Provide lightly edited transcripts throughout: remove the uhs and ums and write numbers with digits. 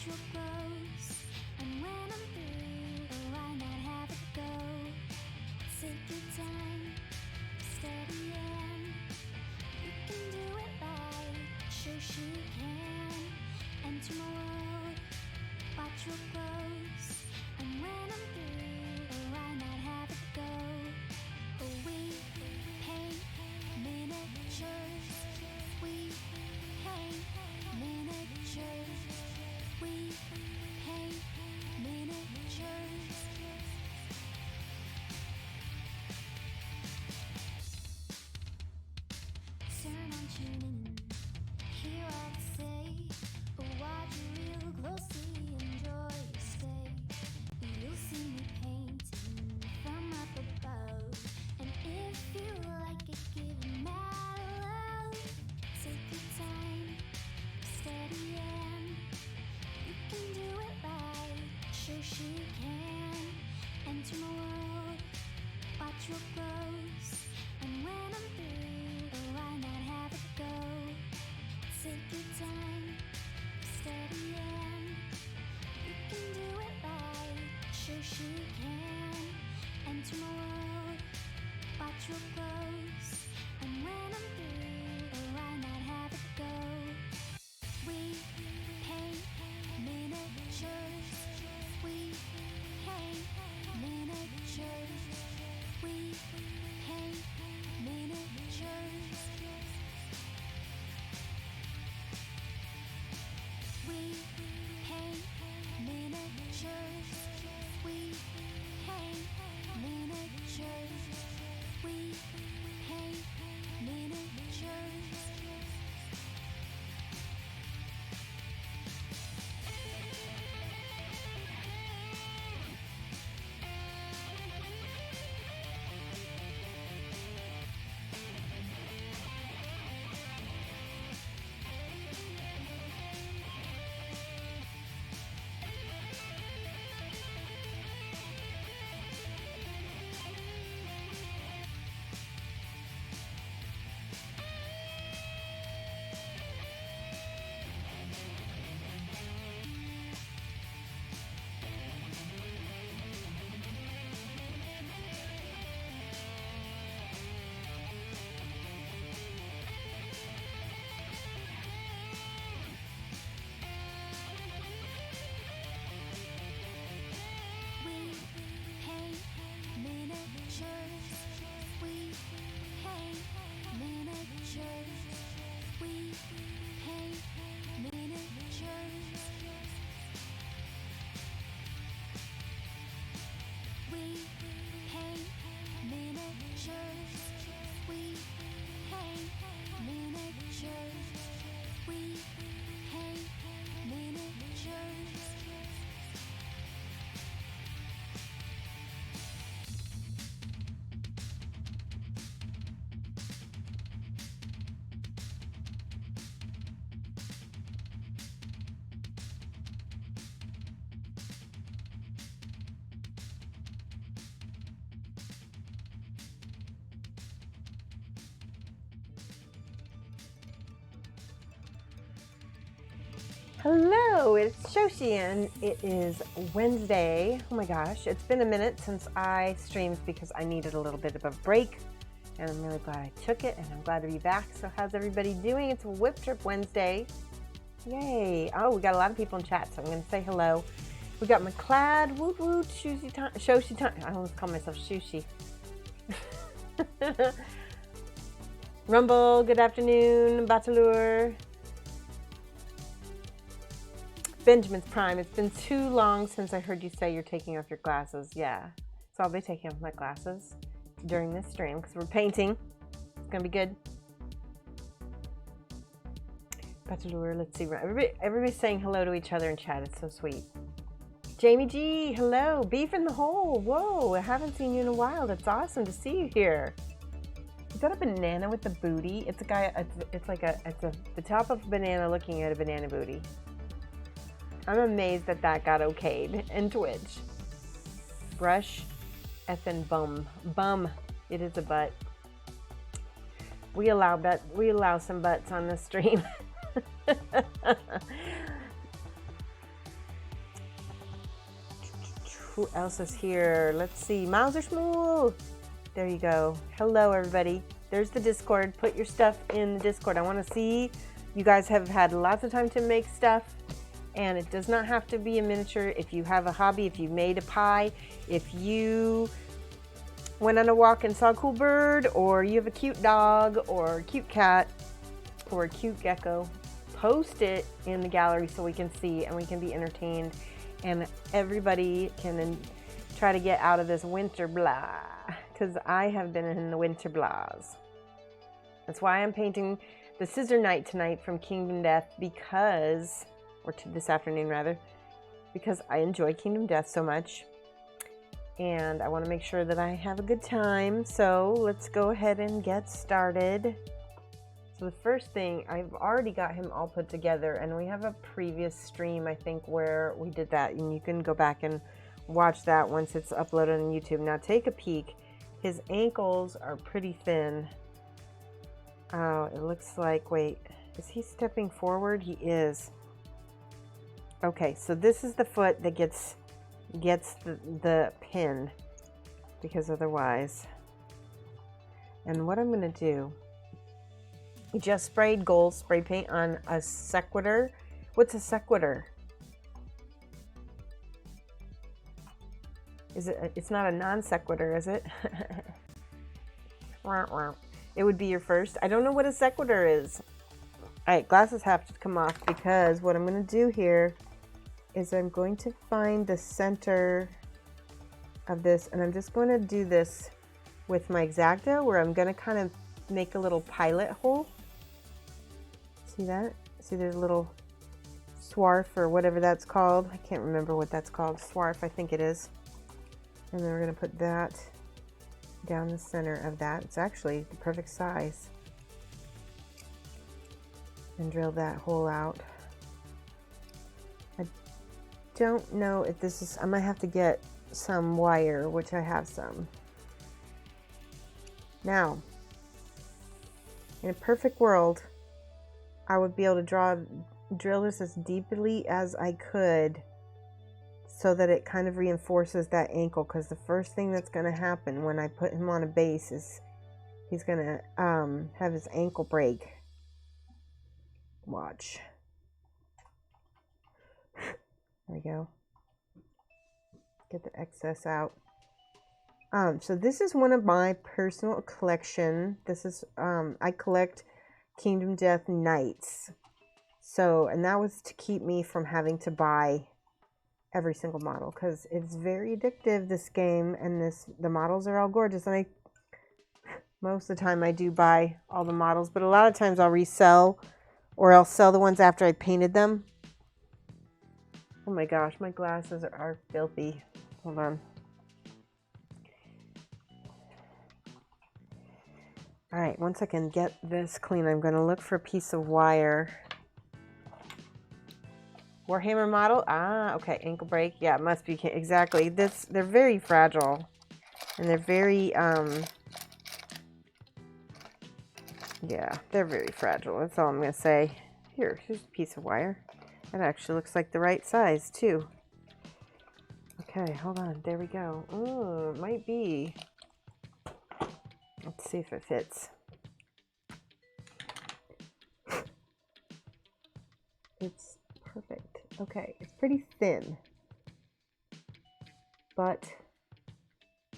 what grows. And when I'm through, why not have it go? Take your time, steady and you can do it right. Shoshie can enter my world. Watch what grows. And when I'm through, why not have it go? Oh, we paint miniatures. We paint miniatures. We paint miniatures. Turn on tuning in, hear what I say, but watch it real closely, enjoy your stay. You'll see me painting from up above, and if you like it, give it mad love. Take your time, steady and you can do it right. Shoshie can enter my world. Watch what grows, and when I'm through, why not have it go? Take your time, steady and you can do it right. Shoshie can enter my world. Watch what grows, and when I'm through, why not have it go? We paint miniatures. We paint miniatures. We paint miniatures. We paint miniatures. We paint miniatures. We paint miniatures. We paint miniatures. We paint miniatures. We paint miniatures. We paint miniatures. We paint miniatures. We paint miniatures. Hello, it's Shoshie and it is Wednesday. Oh my gosh, it's been a minute since I streamed because I needed a little bit of a break and I'm really glad I took it and I'm glad to be back. So how's everybody doing? It's a Whip Trip Wednesday. Yay. Oh, we got a lot of people in chat, so I'm going to say hello. We got McClad, woot woot, Shoshie time. I almost call myself Shoshie. Rumble, good afternoon. Batalur. Benjamin's Prime, it's been too long since I heard you say you're taking off your glasses. Yeah, so I'll be taking off my glasses during this stream because we're painting. It's gonna be good. Batalur, let's see. Everybody's saying hello to each other in chat. It's so sweet. Jamie G, hello. Beef in the hole. Whoa, I haven't seen you in a while. That's awesome to see you here. Is that a banana with a booty? It's a guy. It's the top of a banana looking at a banana booty. I'm amazed that got okayed in Twitch. Brush, effing bum. Bum. It is a butt. We allow some butts on the stream. Who else is here? Let's see. Mauser Schmool. There you go. Hello, everybody. There's the Discord. Put your stuff in the Discord. I want to see. You guys have had lots of time to make stuff, and it does not have to be a miniature. If you have a hobby, if you made a pie, if you went on a walk and saw a cool bird, or you have a cute dog, or a cute cat, or a cute gecko, post it in the gallery so we can see and we can be entertained, and everybody can try to get out of this winter blah, because I have been in the winter blahs. That's why I'm painting the Scissor Knight tonight from Kingdom Death, because, or this afternoon rather, because I enjoy Kingdom Death so much. And I want to make sure that I have a good time. So let's go ahead and get started. So the first thing, I've already got him all put together, and we have a previous stream, I think, where we did that. And you can go back and watch that once it's uploaded on YouTube. Now take a peek. His ankles are pretty thin. Oh, it looks like, wait, is he stepping forward? He is. Okay, so this is the foot that gets the pin, because otherwise. And what I'm going to do, we just sprayed gold spray paint on a sequitur. What's a sequitur? Is it? It's not a non sequitur, is it? It would be your first. I don't know what a sequitur is. All right, glasses have to come off, because what I'm going to do here is I'm going to find the center of this, and I'm just going to do this with my X-Acto, where I'm going to kind of make a little pilot hole. See that? See, there's a little swarf, or whatever that's called. I can't remember what that's called. Swarf, I think it is. And then we're going to put that down the center of that. It's actually the perfect size. And drill that hole out. I don't know if this is, I might have to get some wire, which I have some. Now, in a perfect world, I would be able to drill this as deeply as I could, so that it kind of reinforces that ankle, because the first thing that's going to happen when I put him on a base is he's going to have his ankle break. Watch. There we go. Get the excess out. So this is one of my personal collection. This is, I collect Kingdom Death Knights. So, and that was to keep me from having to buy every single model, because it's very addictive, this game, and the models are all gorgeous. And most of the time I do buy all the models, but a lot of times I'll resell, or I'll sell the ones after I painted them. Oh my gosh, my glasses are filthy. Hold on. All right, once I can get this clean, I'm going to look for a piece of wire. Warhammer model. Ah, okay. Ankle break. Yeah, it must be. Exactly. They're very fragile. And they're very, yeah, they're very fragile. That's all I'm going to say. Here's a piece of wire. That actually looks like the right size, too. Okay, hold on. There we go. Oh, it might be. Let's see if it fits. It's perfect. Okay, it's pretty thin, but I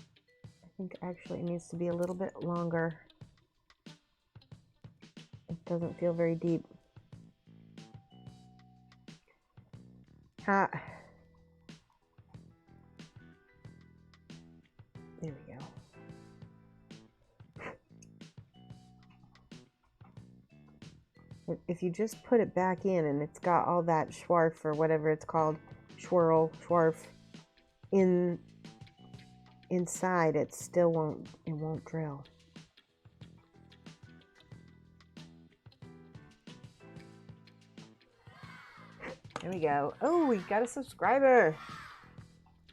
think actually it needs to be a little bit longer. It doesn't feel very deep. There we go. If you just put it back in and it's got all that schwarf, or whatever it's called, schwarf inside, it still won't drill. There we go. Oh, we got a subscriber.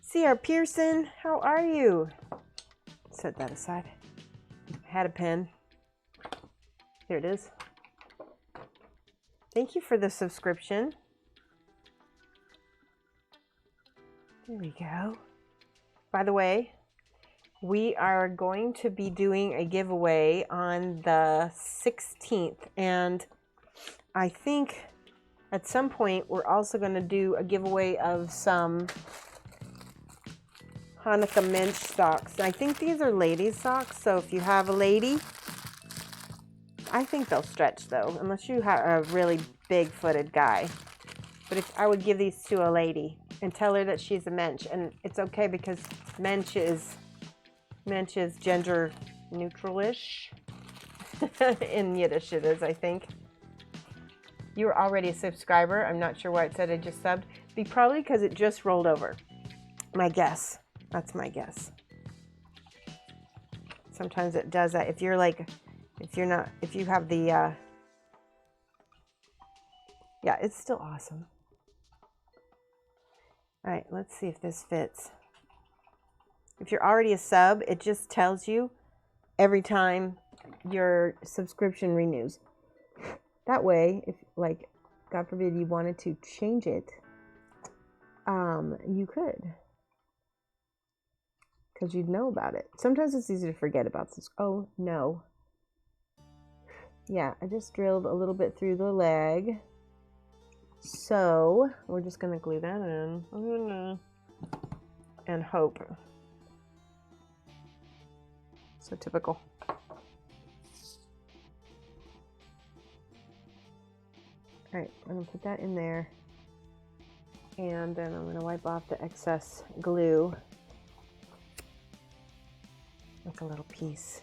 C.R. Pearson, how are you? Set that aside. I had a pen. Here it is. Thank you for the subscription. There we go. by the way, we are going to be doing a giveaway on the 16th. And I think at some point we're also going to do a giveaway of some Hanukkah Mensch socks. I think these are ladies' socks. So if you have a lady, I think they'll stretch though, unless you have a really big-footed guy. But if I would give these to a lady and tell her that she's a Mensch, and it's okay because Mensch is gender neutral-ish. In Yiddish it is, I think. You were already a subscriber. I'm not sure why it said I just subbed. Probably because it just rolled over. My guess. That's my guess. Sometimes it does that. If you have the, yeah, it's still awesome. All right, let's see if this fits. If you're already a sub, it just tells you every time your subscription renews. That way, if, like, God forbid you wanted to change it, you could. Because you'd know about it. Sometimes it's easy to forget about this. Oh, no. Yeah, I just drilled a little bit through the leg. So, we're just going to glue that in. And hope. So typical. Alright, I'm going to put that in there. And then I'm going to wipe off the excess glue. Like a little piece.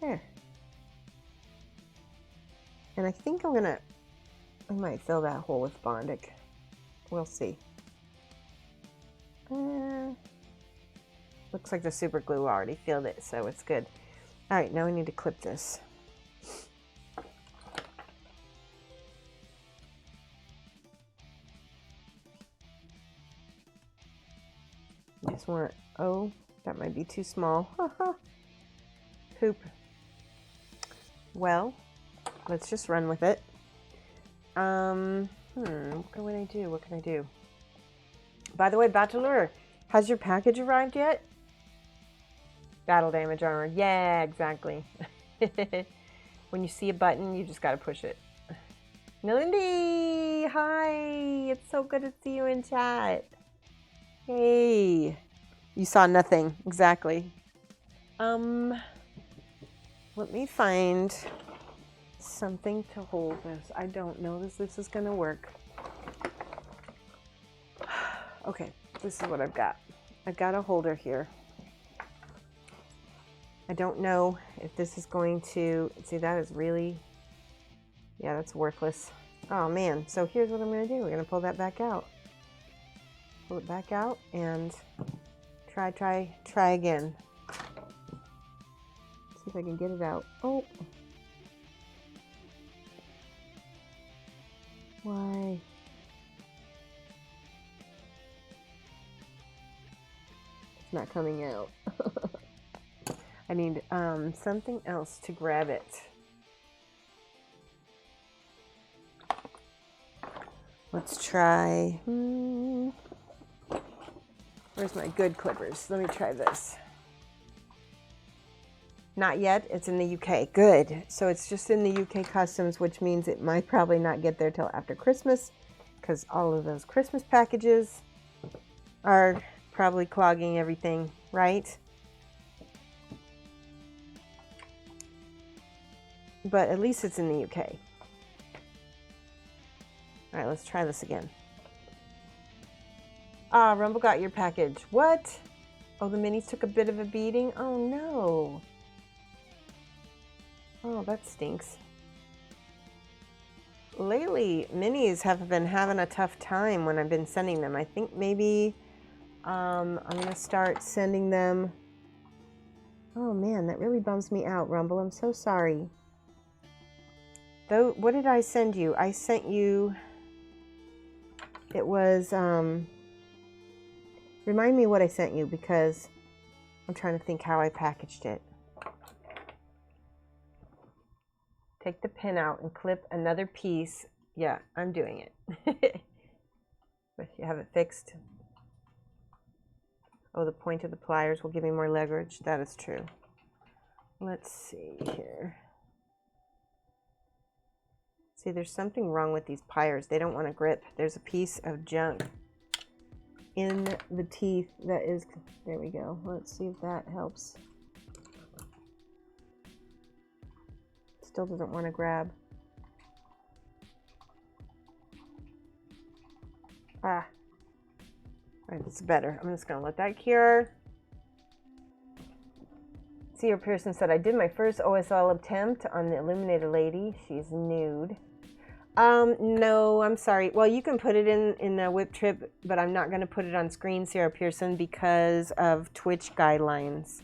There. And I think I might fill that hole with Bondic. We'll see. Looks like the super glue already filled it, so it's good. Alright, now we need to clip this. Just want, oh, that might be too small. Poop. Well, let's just run with it. What can I do? What can I do? By the way, Bachelor, has your package arrived yet? Battle damage armor. Yeah, exactly. When you see a button, you just gotta push it. Melindy! Hi! It's so good to see you in chat. Hey! You saw nothing. Exactly. Let me find something to hold this. I don't know if this is gonna work. Okay, this is what I've got. I've got a holder here. I don't know if this is going to, see, that is really, yeah, that's worthless. Oh man, so here's what I'm gonna do. We're gonna pull that back out. Pull it back out and try again. See if I can get it out. Oh. Why? It's not coming out. I need something else to grab it. Let's try. Where's my good clippers? Let me try this. Not yet. It's in the UK. Good. So it's just in the UK customs, which means it might probably not get there till after Christmas, because all of those Christmas packages are probably clogging everything, right? But at least it's in the UK. All right, let's try this again. Ah, Rumble got your package. What? Oh, the minis took a bit of a beating? Oh, no. Oh, that stinks. Lately, minis have been having a tough time when I've been sending them. I think maybe I'm going to start sending them. Oh, man, that really bums me out, Rumble. I'm so sorry. Though, what did I send you? I sent you, it was, remind me what I sent you, because I'm trying to think how I packaged it. Take the pin out and clip another piece. Yeah, I'm doing it. But you have it fixed. Oh, the point of the pliers will give me more leverage. That is true. Let's see here. See, there's something wrong with these pliers. They don't want to grip. There's a piece of junk in the teeth that is... There we go. Let's see if that helps. Still doesn't want to grab. Ah. All right, this is better. I'm just going to let that cure. Seer Pearson said, I did my first OSL attempt on the Illuminated Lady. She's nude. No, I'm sorry. Well, you can put it in a whip trip, but I'm not going to put it on screen, Sarah Pearson, because of Twitch guidelines.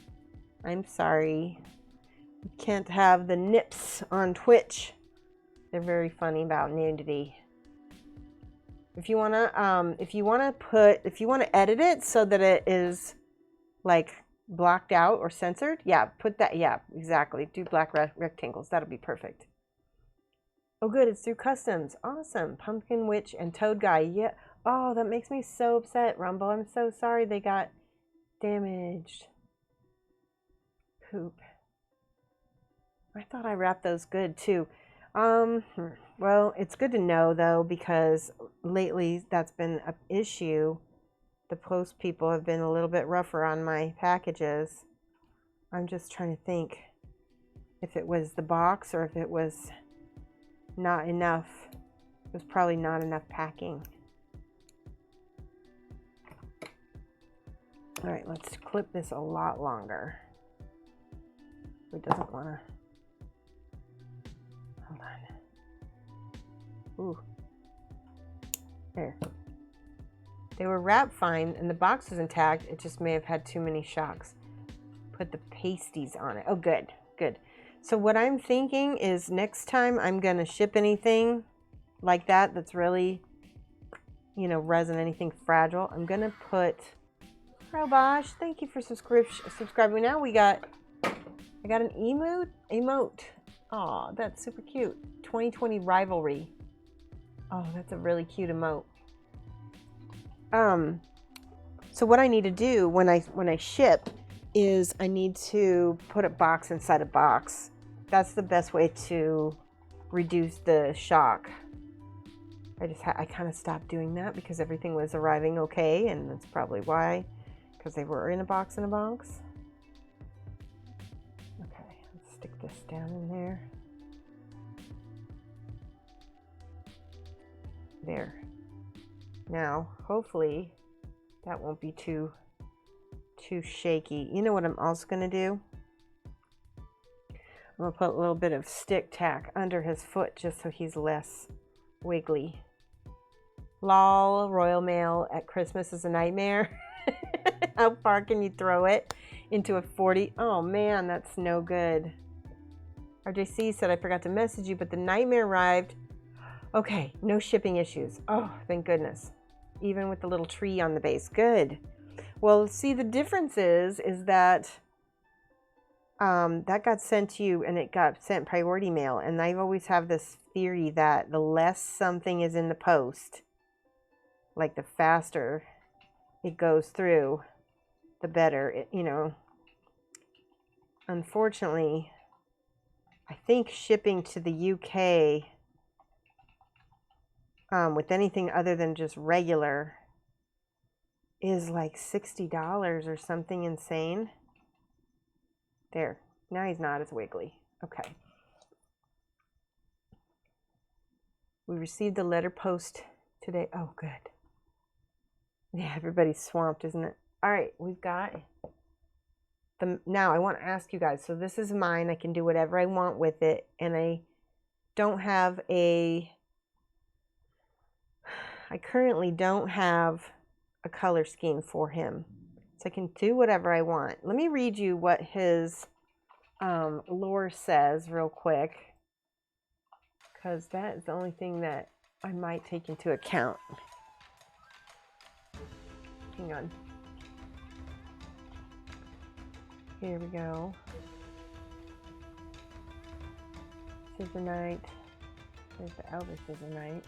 I'm sorry. You can't have the nips on Twitch. They're very funny about nudity. If you want to edit it so that it is like blocked out or censored, yeah, put that, yeah, exactly. Do black rectangles. That'll be perfect. Oh, good. It's through customs. Awesome. Pumpkin Witch and Toad Guy. Yeah. Oh, that makes me so upset, Rumble. I'm so sorry they got damaged. Poop. I thought I wrapped those good, too. Well, it's good to know, though, because lately that's been an issue. The post people have been a little bit rougher on my packages. I'm just trying to think if it was the box or if it was not enough. It was probably not enough packing. All right, let's clip this a lot longer. It doesn't want to. Hold on. Ooh. There. They were wrapped fine and the box was intact. It just may have had too many shocks. Put the pasties on it. Oh, good. Good. So what I'm thinking is next time I'm going to ship anything like that that's really, you know, resin, anything fragile, I'm going to put... Robosh, thank you for subscribing. Now I got an emote. Aw, that's super cute. 2020 Rivalry. Oh, that's a really cute emote. So what I need to do when I ship is I need to put a box inside a box. That's the best way to reduce the shock. I kind of stopped doing that because everything was arriving okay, and that's probably why, because they were in a box. Okay, let's stick this down in there. There. Now, hopefully, that won't be too shaky. You know what I'm also going to do? I'm going to put a little bit of stick tack under his foot just so he's less wiggly. Lol, Royal Mail at Christmas is a nightmare. How far can you throw it into a 40? Oh man, that's no good. RJC said, I forgot to message you, but the nightmare arrived. Okay, no shipping issues. Oh, thank goodness. Even with the little tree on the base. Good. Well, see, the difference is that that got sent to you and it got sent priority mail. And I've always have this theory that the less something is in the post, like the faster it goes through, the better, you know. Unfortunately, I think shipping to the UK with anything other than just regular is like $60 or something insane. There. Now he's not as wiggly. Okay. We received the letter post today. Oh, good. Yeah, everybody's swamped, isn't it? All right, we've got the... Now, I want to ask you guys. So this is mine. I can do whatever I want with it. And I don't have a... I currently don't have a color scheme for him. So I can do whatever I want. Let me read you what his lore says real quick, because that is the only thing that I might take into account. Hang on. Here we go. Scissor Knight. There's the Elder Scissor Knight.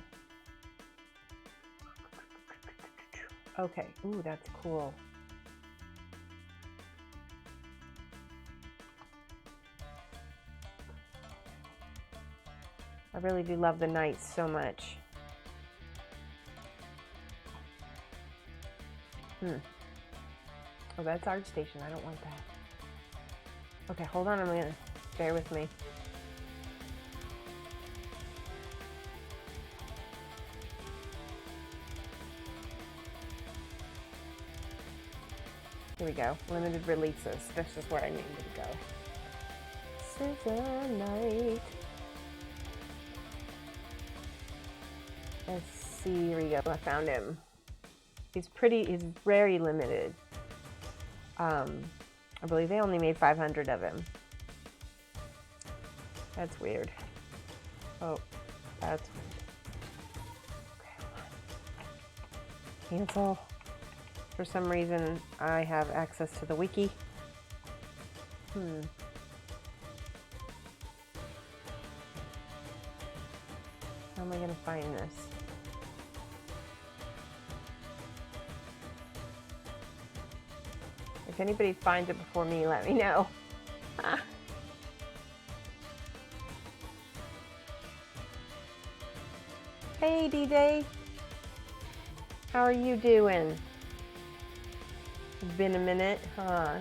Okay. Ooh, that's cool. I really do love the knights so much. Oh, that's Art Station. I don't want that. Okay, hold on a minute. Bear with me. Here we go. Limited releases. This is where I needed to go. Scissor Knight. Let's see. Here we go. I found him. He's very limited. I believe they only made 500 of him. That's weird. Oh, that's weird. Okay. Cancel. For some reason, I have access to the wiki. How am I going to find this? If anybody finds it before me, let me know. Hey, DJ. How are you doing? It's been a minute, huh?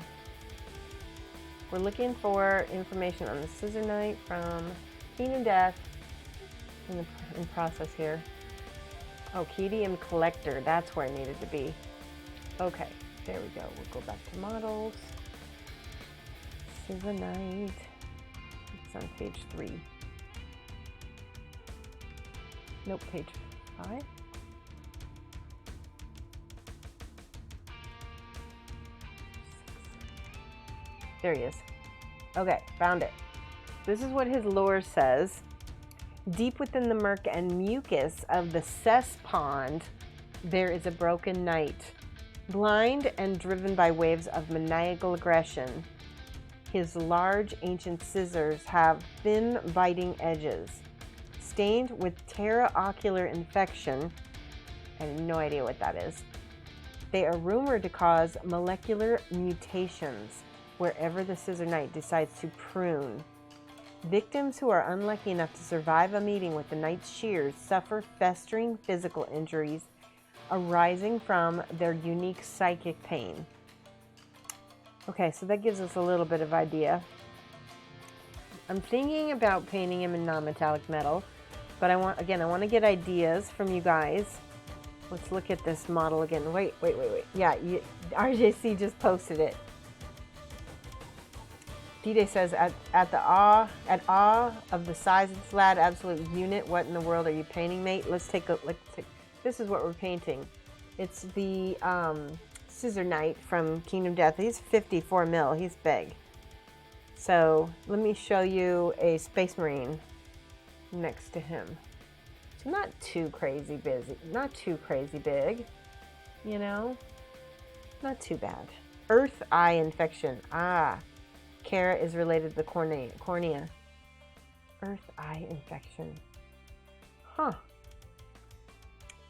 We're looking for information on the Scissor Knight from Kingdom Death in process here. Oh, Kedium Collector. That's where it needed to be. Okay. There we go. We'll go back to models. Scissor Knight. It's on page 3. Nope, page 5. There he is. Okay, found it. This is what his lore says. Deep within the murk and mucus of the cess pond, there is a broken knight. Blind and driven by waves of maniacal aggression, his large ancient scissors have thin biting edges. Stained with terra-ocular infection, I have no idea what that is. They are rumored to cause molecular mutations wherever the Scissor Knight decides to prune. Victims who are unlucky enough to survive a meeting with the Knight's shears suffer festering physical injuries arising from their unique psychic pain. Okay, so that gives us a little bit of idea. I'm thinking about painting him in non-metallic metal, but I want to get ideas from you guys. Let's look at this model again. Wait. Yeah, RJC just posted it. D-Day says, at awe of the size of this lad, absolute unit. What in the world are you painting, mate? Let's take. This is what we're painting. It's the Scissor Knight from Kingdom Death. He's 54 mil. He's big. So let me show you a Space Marine next to him. It's not too crazy busy. Not too crazy big. You know? Not too bad. Earth eye infection. Ah. Kara is related to the cornea. Earth eye infection. Huh.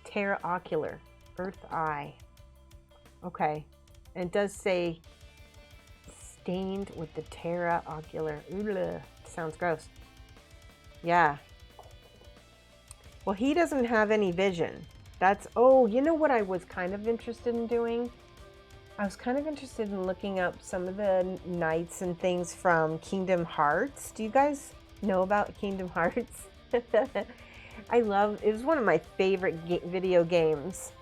Terra-ocular. Earth eye. Okay. And it does say stained with the terra-ocular. Ooh, sounds gross. Yeah. Well, he doesn't have any vision. That's, oh, you know what I was kind of interested in doing? I was kind of interested in looking up some of the knights and things from Kingdom Hearts. Do you guys know about Kingdom Hearts? It was one of my favorite video games.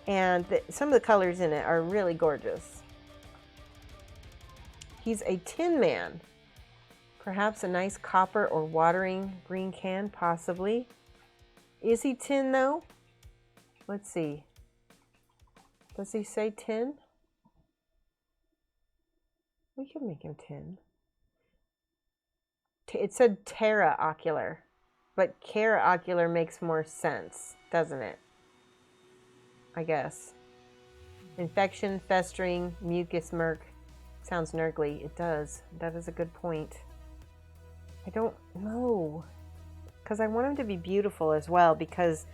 And some of the colors in it are really gorgeous. He's a tin man. Perhaps a nice copper or watering green can, possibly. Is he tin though? Let's see. Does he say tin? We could make him tin. It said terra-ocular, but cara-ocular makes more sense, doesn't it? I guess. Infection, festering, mucus, murk. Sounds nurgly. It does. That is a good point. I don't know. Because I want him to be beautiful as well, because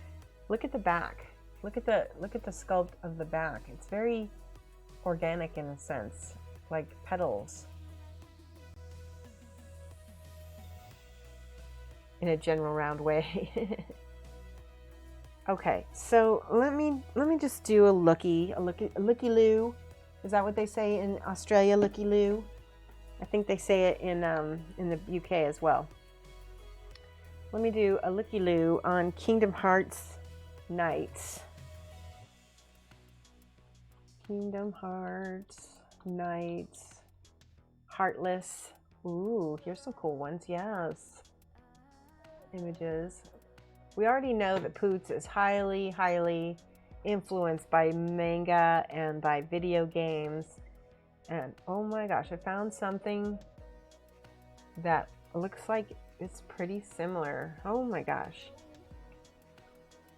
look at the back. Look at the sculpt of the back. It's very organic in a sense, like petals. in a general round way. Okay, so let me just do a looky-loo. Is that what they say in Australia, looky-loo? I think they say it in the UK as well. Let me do a looky-loo on Kingdom Hearts Knights. Kingdom Hearts Knights. Heartless. Ooh, here's some cool ones. Yes. Images. We already know that Poots is highly, highly influenced by manga and by video games. And oh my gosh, I found something that looks like it's pretty similar. Oh my gosh.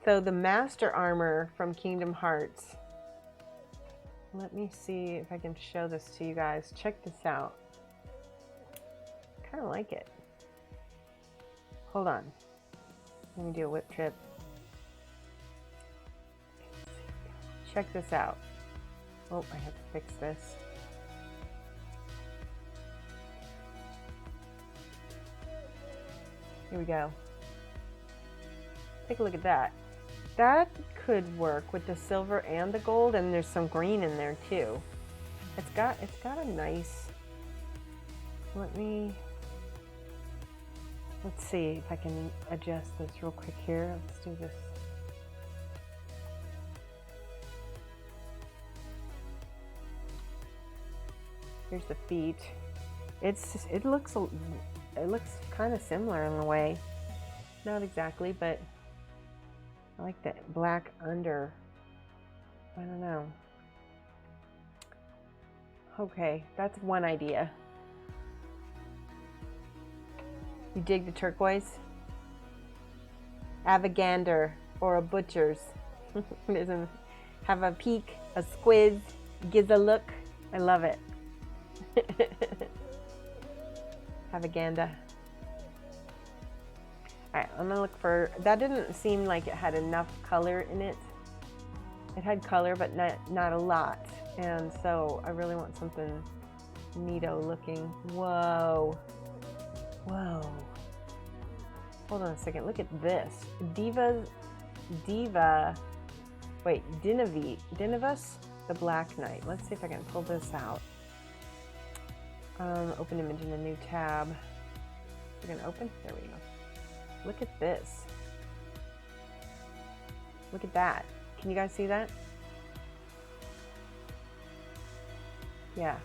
So the Master Armor from Kingdom Hearts. Let me see if I can show this to you guys. Check this out. Kind of like it. Hold on. Let me do a whip trip. Check this out. Oh, I have to fix this. Here we go. Take a look at that. That could work with the silver and the gold, and there's some green in there too. It's got a nice. Let's see if I can adjust this real quick here. Let's do this. Here's the feet. It looks kind of similar in a way. Not exactly, but I like that black under. I don't know. Okay, that's one idea. You dig the turquoise? Avagander or a butcher's. Have a peek, a squiz, gives a look. I love it. Avaganda. Alright, I'm gonna look for. That didn't seem like it had enough color in it. It had color, but not a lot. And so I really want something neato looking. Whoa. Whoa. Hold on a second. Look at this. Dinavus, the Black Knight. Let's see if I can pull this out. Open image in a new tab. We're gonna open? There we go. Look at this. Look at that. Can you guys see that? Yeah.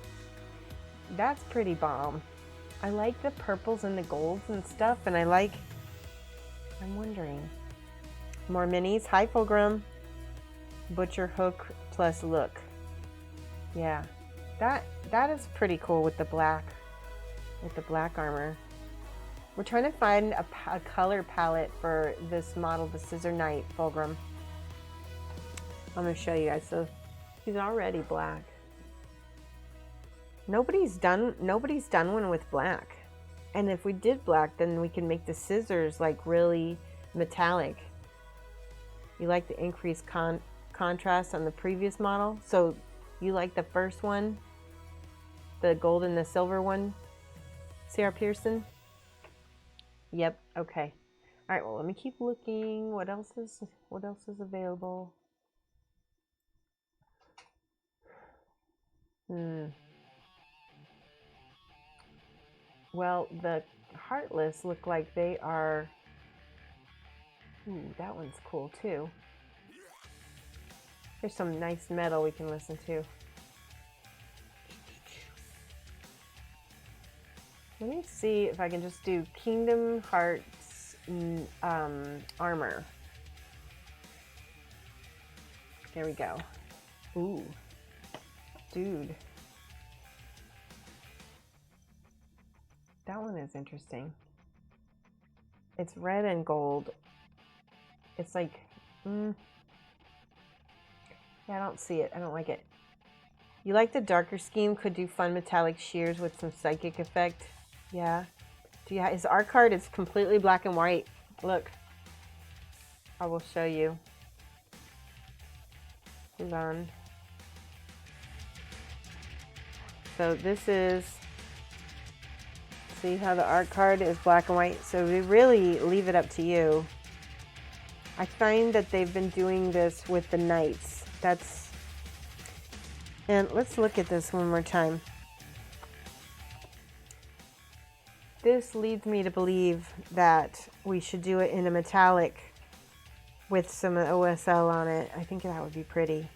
That's pretty bomb. I like the purples and the golds and stuff, and I'm wondering. More minis. Hi, Fulgrim. Butcher hook plus look. Yeah. That is pretty cool with the black armor. We're trying to find a color palette for this model, the Scissor Knight, Fulgrim. I'm going to show you guys. So he's already black. Nobody's done one with black. And if we did black, then we can make the scissors like really metallic. You like the increased contrast on the previous model? So you like the first one, the gold and the silver one, C.R. Pearson? Yep. Okay. All right. Well, let me keep looking. What else is available? Well, the Heartless look like they are. Ooh, that one's cool too. There's some nice metal we can listen to. Let me see if I can just do Kingdom Hearts armor. There we go. Ooh, dude. That one is interesting. It's red and gold. It's like, yeah, I don't see it. I don't like it. You like the darker scheme? Could do fun metallic shears with some psychic effect. Yeah. His art card is completely black and white. Look. I will show you. Hold on. So this is See how the art card is black and white? So we really leave it up to you. I find that they've been doing this with the knights. And let's look at this one more time. This leads me to believe that we should do it in a metallic with some OSL on it. I think that would be pretty.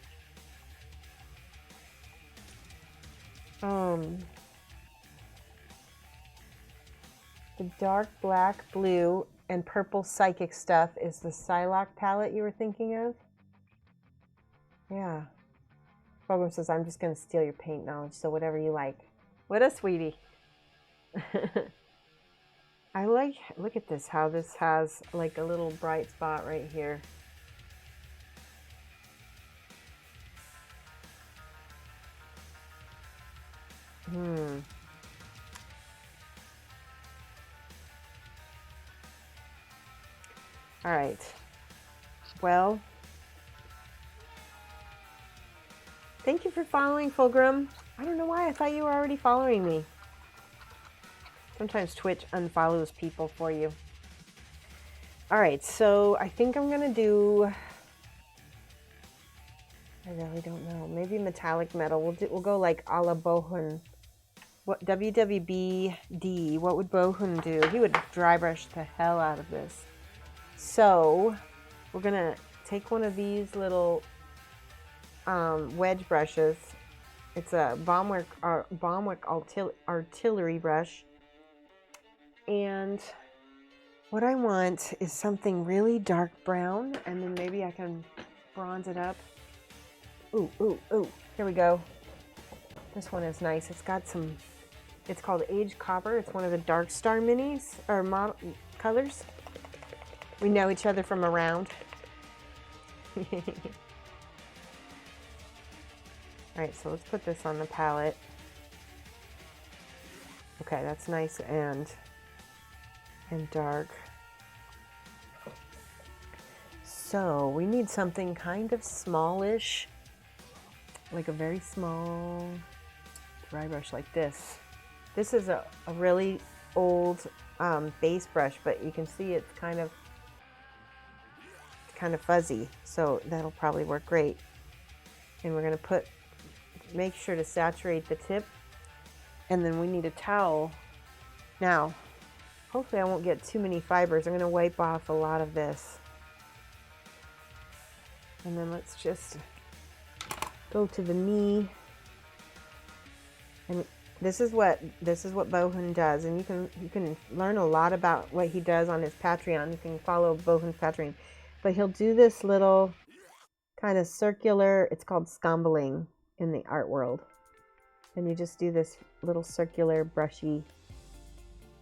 The dark black, blue, and purple psychic stuff is the Psylocke palette you were thinking of? Yeah. Program says, I'm just going to steal your paint knowledge, so whatever you like. What a sweetie. I like, look at this, how this has like a little bright spot right here. All right. Well, thank you for following, Fulgrim. I don't know why I thought you were already following me. Sometimes Twitch unfollows people for you. All right, so I think I'm gonna do, I really don't know, maybe metallic metal. We'll go like a la Bohun. What WWBD? What would Bohun do? He would dry brush the hell out of this. So we're gonna take one of these little wedge brushes. It's a Bombwick artillery brush. And what I want is something really dark brown, and then maybe I can bronze it up. Ooh, ooh, ooh. Here we go. This one is nice. It's got some, it's called Age Copper. It's one of the Dark Star minis, or model colors. We know each other from around. All right, so let's put this on the palette. Okay, that's nice and dark. So we need something kind of smallish, like a very small dry brush like this. This is a really old base brush, but you can see it's kind of fuzzy, so that'll probably work great. And we're gonna make sure to saturate the tip, and then we need a towel. Now, hopefully I won't get too many fibers. I'm gonna wipe off a lot of this. And then let's just go to the knee. And this is what Bohun does, and you can learn a lot about what he does on his Patreon. You can follow Bohun's Patreon. But he'll do this little kind of circular, it's called Scumbling in the art world. And you just do this little circular brushy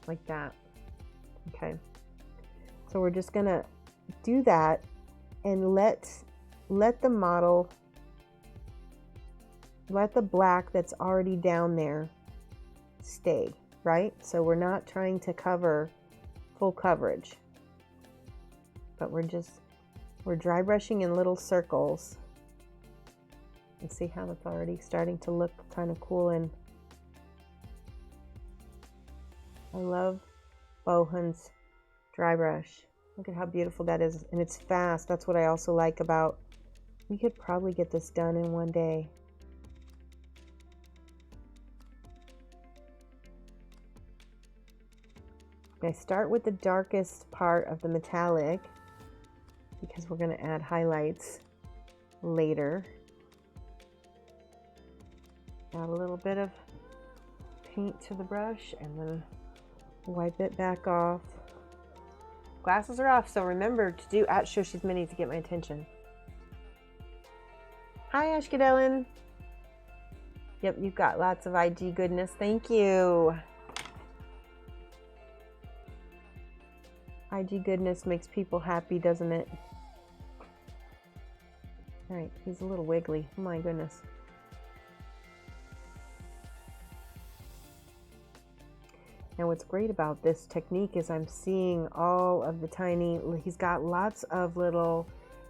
like that. Okay. So we're just gonna do that and let the model, let the black that's already down there stay, right? So we're not trying to cover full coverage, but we're dry brushing in little circles. And see how it's already starting to look kind of cool. And I love Bohun's dry brush. Look at how beautiful that is, and it's fast. That's what I also like about, we could probably get this done in one day. I start with the darkest part of the metallic because we're going to add highlights later. Add a little bit of paint to the brush and then wipe it back off. Glasses are off, so remember to do at Shoshie's Mini to get my attention. Hi, Ashkadelin. Yep, you've got lots of IG goodness. Thank you. IG goodness makes people happy, doesn't it? All right, he's a little wiggly. Oh my goodness. Now what's great about this technique is I'm seeing all of the tiny, he's got lots of little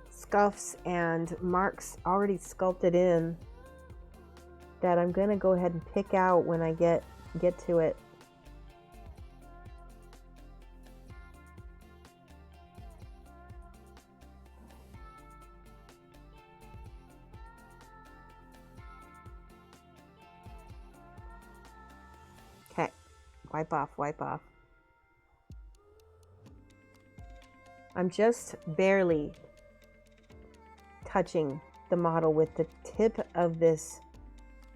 scuffs and marks already sculpted in that I'm going to go ahead and pick out when I get to it. Wipe off, wipe off. I'm just barely touching the model with the tip of this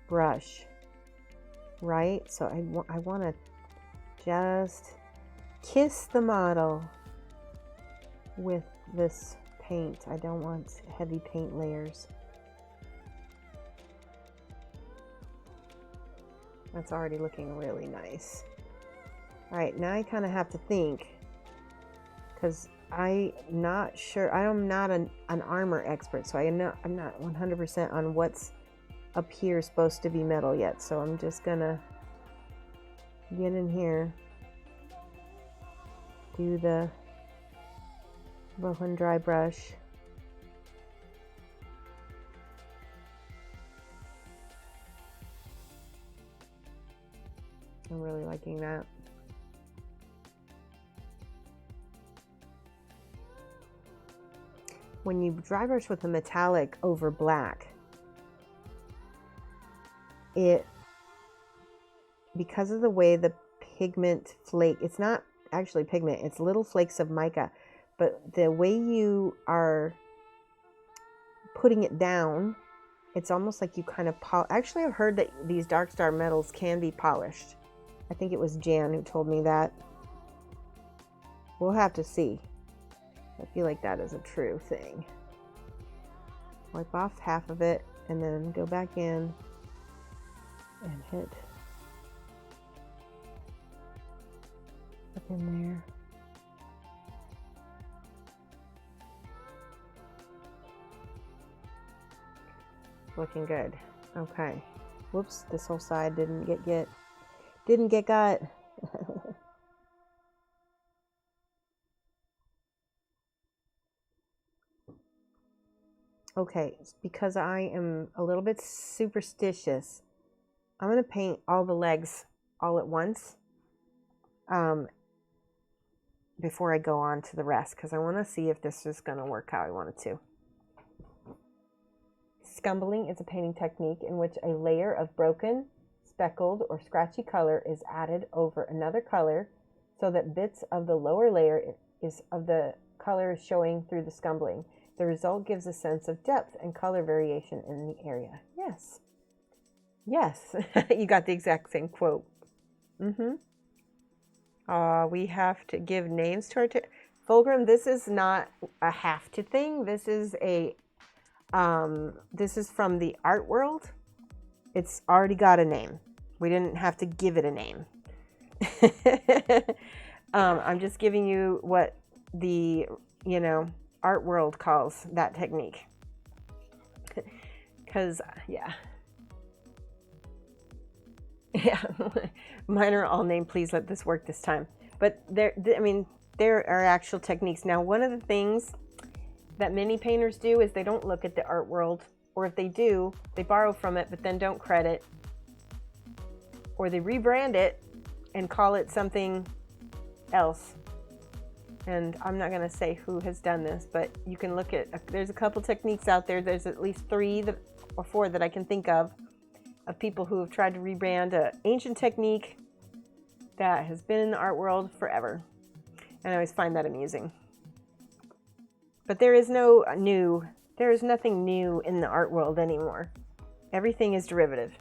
brush, right? So I want to just kiss the model with this paint. I don't want heavy paint layers. That's already looking really nice. All right, now I kind of have to think, because I'm not sure. I'm not an armor expert, so I'm not 100% on what's up here supposed to be metal yet. So I'm just gonna get in here, do the blow and dry brush. I'm really liking that. When you dry brush with a metallic over black, because of the way the pigment flake, it's not actually pigment, it's little flakes of mica, but the way you are putting it down, it's almost like you kind of actually, I've heard that these dark star metals can be polished. I think it was Jan who told me that. We'll have to see. I feel like that is a true thing. Wipe off half of it and then go back in and hit up in there. Looking good. Okay. Whoops, this whole side didn't get got. Okay, because I am a little bit superstitious, I'm going to paint all the legs all at once before I go on to the rest, because I want to see if this is going to work how I want it to. Scumbling is a painting technique in which a layer of broken, speckled, or scratchy color is added over another color so that bits of the lower layer of the color is showing through the scumbling. The result gives a sense of depth and color variation in the area. Yes. Yes. You got the exact same quote. We have to give names to our... Fulgrim, this is not a have to thing. This is a... this is from the art world. It's already got a name. We didn't have to give it a name. I'm just giving you what the, art world calls that technique. Because, yeah. Mine are all named, please let this work this time. But there are actual techniques. Now, one of the things that many painters do is they don't look at the art world, or if they do, they borrow from it, but then don't credit, or they rebrand it and call it something else. And I'm not going to say who has done this, but you can look at, there's a couple techniques out there. There's at least 3 or 4 that I can think of people who have tried to rebrand an ancient technique that has been in the art world forever. And I always find that amusing. But there is nothing new in the art world anymore. Everything is derivative.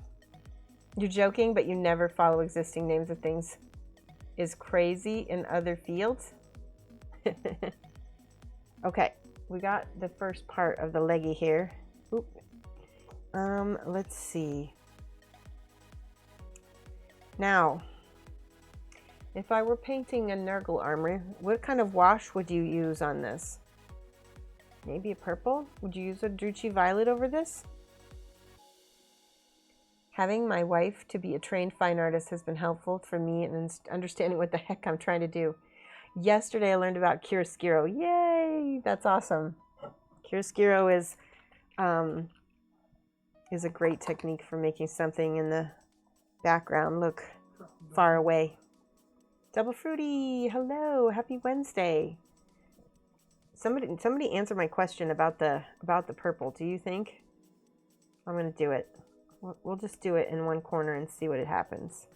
You're joking, but you never follow existing names of things. Is crazy in other fields. Okay, we got the first part of the leggy here. Oop. Let's see. Now, if I were painting a Nurgle armor, what kind of wash would you use on this? Maybe a purple? Would you use a Druchii Violet over this? Having my wife to be a trained fine artist has been helpful for me in understanding what the heck I'm trying to do. Yesterday I learned about chiaroscuro. Yay! That's awesome. Chiaroscuro is a great technique for making something in the background look far away. Double Fruity, hello, happy Wednesday. Somebody answer my question about the purple. Do you think? I'm gonna do it. We'll just do it in one corner and see what it happens.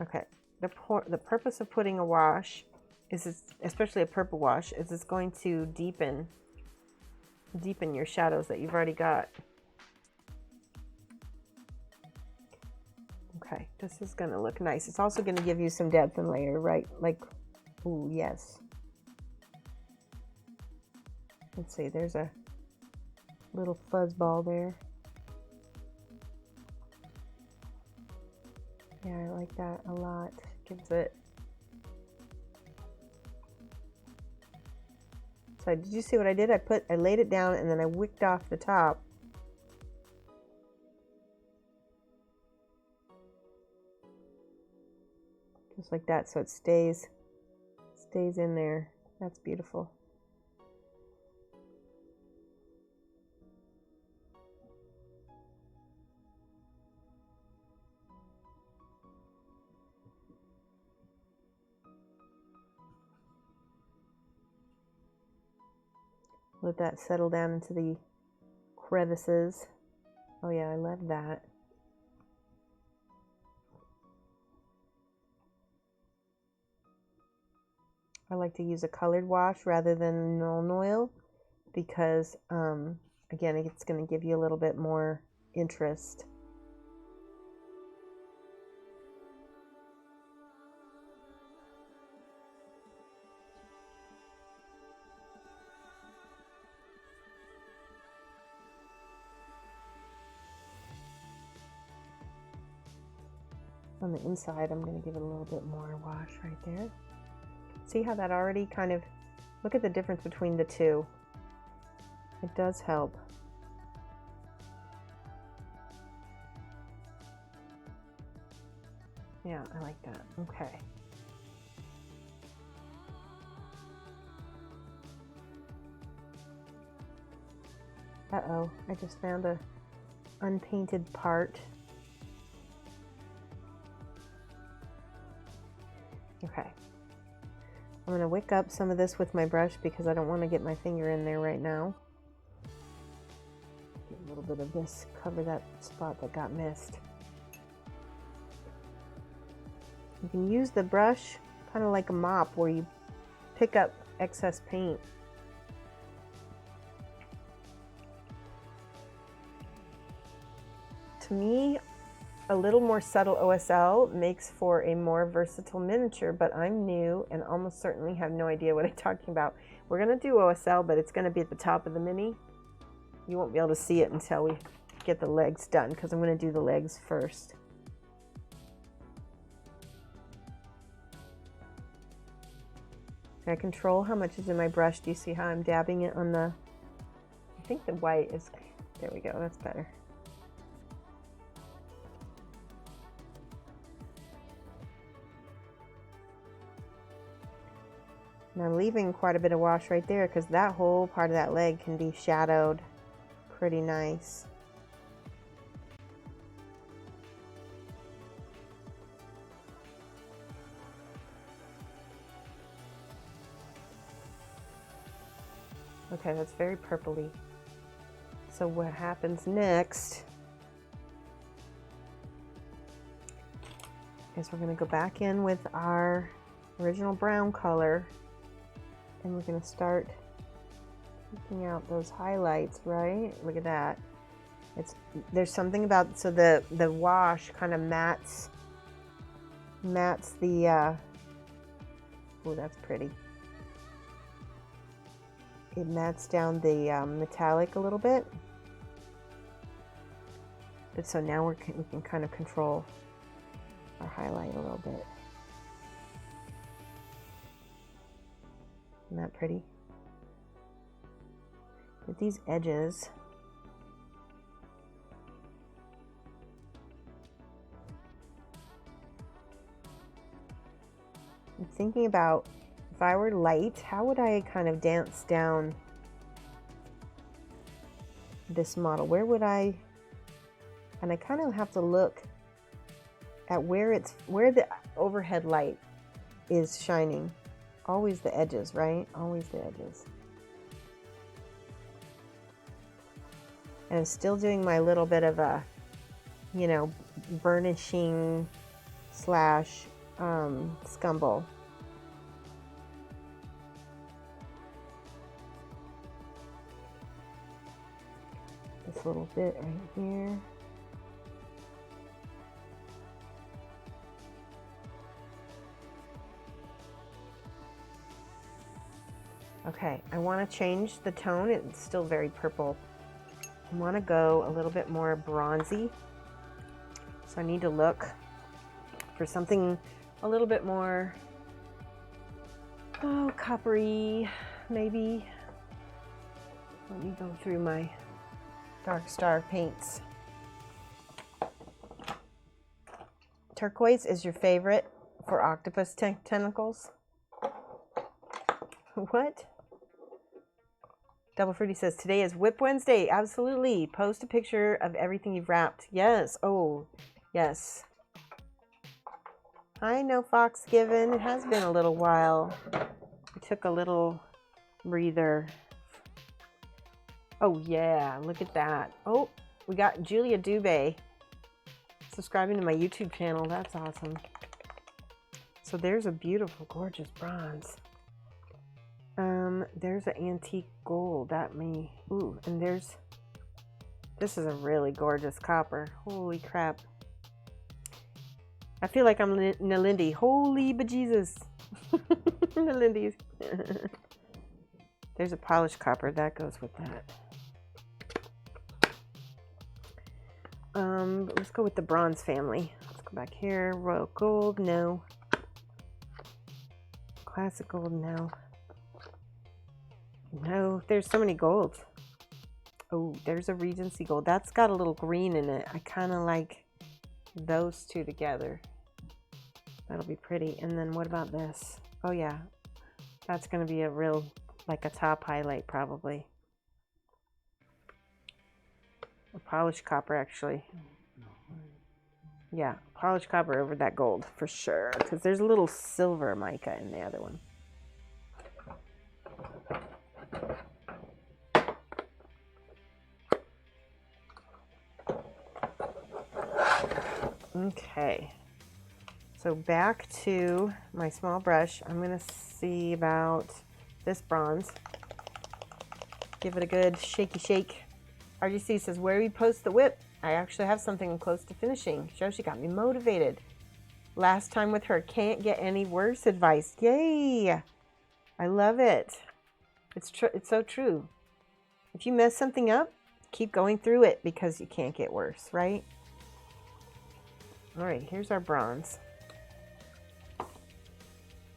Okay, the purpose of putting a wash is, especially a purple wash, is it's going to deepen your shadows that you've already got. Okay, this is gonna look nice. It's also gonna give you some depth and layer, right? Like, ooh, yes. Let's see, there's a little fuzz ball there. Yeah, I like that a lot. Gives it. So did you see what I did? I laid it down and then I wicked off the top. Just like that, so it stays in there. That's beautiful. Let that settle down into the crevices. Oh yeah, I love that. I like to use a colored wash rather than Nuln Oil because, again, it's going to give you a little bit more interest. On the inside, I'm going to give it a little bit more wash right there. See how that already kind of, look at the difference between the two. It does help. Yeah, I like that. Okay. Uh-oh, I just found a unpainted part. Okay. I'm going to wick up some of this with my brush because I don't want to get my finger in there right now. Get a little bit of this, cover that spot that got missed. You can use the brush kind of like a mop where you pick up excess paint. To me, a little more subtle OSL makes for a more versatile miniature, but I'm new and almost certainly have no idea what I'm talking about. We're going to do OSL, but it's going to be at the top of the mini. You won't be able to see it until we get the legs done because I'm going to do the legs first. I control how much is in my brush. Do you see how I'm dabbing it on the, I think the white is, there we go, that's better. And I'm leaving quite a bit of wash right there because that whole part of that leg can be shadowed pretty nice. Okay, that's very purpley. So what happens next is we're going to go back in with our original brown color and we're going to start picking out those highlights, right? Look at that. There's something about, so the wash kind of mats the oh, that's pretty. It mats down the metallic a little bit. But so now we can kind of control our highlight a little bit. Isn't that pretty? With these edges, I'm thinking about if I were light, how would I kind of dance down this model? Where would I, and I kind of have to look at where the overhead light is shining. Always the edges, right? Always the edges. And I'm still doing my little bit of a, you know, burnishing slash Scumble. This little bit right here. Okay, I want to change the tone. It's still very purple. I want to go a little bit more bronzy. So I need to look for something a little bit more, oh, coppery, maybe. Let me go through my Dark Star paints. Turquoise is your favorite for octopus tentacles? What? Double Fruity says, today is Whip Wednesday. Absolutely. Post a picture of everything you've wrapped. Yes. Oh, yes. I know Foxgiven. It has been a little while. We took a little breather. Oh, yeah. Look at that. Oh, we got Julia Dubé subscribing to my YouTube channel. That's awesome. So there's a beautiful, gorgeous bronze. There's an antique gold. Ooh, and this is a really gorgeous copper. Holy crap. I feel like I'm Nalindi. Holy bejesus. Nalindis. There's a polished copper. That goes with that. Let's go with the bronze family. Let's go back here. Royal gold, no. Classic gold, no. No, there's so many golds. Oh, there's a Regency gold. That's got a little green in it. I kind of like those two together. That'll be pretty. And then what about this? Oh yeah, that's going to be a real, like a top highlight probably. A polished copper actually. Yeah, polished copper over that gold for sure. Because there's a little silver mica in the other one. Okay, so back to my small brush. I'm going to see about this bronze. Give it a good shaky shake. RGC says, where do we post the whip? I actually have something close to finishing. Shoshie got me motivated. Last time with her, can't get any worse advice. Yay! I love it. It's so true. If you mess something up, keep going through it because you can't get worse, right? All right, here's our bronze.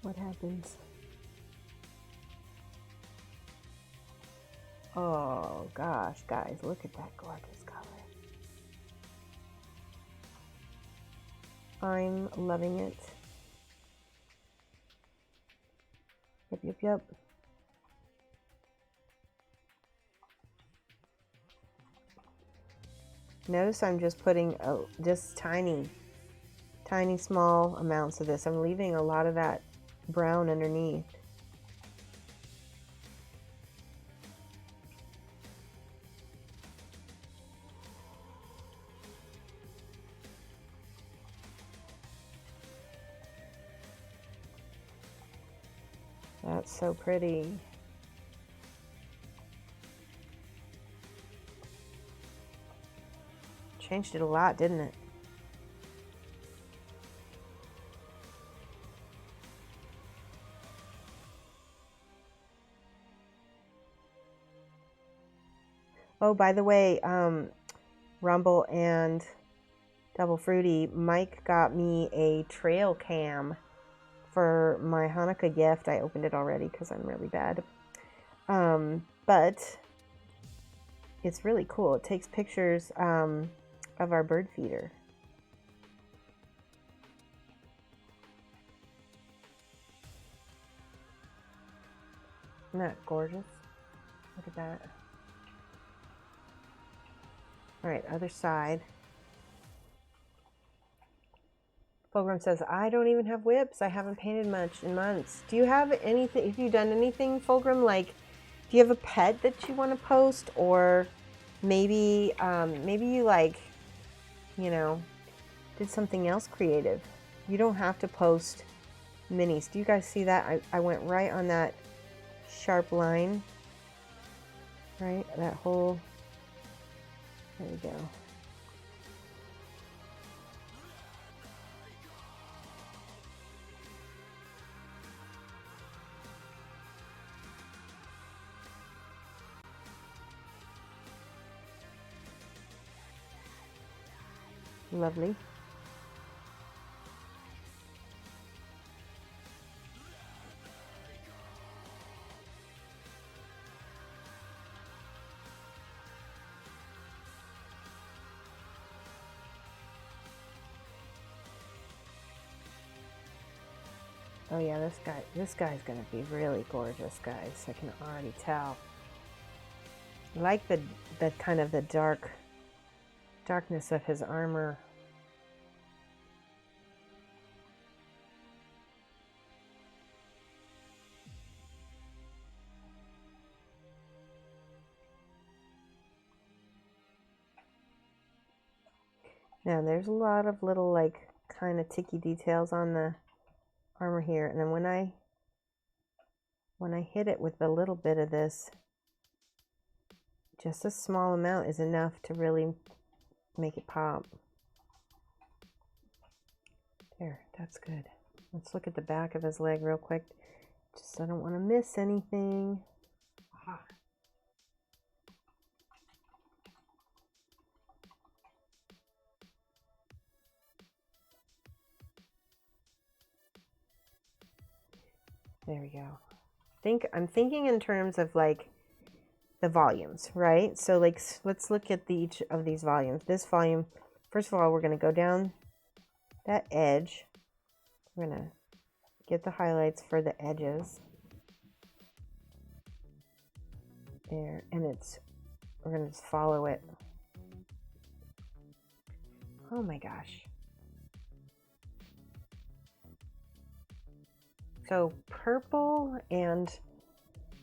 What happens? Oh gosh, guys, look at that gorgeous color. I'm loving it. Yep, yep, yep. Notice I'm just putting just tiny small amounts of this. I'm leaving a lot of that brown underneath. That's so pretty. Changed it a lot, didn't it? Oh, by the way, Rumble and Double Fruity, Mike got me a trail cam for my Hanukkah gift. I opened it already because I'm really bad. But it's really cool. It takes pictures of our bird feeder. Isn't that gorgeous? Look at that. All right, other side. Fulgrim says, I don't even have whips. I haven't painted much in months. Do you have anything? Have you done anything, Fulgrim? Like, do you have a pet that you want to post? Or maybe you like, you know, did something else creative. You don't have to post minis. Do you guys see that? I went right on that sharp line. Right? That whole, there we go. Lovely. Oh yeah, this guy's gonna be really gorgeous, guys. I can already tell. I like the kind of the darkness of his armor. Now there's a lot of little like kind of ticky details on the armor here, and then when I hit it with a little bit of this, just a small amount is enough to really make it pop. There, that's good. Let's look at the back of his leg real quick. Just I don't want to miss anything. Aha. There we go. I'm thinking in terms of like the volumes, right? So like let's look at each of these volumes. This volume, first of all, we're going to go down that edge. We're going to get the highlights for the edges. There, and we're going to just follow it. Oh my gosh. So purple, and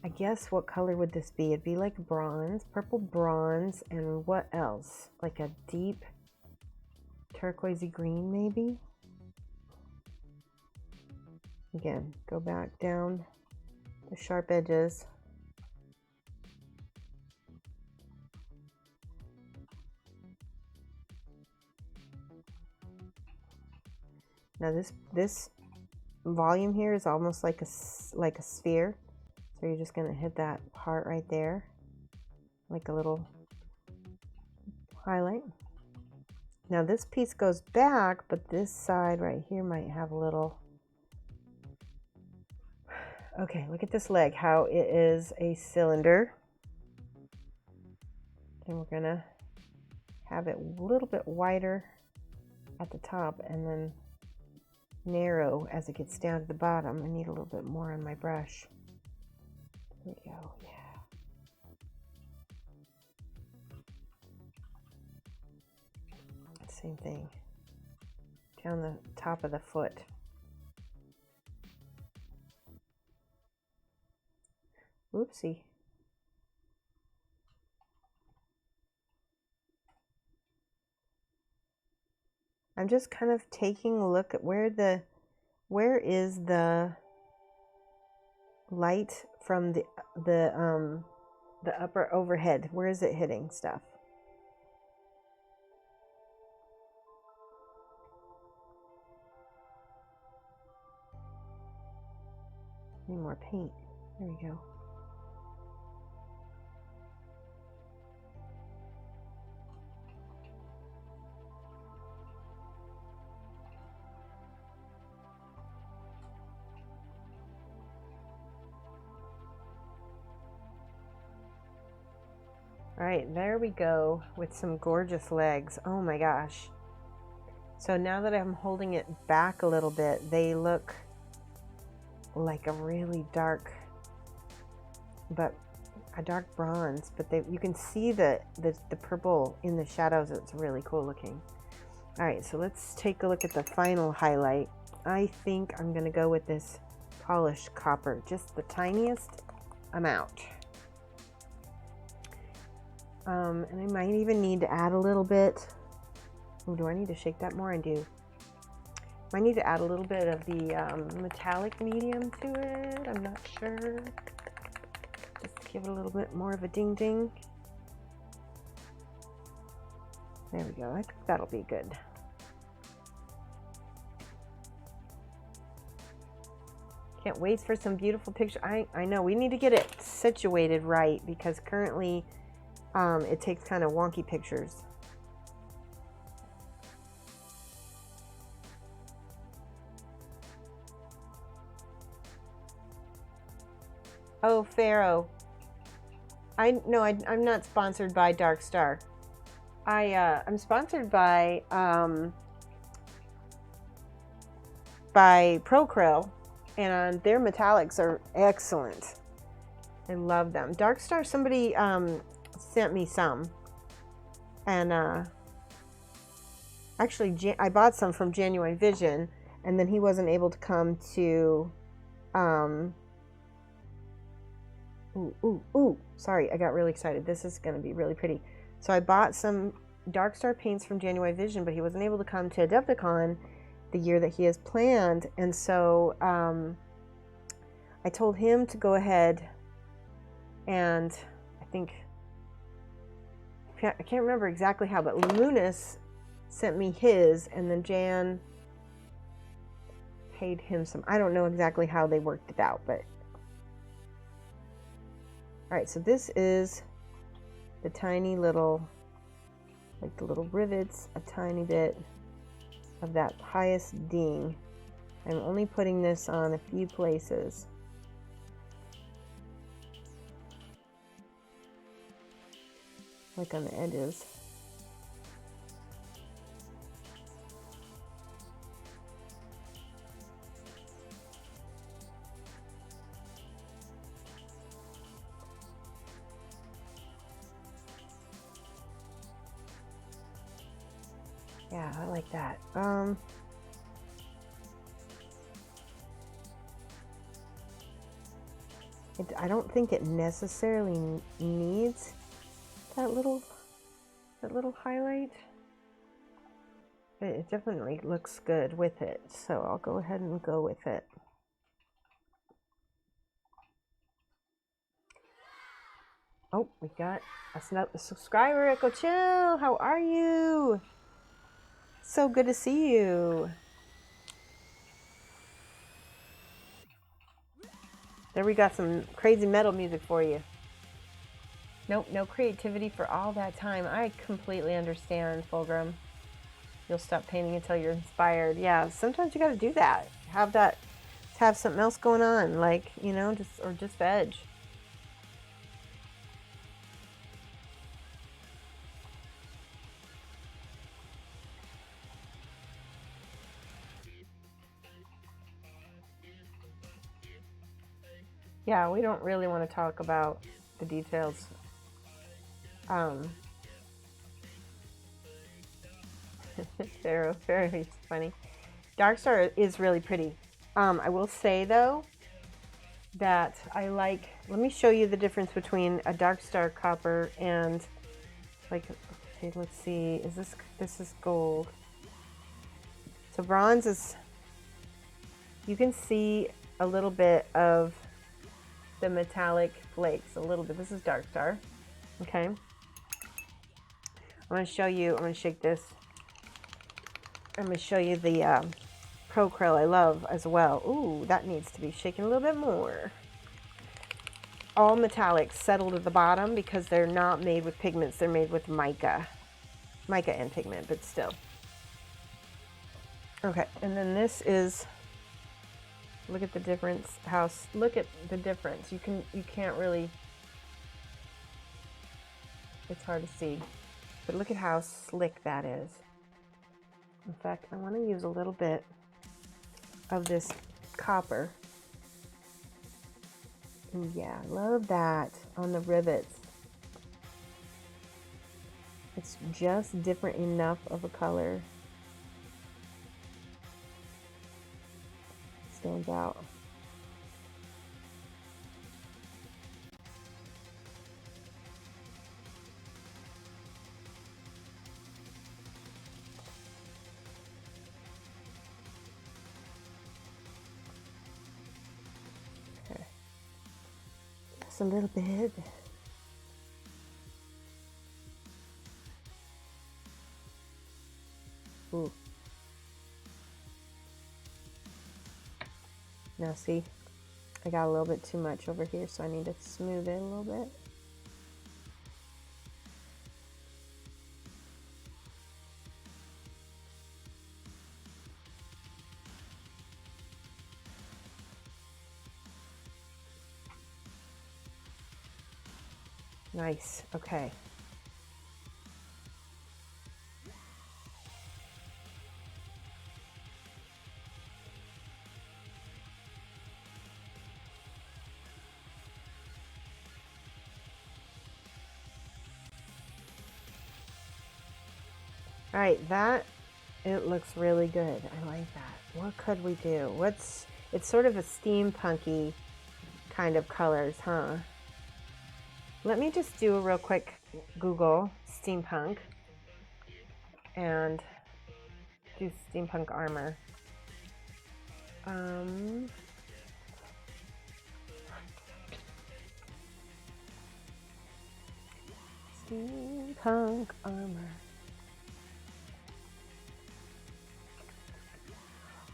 I guess what color would this be? It'd be like bronze, purple bronze, and what else? Like a deep turquoisey green maybe? Again, go back down the sharp edges. Now this volume here is almost like a sphere, so you're just going to hit that part right there like a little highlight. Now this piece goes back, but this side right here might have a little. Okay, look at this leg, how it is a cylinder, and we're gonna have it a little bit wider at the top and then narrow as it gets down to the bottom. I need a little bit more on my brush. There we go. Yeah. Same thing. Down the top of the foot. Whoopsie. I'm just kind of taking a look at where is the light from the upper overhead. Where is it hitting stuff? Need more paint. There we go. All right, there we go with some gorgeous legs. Oh my gosh. So now that I'm holding it back a little bit, they look like a really dark, but a dark bronze, but you can see the purple in the shadows. It's really cool looking. All right, so let's take a look at the final highlight. I think I'm gonna go with this polished copper, just the tiniest amount. And I might even need to add a little bit. Oh, do I need to shake that more? I do. Might need to add a little bit of the metallic medium to it. I'm not sure. Just to give it a little bit more of a ding ding. There we go. I think that'll be good. Can't wait for some beautiful pictures. I know we need to get it situated right because currently it takes kind of wonky pictures. Oh, Pharaoh. I'm not sponsored by Dark Star. I'm sponsored by Procryl, and their metallics are excellent. I love them. Dark Star, somebody sent me some, and actually I bought some from Genuine Vision, and then he wasn't able to come to sorry, I got really excited. This is going to be really pretty. So I bought some Dark Star paints from Genuine Vision, but he wasn't able to come to Adepticon the year that he has planned. And so I told him to go ahead and I can't remember exactly how, but Luminous sent me his, and then Jan paid him some. I don't know exactly how they worked it out, but all right, so this is the tiny little, like the little rivets, a tiny bit of that highest ding. I'm only putting this on a few places. Like on the edges. Yeah, I like that. I don't think it necessarily needs that little highlight. But it definitely looks good with it, so I'll go ahead and go with it. Oh, we got a subscriber, Echo Chill. How are you? So good to see you. There we got some crazy metal music for you. Nope, no creativity for all that time. I completely understand, Fulgrim. You'll stop painting until you're inspired. Yeah, sometimes you got to do that. Have something else going on, like, you know, just veg. Yeah, we don't really want to talk about the details. Pharaoh is funny. Dark Star is really pretty. I will say though that I like. Let me show you the difference between a Dark Star copper and like. Okay, let's see. This is gold. So bronze is. You can see a little bit of the metallic flakes, a little bit. This is Dark Star. Okay. I'm going to show you. I'm going to shake this. I'm going to show you the Procryl I love as well. Ooh, that needs to be shaken a little bit more. All metallics settle to the bottom because they're not made with pigments. They're made with mica. Mica and pigment, but still. Okay, and then this is, look at the difference. Look at the difference. You can't really, it's hard to see. But look at how slick that is. In fact, I want to use a little bit of this copper. Ooh, yeah, I love that on the rivets. It's just different enough of a color. Stands out. Just a little bit. Ooh. Now see, I got a little bit too much over here, so I need to smooth it a little bit. Nice, okay. All right, it looks really good. I like that. What could we do? It's sort of a steampunky kind of colors, huh? Let me just do a real quick Google steampunk and do steampunk armor. Steampunk armor.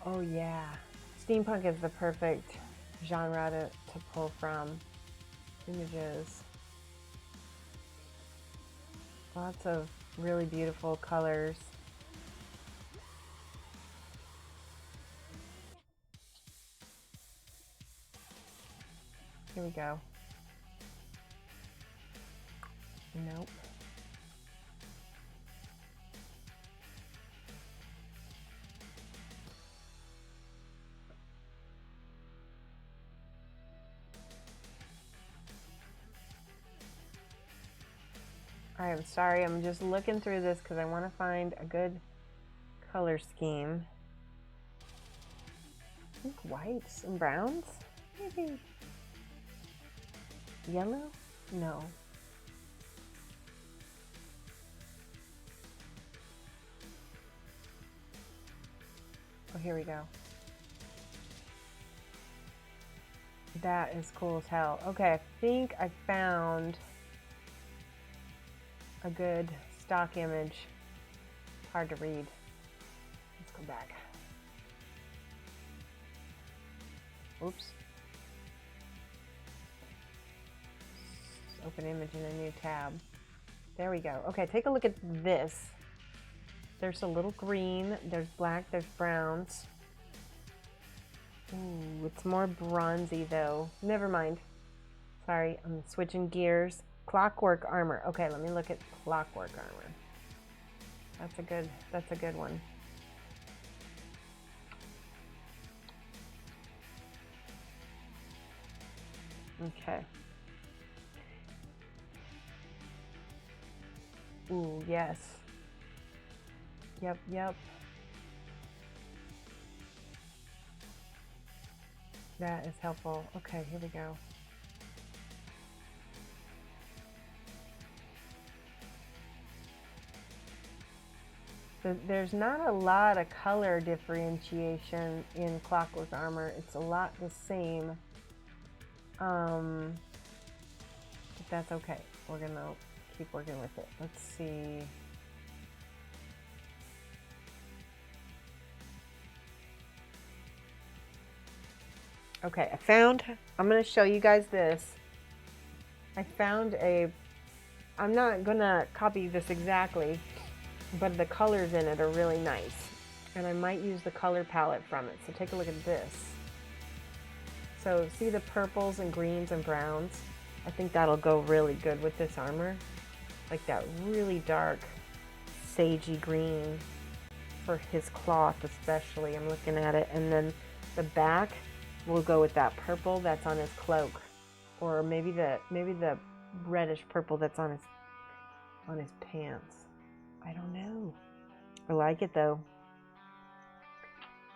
Oh yeah, steampunk is the perfect genre to pull from. Images. Lots of really beautiful colors. Here we go. Nope. I'm sorry, I'm just looking through this because I want to find a good color scheme. I think whites and browns, maybe. Yellow? No. Oh, here we go. That is cool as hell. Okay, I think I found a good stock image. Hard to read. Let's go back. Oops. Open image in a new tab. There we go. Okay, take a look at this. There's a little green, there's black, there's browns. Ooh, it's more bronzy though. Never mind. Sorry, I'm switching gears. Clockwork Armor. Okay, let me look at Clockwork Armor. That's a good one. Okay. Ooh, yes. Yep, yep. That is helpful. Okay, here we go. So there's not a lot of color differentiation in Clockwork Armor. It's a lot the same. But that's okay. We're gonna keep working with it. Let's see. Okay, I'm gonna show you guys this. I found I'm not gonna copy this exactly, but the colors in it are really nice. And I might use the color palette from it. So take a look at this. So see the purples and greens and browns? I think that'll go really good with this armor. Like that really dark, sagey green for his cloth especially. I'm looking at it. And then the back will go with that purple that's on his cloak. Or maybe the reddish purple that's on his pants. I don't know. I like it though.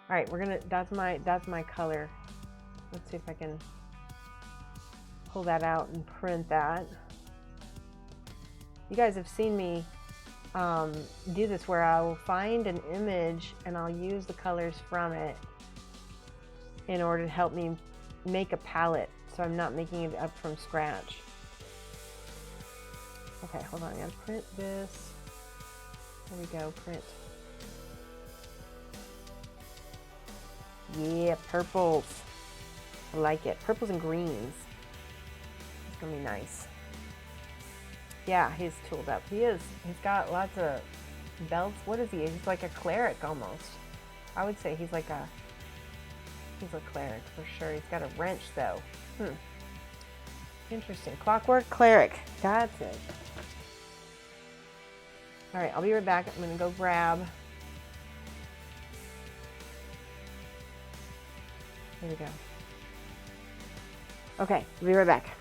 All right, that's my color. Let's see if I can pull that out and print that. You guys have seen me do this where I will find an image and I'll use the colors from it in order to help me make a palette so I'm not making it up from scratch. Okay, hold on, I gotta print this. There we go, print. Yeah, purples. I like it. Purples and greens. It's gonna be nice. Yeah, he's tooled up. He is. He's got lots of belts. What is he? He's like a cleric almost. I would say he's a cleric for sure. He's got a wrench though. Interesting. Clockwork cleric. That's it. All right, I'll be right back. I'm gonna go grab. Here we go. Okay, I'll be right back.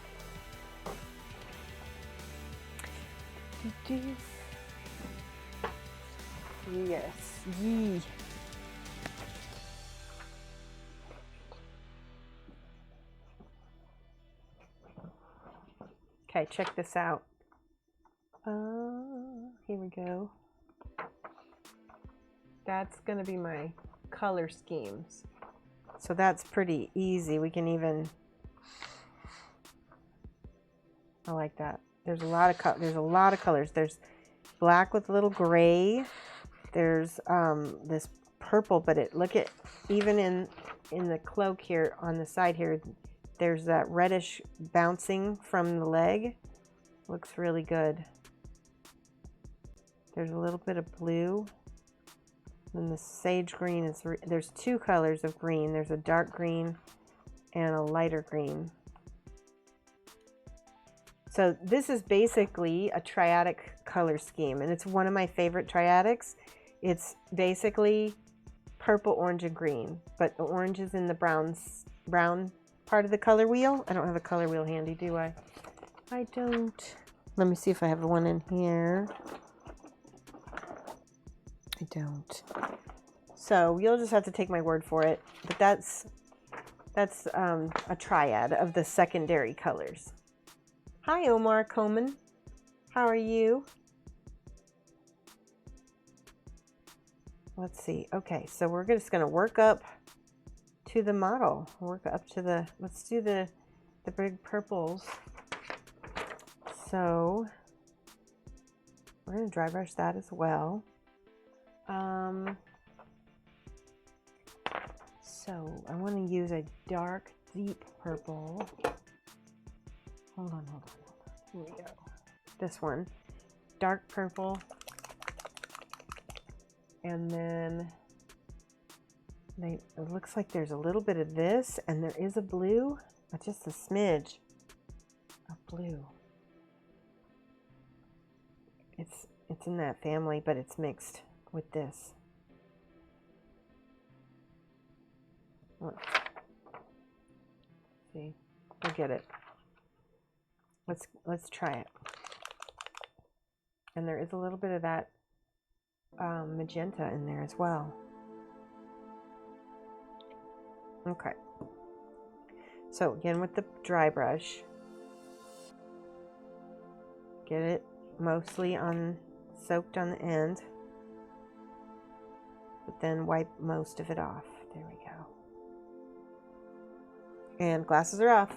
Yes. Yee. Okay, check this out. Here we go. That's going to be my color schemes. So that's pretty easy. We can even, I like that. There's a lot of colors. There's black with a little gray. There's this purple, but look at, even in the cloak here on the side here, there's that reddish bouncing from the leg. Looks really good. There's a little bit of blue. And the sage green is, there's two colors of green. There's a dark green and a lighter green. So this is basically a triadic color scheme, and it's one of my favorite triadics. It's basically purple, orange, and green, but the orange is in the brown part of the color wheel. I don't have a color wheel handy, do I? I don't. Let me see if I have one in here. I don't. So you'll just have to take my word for it. But that's a triad of the secondary colors. Hi, Omar Coleman. How are you? Let's see. Okay, so we're just going to work up to the model. Work up to the, let's do the big purples. So we're going to dry brush that as well. So I want to use a dark, deep purple. Hold on. Here we go. This one, dark purple. And then it looks like there's a little bit of this, and there is a blue, but just a smidge of blue. It's in that family, but it's mixed with this. Let's see, forget it. Let's try it. And there is a little bit of that magenta in there as well. Okay. So again with the dry brush, get it mostly soaked on the end, but then wipe most of it off. There we go. And glasses are off.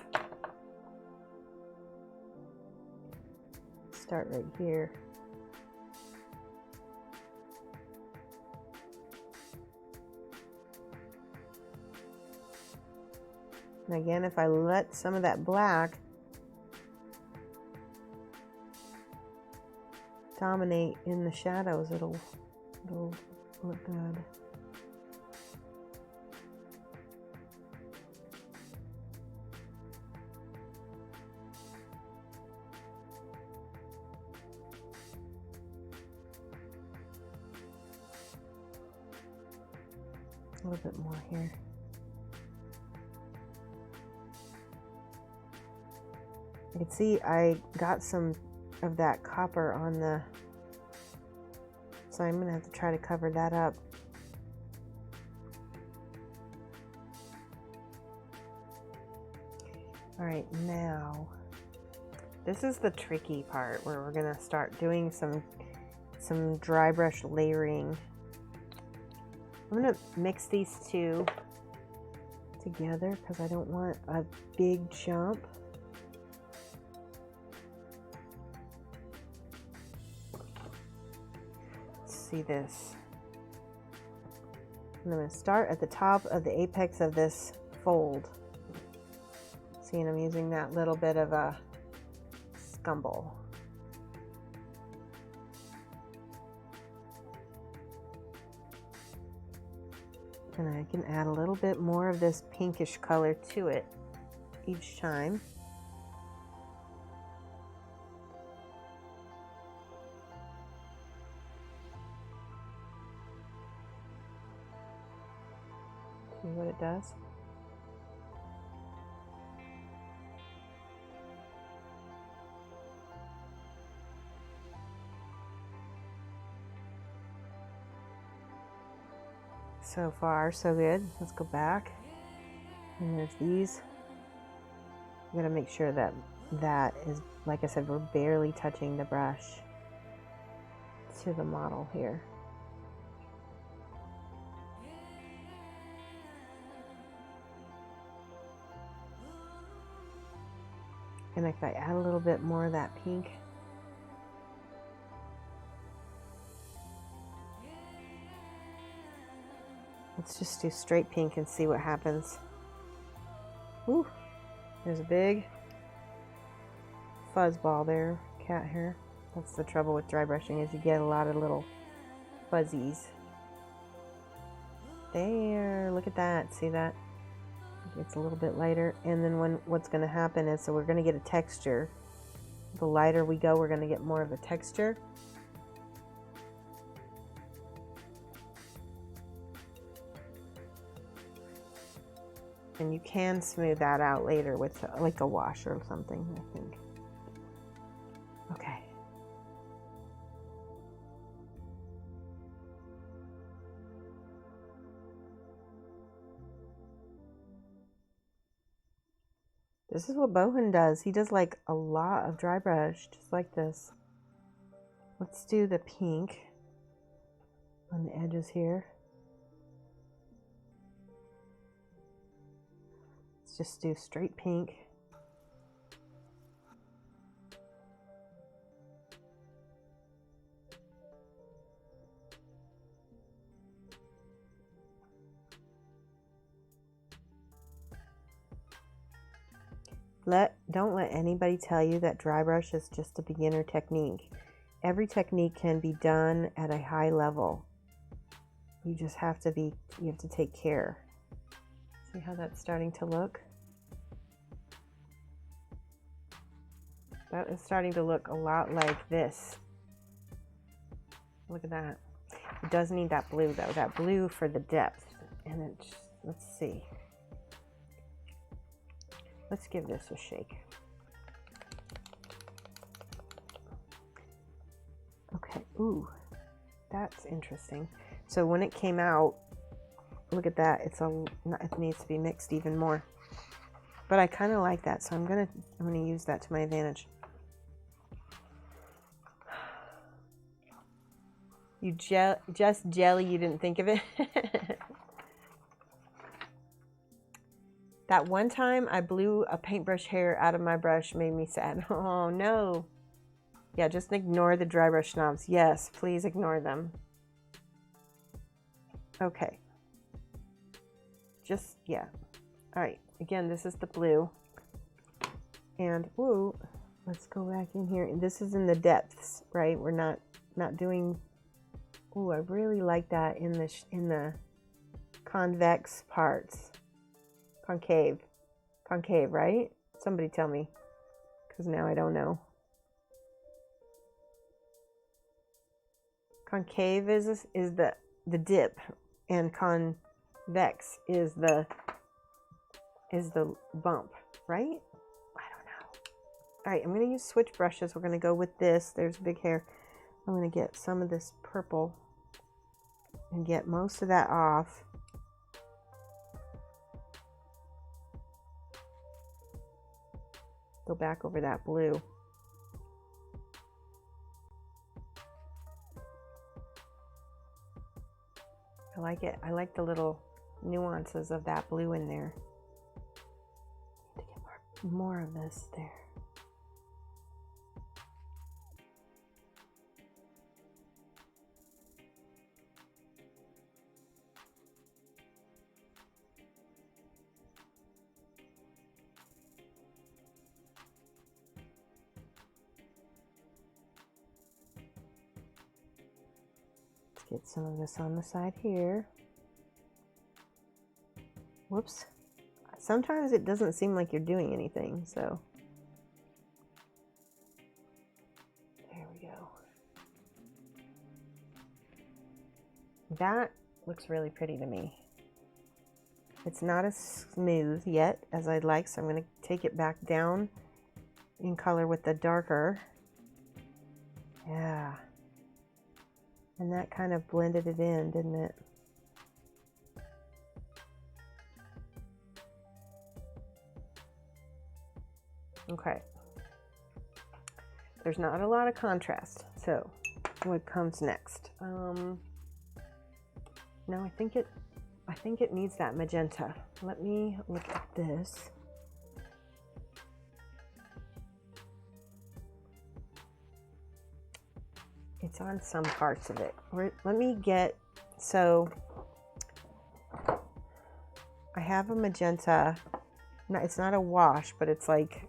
Start right here. And again, if I let some of that black dominate in the shadows, it'll look good. A little bit more here. You can see I got some of that copper on the, so I'm gonna have to try to cover that up. All right, now this is the tricky part where we're gonna start doing some dry brush layering. I'm gonna mix these two together because I don't want a big jump. Let's see this. And I'm going to start at the top of the apex of this fold. See, and I'm using that little bit of a scumble. And I can add a little bit more of this pinkish color to it each time. See what it does? So far, so good. Let's go back. And there's these. I'm gonna make sure that that is, like I said, we're barely touching the brush to the model here. And if I add a little bit more of that pink, let's just do straight pink and see what happens. Ooh, there's a big fuzz ball there, cat hair. That's the trouble with dry brushing, is you get a lot of little fuzzies. There, look at that, see that? It's a little bit lighter, and then what's going to happen is, so we're going to get a texture. The lighter we go, we're going to get more of a texture. And you can smooth that out later with like a wash or something, I think. Okay. This is what Bohan does. He does like a lot of dry brush, just like this. Let's do the pink on the edges here. Let's just do straight pink. Don't let anybody tell you that dry brush is just a beginner technique. Every technique can be done at a high level. You just have to take care. See how that's starting to look? That is starting to look a lot like this. Look at that. It does need that blue though, that blue for the depth. And it's, let's see. Let's give this a shake. Okay, ooh, that's interesting. So when it came out, look at that, it needs to be mixed even more. But I kind of like that, so I'm gonna use that to my advantage. You just jelly, you didn't think of it? That one time I blew a paintbrush hair out of my brush made me sad. Oh no. Yeah, just ignore the dry brush knobs. Yes, please ignore them. Okay. Just, yeah. All right, again, this is the blue. And, ooh, let's go back in here. And this is in the depths, right? We're not doing, ooh, I really like that in the convex parts. Concave, right? Somebody tell me, because now I don't know. Concave is the dip, and convex is the bump, right? I don't know. All right, I'm going to use switch brushes. We're going to go with this. There's big hair. I'm going to get some of this purple and get most of that off. Go back over that blue. I like it. I like the little nuances of that blue in there. more of this there. Let's get some of this on the side here. Whoops. Sometimes it doesn't seem like you're doing anything, so there we go. That looks really pretty to me. It's not as smooth yet as I'd like, so I'm going to take it back down in color with the darker. Yeah. And that kind of blended it in, didn't it? Okay. There's not a lot of contrast, so what comes next? No, I think it needs that magenta. Let me look at this. It's on some parts of it. Let me get, so I have a magenta. No, it's not a wash, but it's like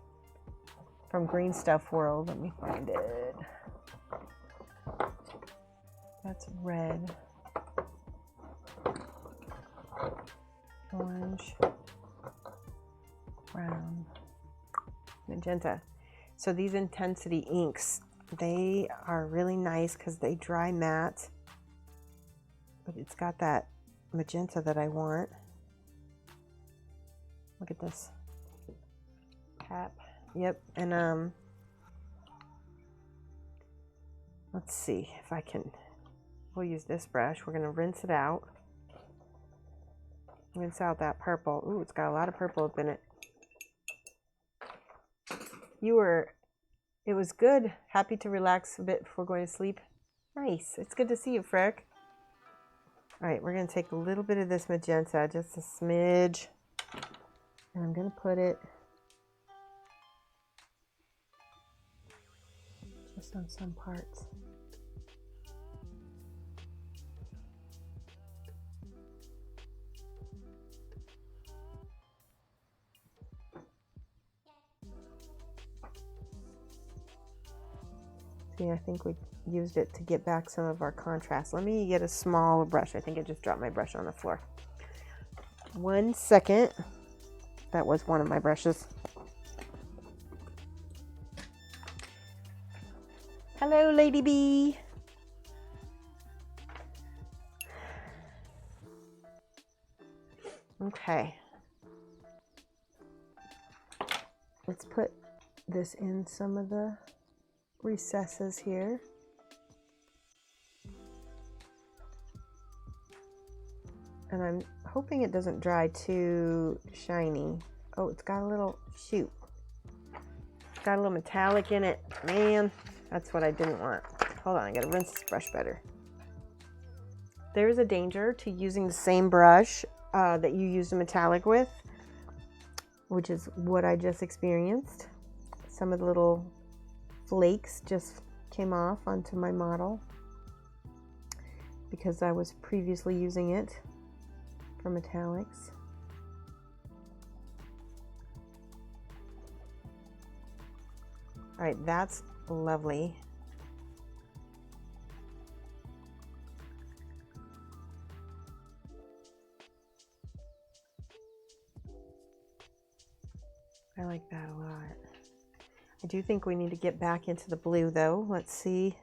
from Green Stuff World. Let me find it. That's red, orange, brown, magenta. So these intensity inks, they are really nice because they dry matte, but it's got that magenta that I want. Look at this. Tap. Yep. And let's see if I can, we'll use this brush. We're going to rinse it out. Rinse out that purple. Ooh, it's got a lot of purple up in it. It was good. Happy to relax a bit before going to sleep. Nice. It's good to see you, Frick. All right, we're going to take a little bit of this magenta, just a smidge. And I'm going to put it just on some parts. See, I think we used it to get back some of our contrast. Let me get a smaller brush. I think I just dropped my brush on the floor. 1 second. That was one of my brushes. Hello, Lady Bee. Okay. Let's put this in some of the recesses here. And I'm hoping it doesn't dry too shiny. Oh, it's got a little, shoot. It's got a little metallic in it. Man, that's what I didn't want. Hold on, I gotta rinse this brush better. There's a danger to using the same brush that you used the metallic with, which is what I just experienced. Some of the little flakes just came off onto my model because I was previously using it for metallics. All right, that's lovely. I like that a lot. I do think we need to get back into the blue though. Let's see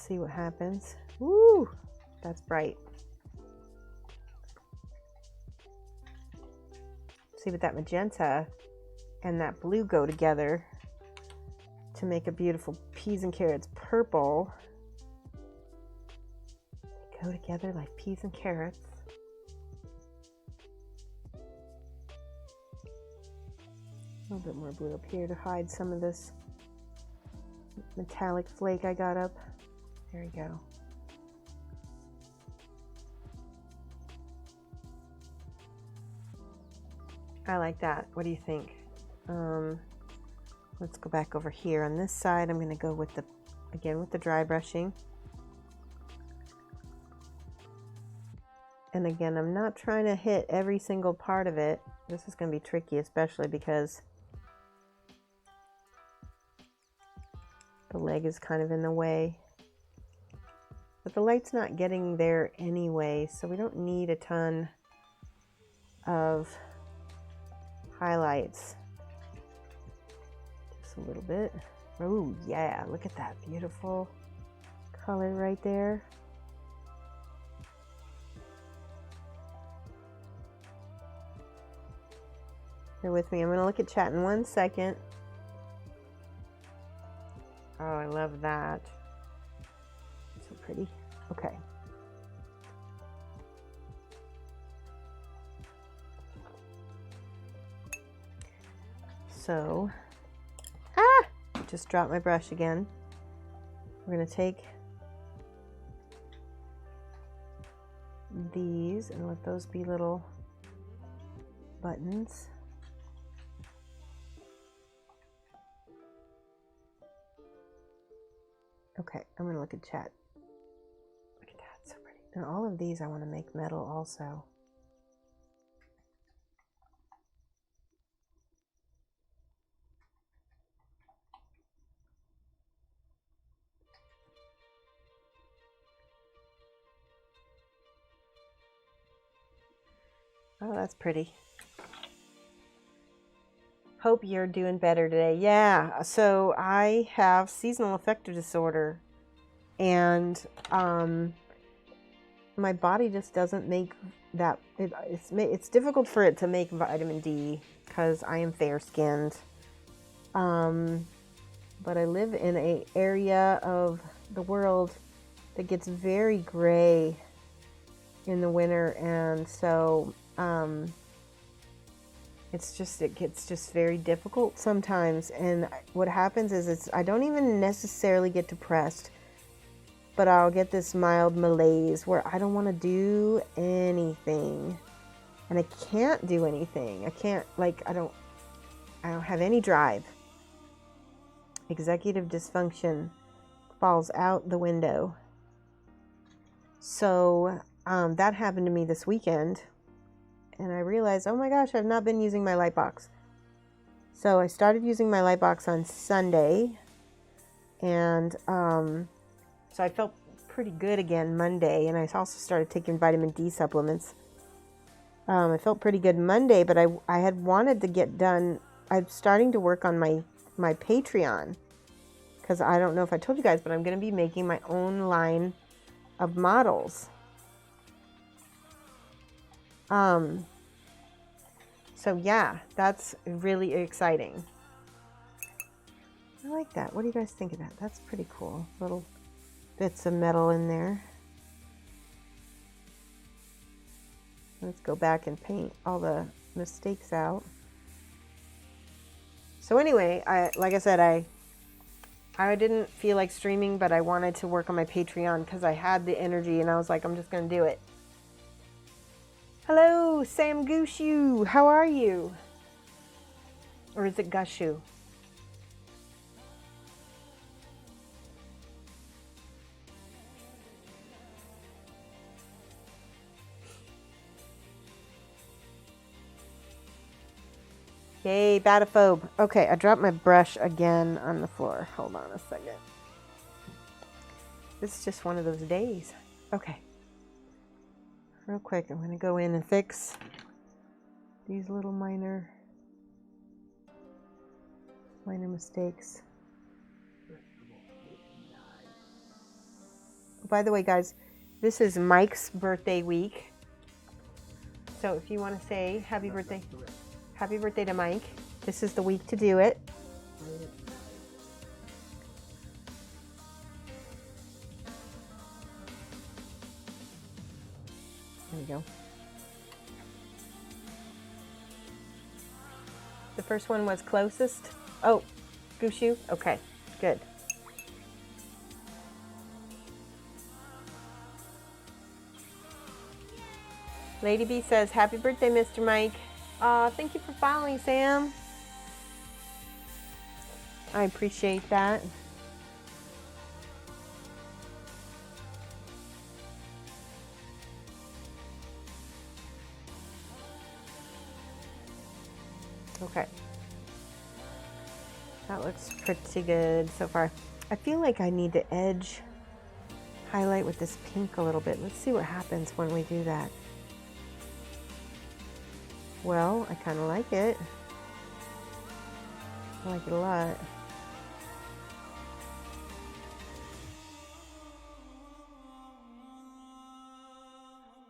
what happens. Woo, that's bright. See, but that magenta and that blue go together to make a beautiful peas and carrots purple. They go together like peas and carrots. A little bit more blue up here to hide some of this metallic flake I got up. There we go. I like that. What do you think? Let's go back over here on this side. I'm going to go with the, again, with the dry brushing. And again, I'm not trying to hit every single part of it. This is going to be tricky, especially because the leg is kind of in the way. But the light's not getting there anyway, so we don't need a ton of highlights. Just a little bit. Oh yeah, look at that beautiful color right there. Bear with me, I'm going to look at chat in 1 second. Oh, I love that. So pretty. Okay. So, just dropped my brush again. We're going to take these and let those be little buttons. Okay, I'm going to look at chat. Look at that, so pretty. And all of these I want to make metal also. Oh, that's pretty. Hope you're doing better today. Yeah, so I have seasonal affective disorder, and my body just doesn't make that. It's difficult for it to make vitamin D because I am fair-skinned. But I live in an area of the world that gets very gray in the winter, and so it gets just very difficult sometimes. And what happens is I don't even necessarily get depressed, but I'll get this mild malaise where I don't want to do anything, and I can't do anything. I can't, like, I don't have any drive. Executive dysfunction falls out the window. So that happened to me this weekend, and I realized, oh my gosh, I've not been using my light box. So I started using my light box on Sunday, and so I felt pretty good again Monday, and I also started taking vitamin D supplements. I felt pretty good Monday, but I had wanted to get done. I'm starting to work on my Patreon, because I don't know if I told you guys, but I'm going to be making my own line of models. So yeah, that's really exciting. I like that. What do you guys think of that? That's pretty cool. Little bits of metal in there. Let's go back and paint all the mistakes out. So anyway, like I said, I didn't feel like streaming, but I wanted to work on my Patreon because I had the energy, and I was like, I'm just going to do it. Hello, Sam Gushu. How are you? Or is it Gushu? Yay, bataphobe. Okay, I dropped my brush again on the floor. Hold on a second. This is just one of those days. Okay. Real quick, I'm going to go in and fix these little minor mistakes. By the way, guys, this is Mike's birthday week. So if you want to say happy birthday to Mike, this is the week to do it. There we go. The first one was closest. Oh, Gushu? Okay, good. Lady B says, happy birthday, Mr. Mike. Thank you for following, Sam. I appreciate that. Okay. That looks pretty good so far. I feel like I need to edge highlight with this pink a little bit. Let's see what happens when we do that. Well, I kind of like it. I like it a lot.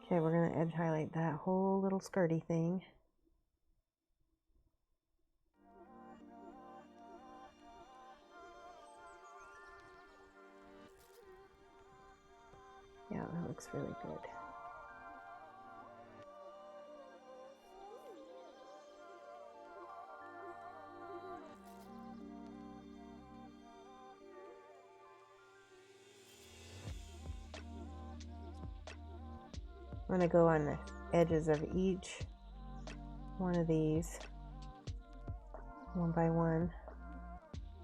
Okay, we're going to edge highlight that whole little skirty thing. Yeah, that looks really good. I'm going to go on the edges of each one of these, one by one.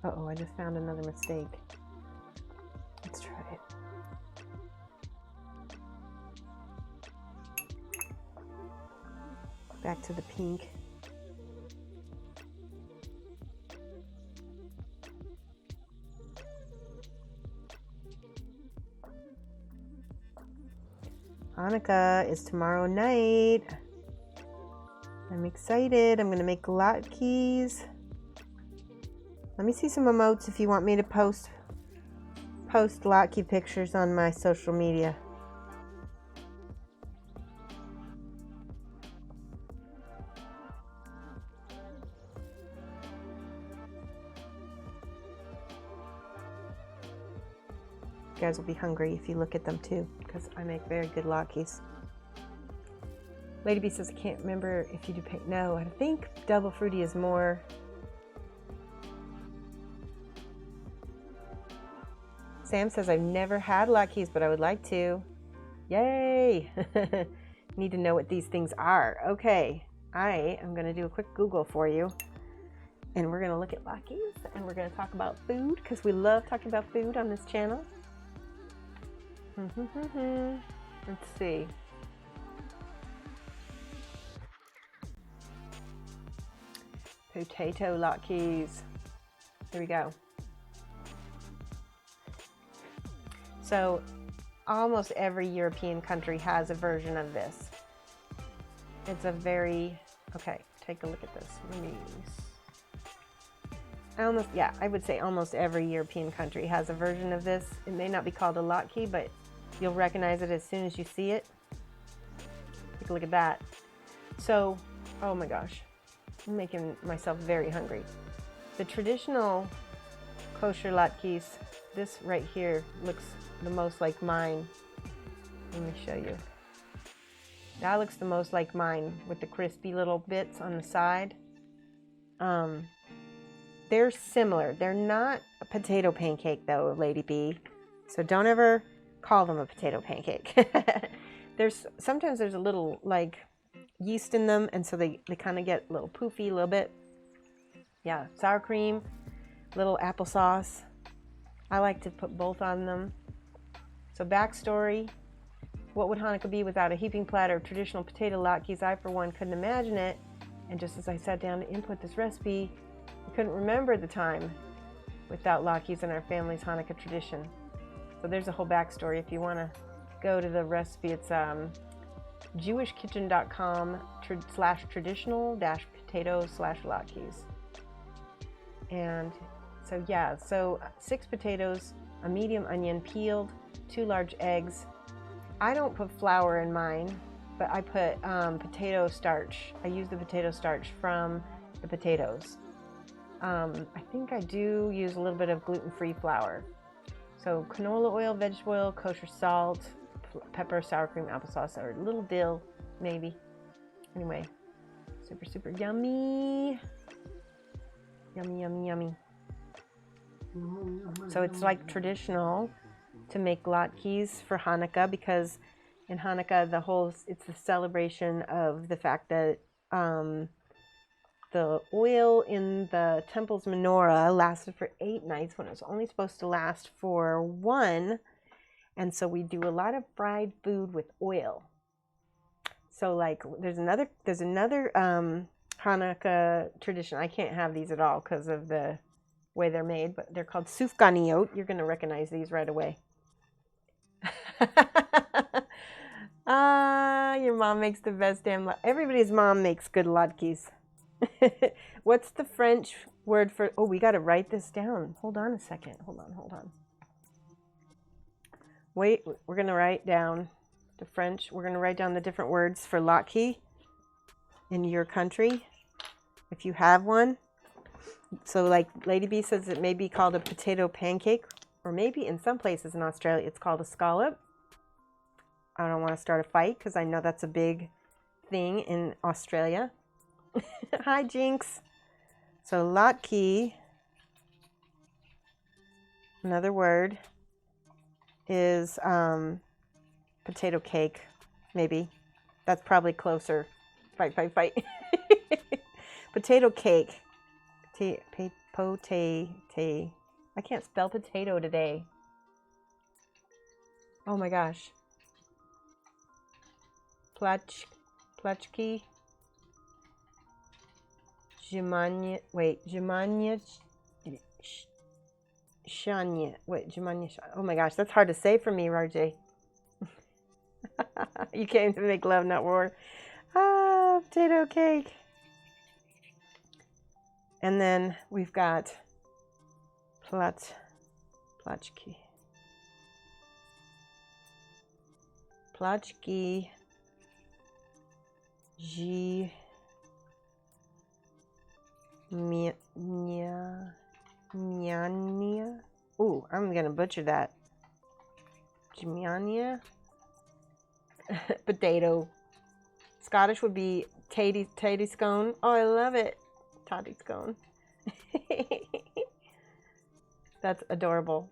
Uh-oh, I just found another mistake. Let's try it. Back to the pink. Hanukkah is tomorrow night. I'm excited. I'm going to make latkes. Let me see some emotes if you want me to post latke pictures on my social media. You guys will be hungry if you look at them too, because I make very good latkes. Lady B says, I can't remember if you do paint. No, I think double fruity is more. Sam says, I've never had latkes, but I would like to. Yay! Need to know what these things are. Okay, I am going to do a quick Google for you. And we're going to look at latkes, and we're going to talk about food, because we love talking about food on this channel. Let's see. Potato latkes. Here we go. So almost every European country has a version of this. It's a very, okay, take a look at this. I would say almost every European country has a version of this. It may not be called a latke, but you'll recognize it as soon as you see it. Take a look at that. So, oh my gosh, I'm making myself very hungry. The traditional kosher latkes, this right here looks the most like mine. Let me show you. That looks the most like mine with the crispy little bits on the side. They're similar. They're not a potato pancake though, Lady B. So don't ever call them a potato pancake. Sometimes there's a little like yeast in them, and so they kind of get a little poofy a little bit. Yeah, sour cream, little applesauce. I like to put both on them. So backstory, what would Hanukkah be without a heaping platter of traditional potato latkes? I, for one, couldn't imagine it. And just as I sat down to input this recipe, I couldn't remember the time without latkes in our family's Hanukkah tradition. So there's a whole backstory. If you want to go to the recipe, it's jewishkitchen.com/traditional-potato/latkes. And so yeah, so 6 potatoes, a medium onion peeled, 2 large eggs. I don't put flour in mine, but I put potato starch. I use the potato starch from the potatoes. I think I do use a little bit of gluten-free flour. So canola oil, vegetable oil, kosher salt, pepper, sour cream, applesauce, or a little dill, maybe. Anyway, super, super yummy. Yummy, yummy, yummy. So it's like traditional to make latkes for Hanukkah, because in Hanukkah it's the celebration of the fact that the oil in the temple's menorah lasted for 8 nights when it was only supposed to last for 1. And so we do a lot of fried food with oil. So like there's another Hanukkah tradition. I can't have these at all because of the way they're made, but they're called Sufganiyot. You're going to recognize these right away. Your mom makes the best damn everybody's mom makes good latkes. What's the French word for... Oh, we got to write this down. Hold on a second. Hold on. Wait, we're going to write down the French. We're going to write down the different words for latke in your country, if you have one. So like Lady B says, it may be called a potato pancake, or maybe in some places in Australia it's called a scallop. I don't want to start a fight because I know that's a big thing in Australia. Hi, Jinx. So latke, another word, is potato cake, maybe. That's probably closer. Fight. Potato cake. I can't spell potato today. Oh my gosh. Plachki. Jemanya. Wait, Jemanya. Shanya. Wait, Jemanya. Oh my gosh, that's hard to say for me, RJ. You came to make love, not war. Potato cake. And then we've got plachki. Plachki. Nyanya. Ooh, I'm gonna butcher that. Jmianya. Potato. Scottish would be tatty scone. Oh, I love it. Tatty scone. That's adorable.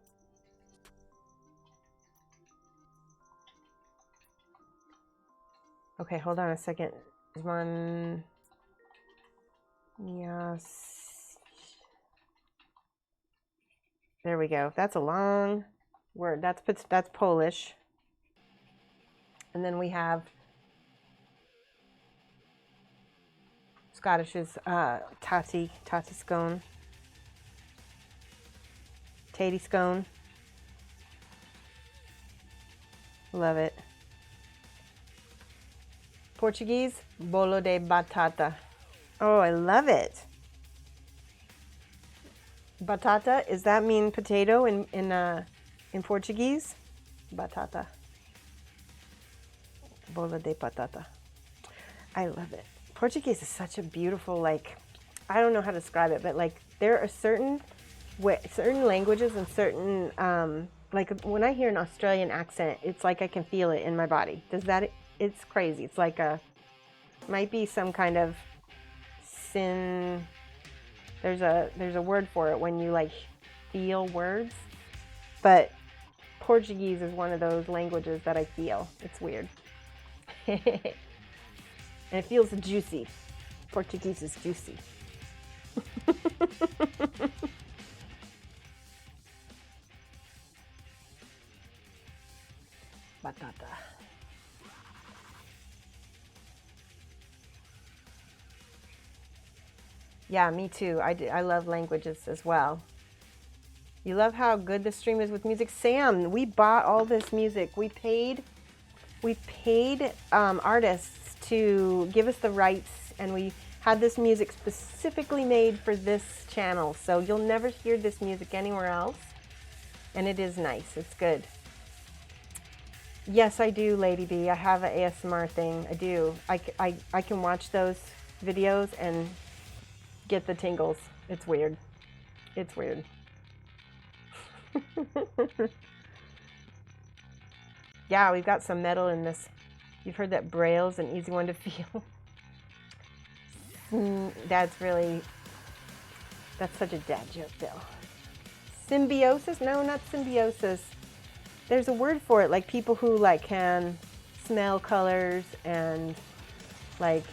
Okay, hold on a second. One. Yes. There we go. That's a long word. That's Polish. And then we have Scottish is tatty scone. Tatty scone. Love it. Portuguese, bolo de batata. Oh, I love it. Batata, does that mean potato in Portuguese? Batata. Bolo de batata. I love it. Portuguese is such a beautiful, like, I don't know how to describe it, but like there are certain languages and certain, like when I hear an Australian accent, it's like I can feel it in my body. It's crazy. It's like might be some kind of sin. There's a word for it when you like feel words, but Portuguese is one of those languages that I feel. It's weird. And it feels juicy. Portuguese is juicy. Batata. Yeah, me too. I love languages as well. You love how good the stream is with music? Sam, we bought all this music. We paid artists to give us the rights, and we had this music specifically made for this channel. So you'll never hear this music anywhere else. And it is nice. It's good. Yes, I do, Lady B. I have an ASMR thing. I do. I can watch those videos and get the tingles. It's weird. It's weird. Yeah, we've got some metal in this. You've heard that Braille's an easy one to feel. That's such a dad joke, Bill. Symbiosis? No, not symbiosis. There's a word for it, like people who like can smell colors and like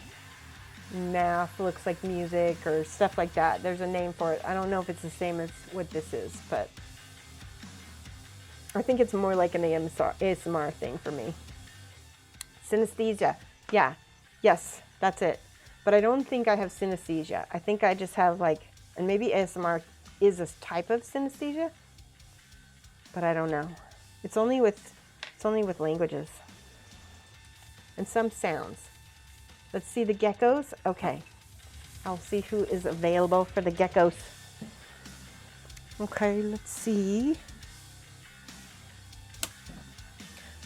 math looks like music or stuff like that. There's a name for it. I don't know if it's the same as what this is, but I think it's more like an ASMR thing for me. Synesthesia. Yeah. Yes, that's it. But I don't think I have synesthesia. I think I just have like, and maybe ASMR is a type of synesthesia, but I don't know. It's only with languages and some sounds. Let's see the geckos. Okay. I'll see who is available for the geckos. Okay, let's see.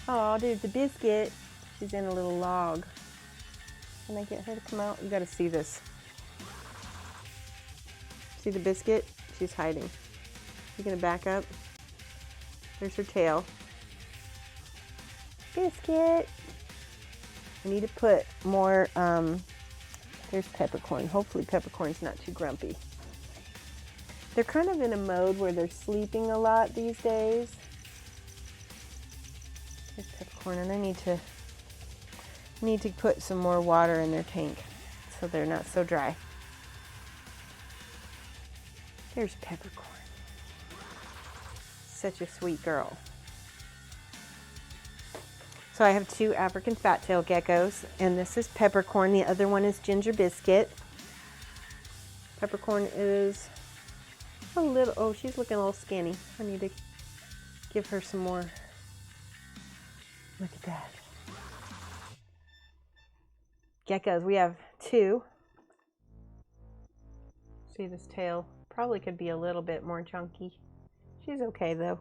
Oh, there's the biscuit. She's in a little log. Can I get her to come out? You gotta see this. See the biscuit? She's hiding. You gonna back up? There's her tail. Biscuit. I need to put more, there's Peppercorn. Hopefully Peppercorn's not too grumpy. They're kind of in a mode where they're sleeping a lot these days. There's Peppercorn, and I need to put some more water in their tank so they're not so dry. There's Peppercorn. Such a sweet girl. So I have two African fat-tailed geckos, and this is Peppercorn. The other one is Ginger Biscuit. Peppercorn is a little, oh, she's looking a little skinny. I need to give her some more. Look at that. Geckos, we have two. See this tail? Probably could be a little bit more chunky. She's okay though.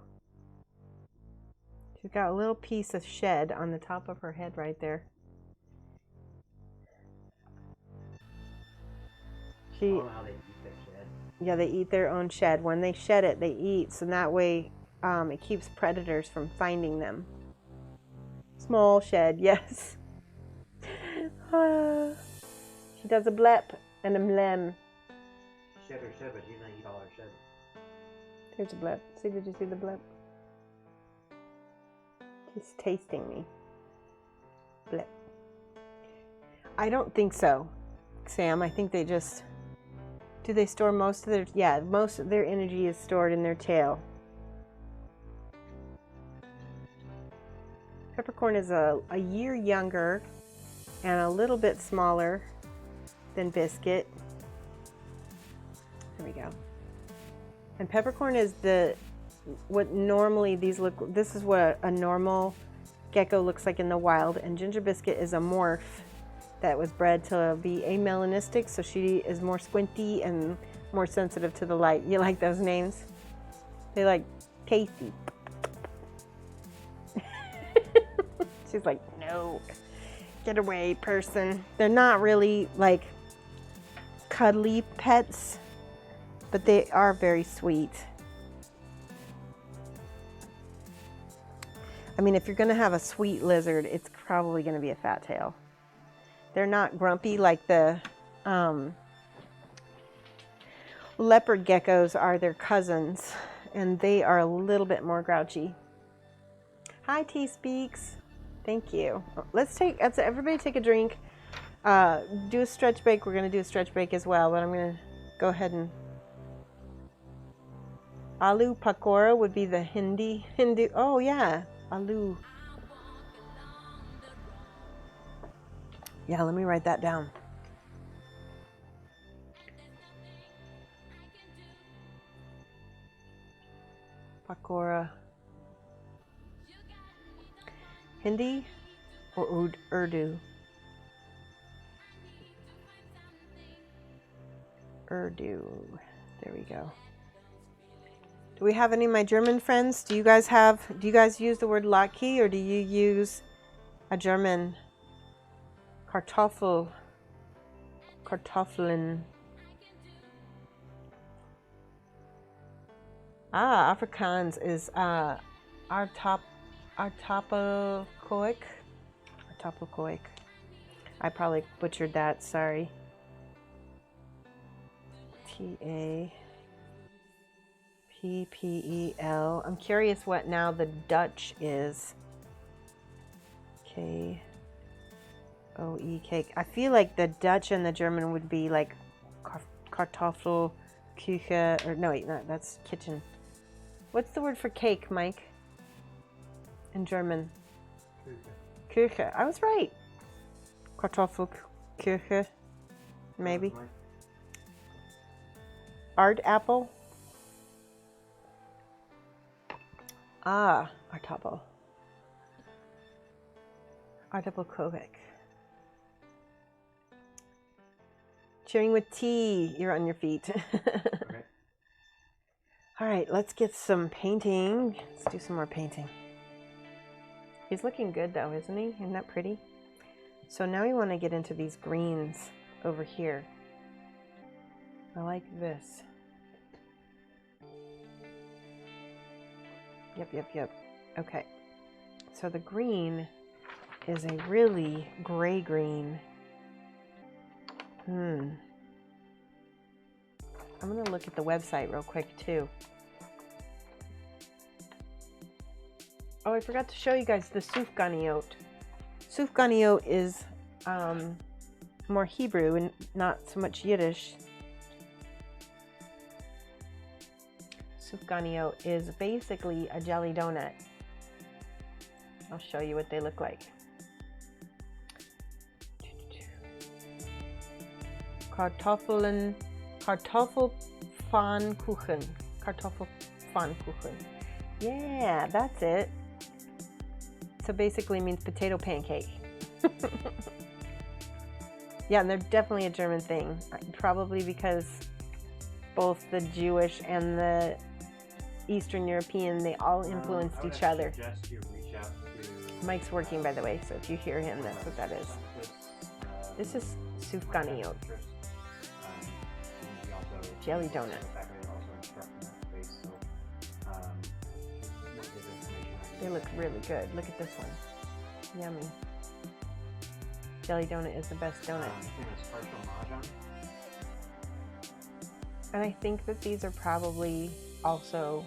She's got a little piece of shed on the top of her head right there. I don't know how they eat their shed. Yeah, they eat their own shed. When they shed it, they eat, so that way it keeps predators from finding them. Small shed, yes. She does a blep and a mlem. Shed her shed, but she's gonna eat all her shed. There's a blep. See, did you see the blep? He's tasting me. Blep. I don't think so, Sam. I think they just... Do they store most of their... Yeah, most of their energy is stored in their tail. Peppercorn is a year younger and a little bit smaller than Biscuit. There we go. And Peppercorn is what normally these look, this is what a normal gecko looks like in the wild, and Ginger Biscuit is a morph that was bred to be amelanistic, so she is more squinty and more sensitive to the light. You like those names? They like tasty. She's like, no, get away, person. They're not really like cuddly pets, but they are very sweet. I mean, if you're gonna have a sweet lizard, it's probably gonna be a fat tail. They're not grumpy like the leopard geckos are their cousins, and they are a little bit more grouchy. Hi, T-Speaks. Thank you. Let's everybody take a drink. Do a stretch break. We're gonna do a stretch break as well, but I'm gonna go ahead and... Aloo pakora would be the Hindu. Oh yeah, aloo. Yeah, let me write that down. Pakora. Hindi or Urdu? Urdu. There we go. Do we have any of my German friends? Do you guys use the word Laki, or do you use a German Kartoffel? Kartoffeln. Ah, Afrikaans is Artapokoik. I probably butchered that, sorry. T-A-P-P-E-L. I'm curious what now the Dutch is. K-O-O-K. O-E cake. I feel like the Dutch and the German would be like Kartoffelkuchen, or no, wait, no, that's kitchen. What's the word for cake, Mike? In German? Kuchen. I was right. Kartoffelkuchen, maybe. Art apple. Ah, Artapel. Artapel Kovic. Cheering with tea. You're on your feet. Okay. All right, let's get some painting. Let's do some more painting. He's looking good though, isn't he? Isn't that pretty? So now we want to get into these greens over here. I like this. Yep. Okay. So the green is a really gray green. I'm going to look at the website real quick too. Oh, I forgot to show you guys the Sufganiyot. Sufganiyot is more Hebrew and not so much Yiddish. Sufganiyot is basically a jelly donut. I'll show you what they look like. Kartoffelpfannkuchen. Kartoffelpfannkuchen. Yeah, that's it. So basically means potato pancake. Yeah, and they're definitely a German thing. Probably because both the Jewish and the Eastern European, they all influenced each other. Suggest you reach out to, Mike's working, by the way, so if you hear him, that's what that is. This is Sufganiyot. Jelly donut. They look really good. Look at this one. Yummy. Jelly donut is the best donut. And I think that these are probably also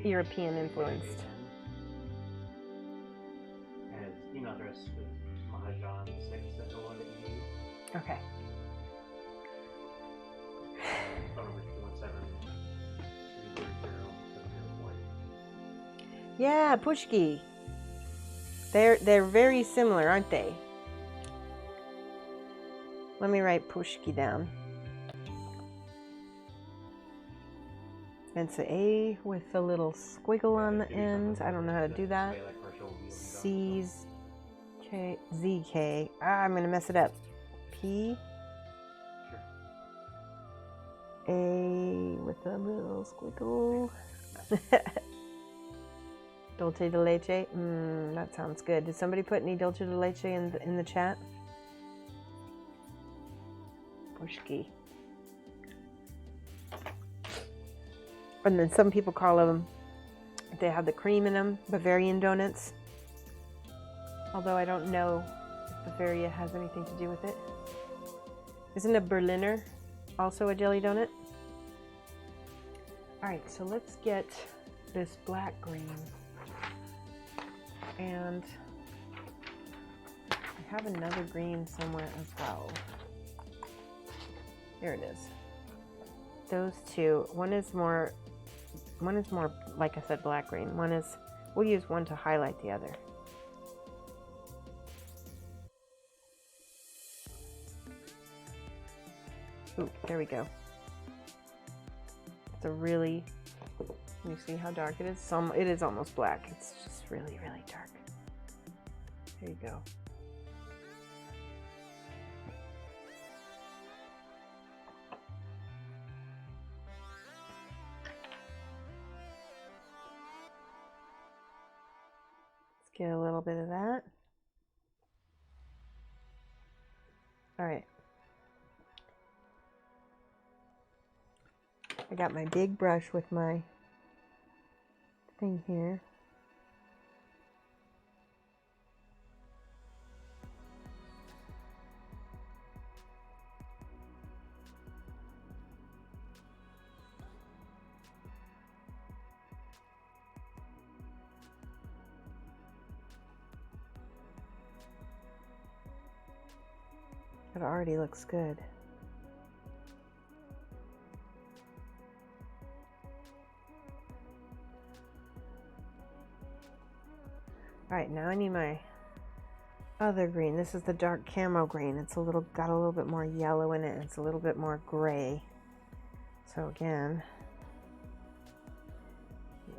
European influenced. And it's email address with Mahjong 6 that no one that you need. Okay. Phone number 217-300-701. Yeah, Pushki. They're very similar, aren't they? Let me write Pushki down. It's an A with a little squiggle on the end. I don't know how to do that. C's K Z K. Ah, I'm gonna mess it up. P A with a little squiggle. Dolce de leche. That sounds good. Did somebody put any dulce de leche in the chat? Pushki. And then some people call them, they have the cream in them, Bavarian donuts. Although I don't know if Bavaria has anything to do with it. Isn't a Berliner also a jelly donut? Alright, so let's get this black green. And I have another green somewhere as well. Here it is. Those two, one is more, like I said, black green. One is, we'll use one to highlight the other. Ooh, there we go. It's a really, can you see how dark it is? It is almost black. It's just really, really dark. There you go. Get a little bit of that. All right. I got my big brush with my thing here. That already looks good. All right, now I need my other green. This is the dark camo green. It's got a little bit more yellow in it. It's a little bit more gray. So again,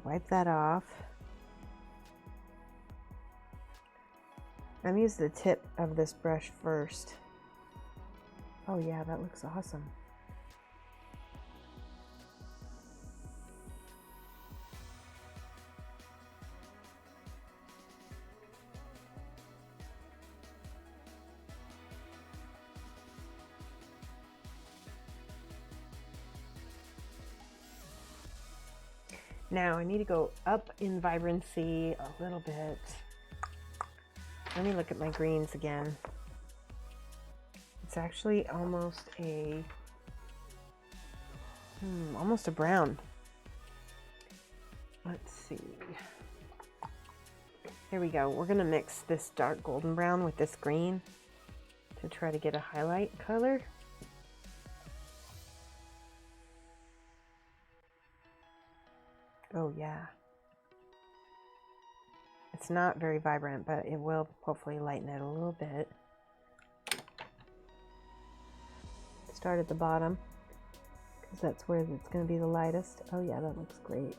wipe that off. I'm using the tip of this brush first. Oh yeah, that looks awesome. Now I need to go up in vibrancy a little bit. Let me look at my greens again. It's actually almost a brown. Let's see. Here we go. We're gonna mix this dark golden brown with this green to try to get a highlight color. Oh yeah. It's not very vibrant, but it will hopefully lighten it a little bit. Start at the bottom, because that's where it's going to be the lightest. Oh yeah, that looks great.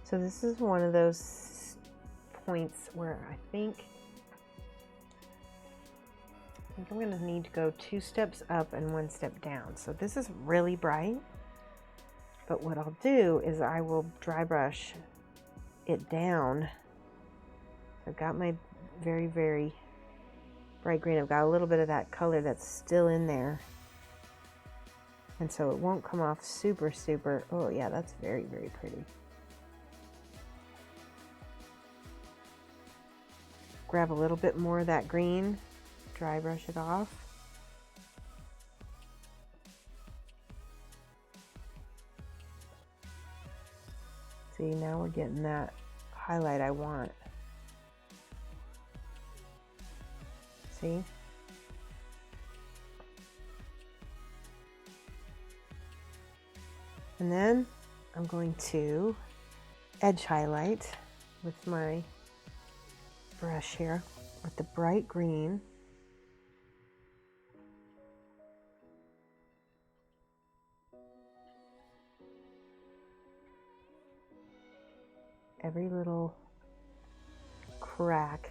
So this is one of those points where I think I'm going to need to go 2 steps up and 1 step down. So this is really bright, but what I'll do is I will dry brush it down. I've got my very, very bright green. I've got a little bit of that color that's still in there. And so it won't come off super, super. Oh yeah, that's very, very pretty. Grab a little bit more of that green. Dry brush it off. See, now we're getting that highlight I want. See? And then I'm going to edge highlight with my brush here with the bright green. Every little crack.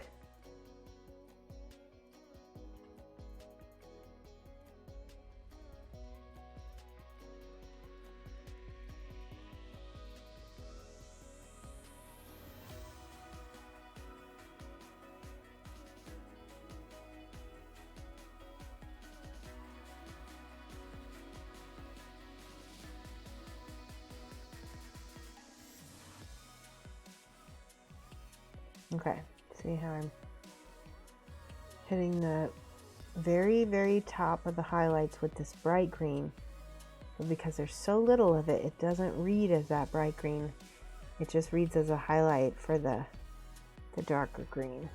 Okay, see how I'm hitting the very, very top of the highlights with this bright green. But because there's so little of it, it doesn't read as that bright green. It just reads as a highlight for the darker green.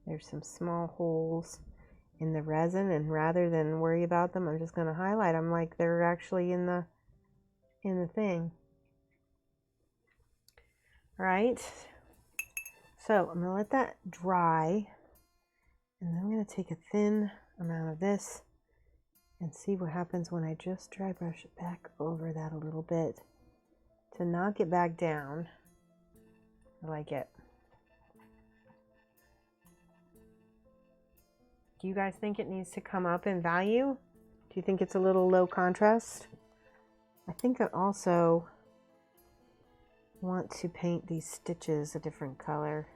There's some small holes in the resin, and rather than worry about them, I'm just going to highlight them like they're actually in the thing. All right, so I'm going to let that dry, and then I'm going to take a thin amount of this and see what happens when I just dry brush it back over that a little bit to knock it back down. I like it. Do you guys think it needs to come up in value? you think it's a little low contrast? I think I also want to paint these stitches a different color.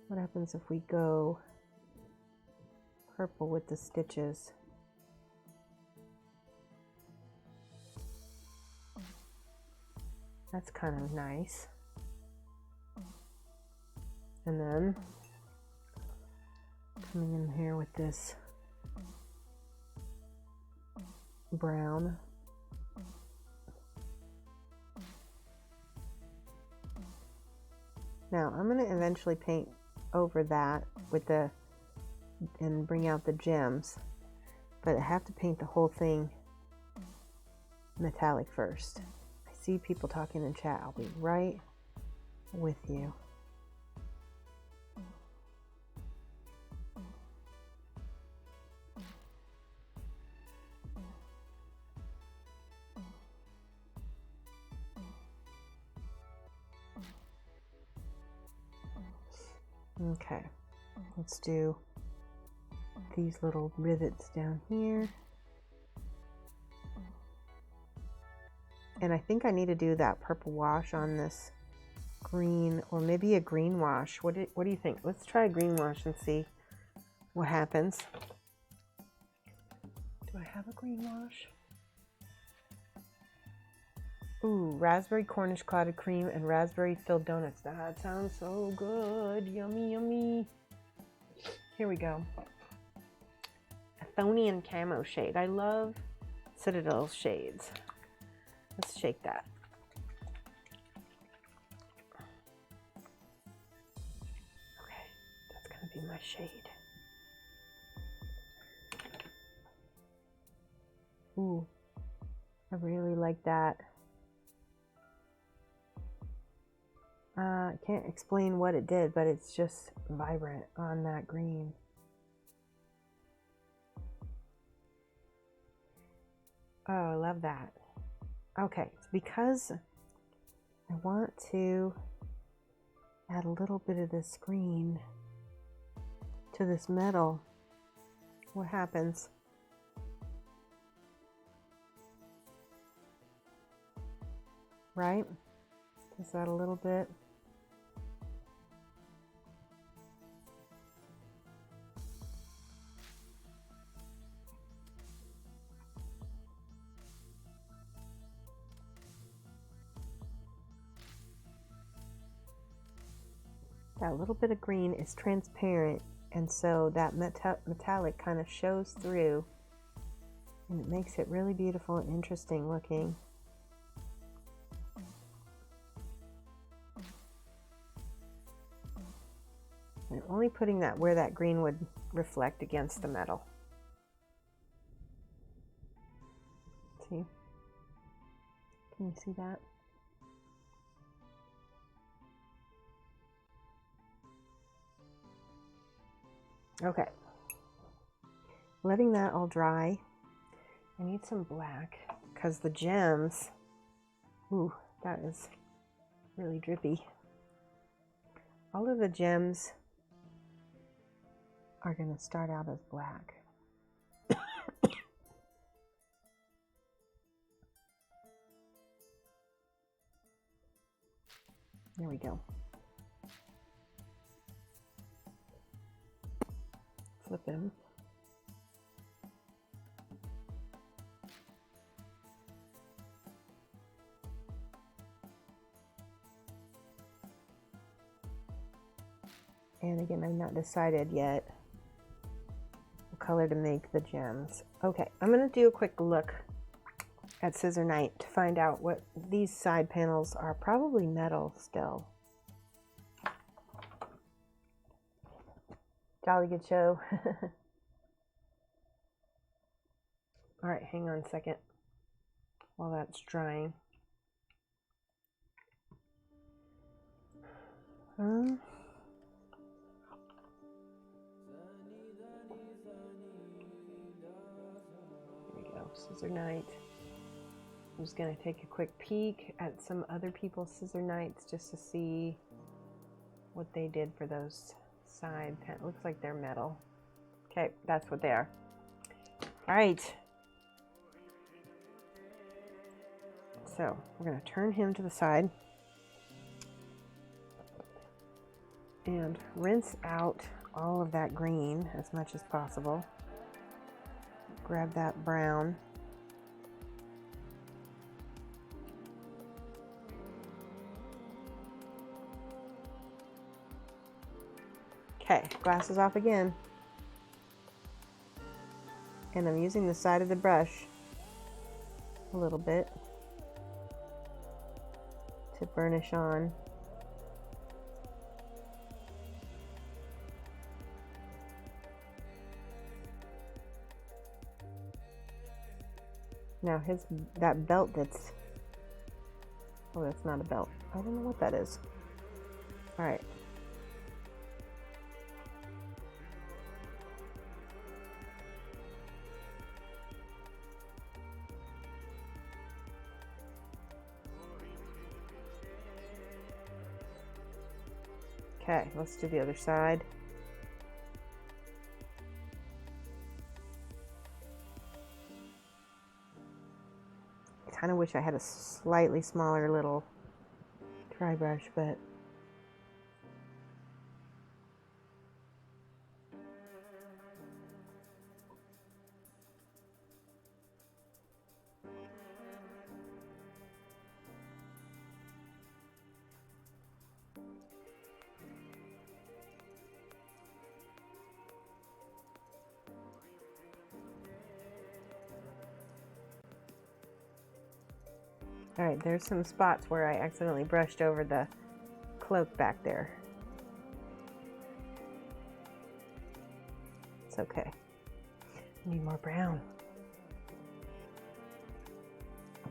What happens if we go purple with the stitches? That's kind of nice. And then coming in here with this brown. Now I'm going to eventually paint over that with the and bring out the gems, but I have to paint the whole thing metallic first. I see people talking in chat. I'll be right with you. Okay, let's do these little rivets down here. And I think I need to do that purple wash on this green, or maybe a green wash. What do you think? Let's try a green wash and see what happens. Do I have a green wash? Ooh, raspberry Cornish clotted cream and raspberry filled donuts. That sounds so good. Yummy, yummy. Here we go. Athonian camo shade. I love Citadel shades. Let's shake that. Okay, that's gonna be my shade. Ooh, I really like that. I can't explain what it did, but it's just vibrant on that green. Oh, I love that. Okay, it's because I want to add a little bit of this green to this metal. What happens? Right? Just add a little bit. That little bit of green is transparent, and so that metallic kind of shows through, and it makes it really beautiful and interesting looking. I'm only putting that where that green would reflect against the metal. See? Can you see that? Okay, letting that all dry. I need some black because the gems, ooh, that is really drippy. All of the gems are going to start out as black. There we go. Flip him. And again, I've not decided yet what color to make the gems. Okay, I'm going to do a quick look at Scissor Knight to find out what these side panels are. Probably metal still. Jolly good show. All right, hang on a second while that's drying. Here we go, Scissor Knight. I'm just gonna take a quick peek at some other people's Scissor Knights just to see what they did for those side panels. Looks like they're metal. Okay, that's what they are. All right, So we're going to turn him to the side and rinse out all of that green as much as possible. Grab that brown. Okay, glasses off again. And I'm using the side of the brush a little bit to burnish on. Now that belt that's, oh, that's not a belt. I don't know what that is. All right. Okay, let's do the other side. I kind of wish I had a slightly smaller little dry brush, but all right, there's some spots where I accidentally brushed over the cloak back there. It's okay. I need more brown.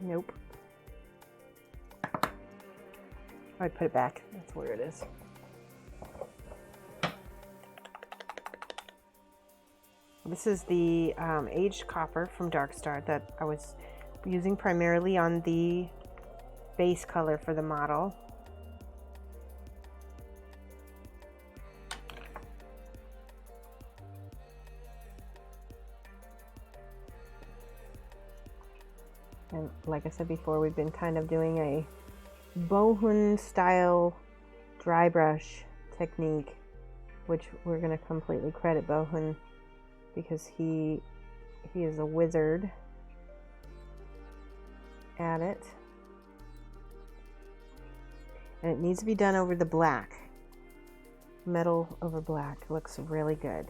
Nope. I'd put it back. That's where it is. This is the aged copper from Darkstar that I was using primarily on the base color for the model. And like I said before, we've been kind of doing a Bohun style dry brush technique, which we're going to completely credit Bohun because he is a wizard at it. And it needs to be done over the black. Metal over black looks really good.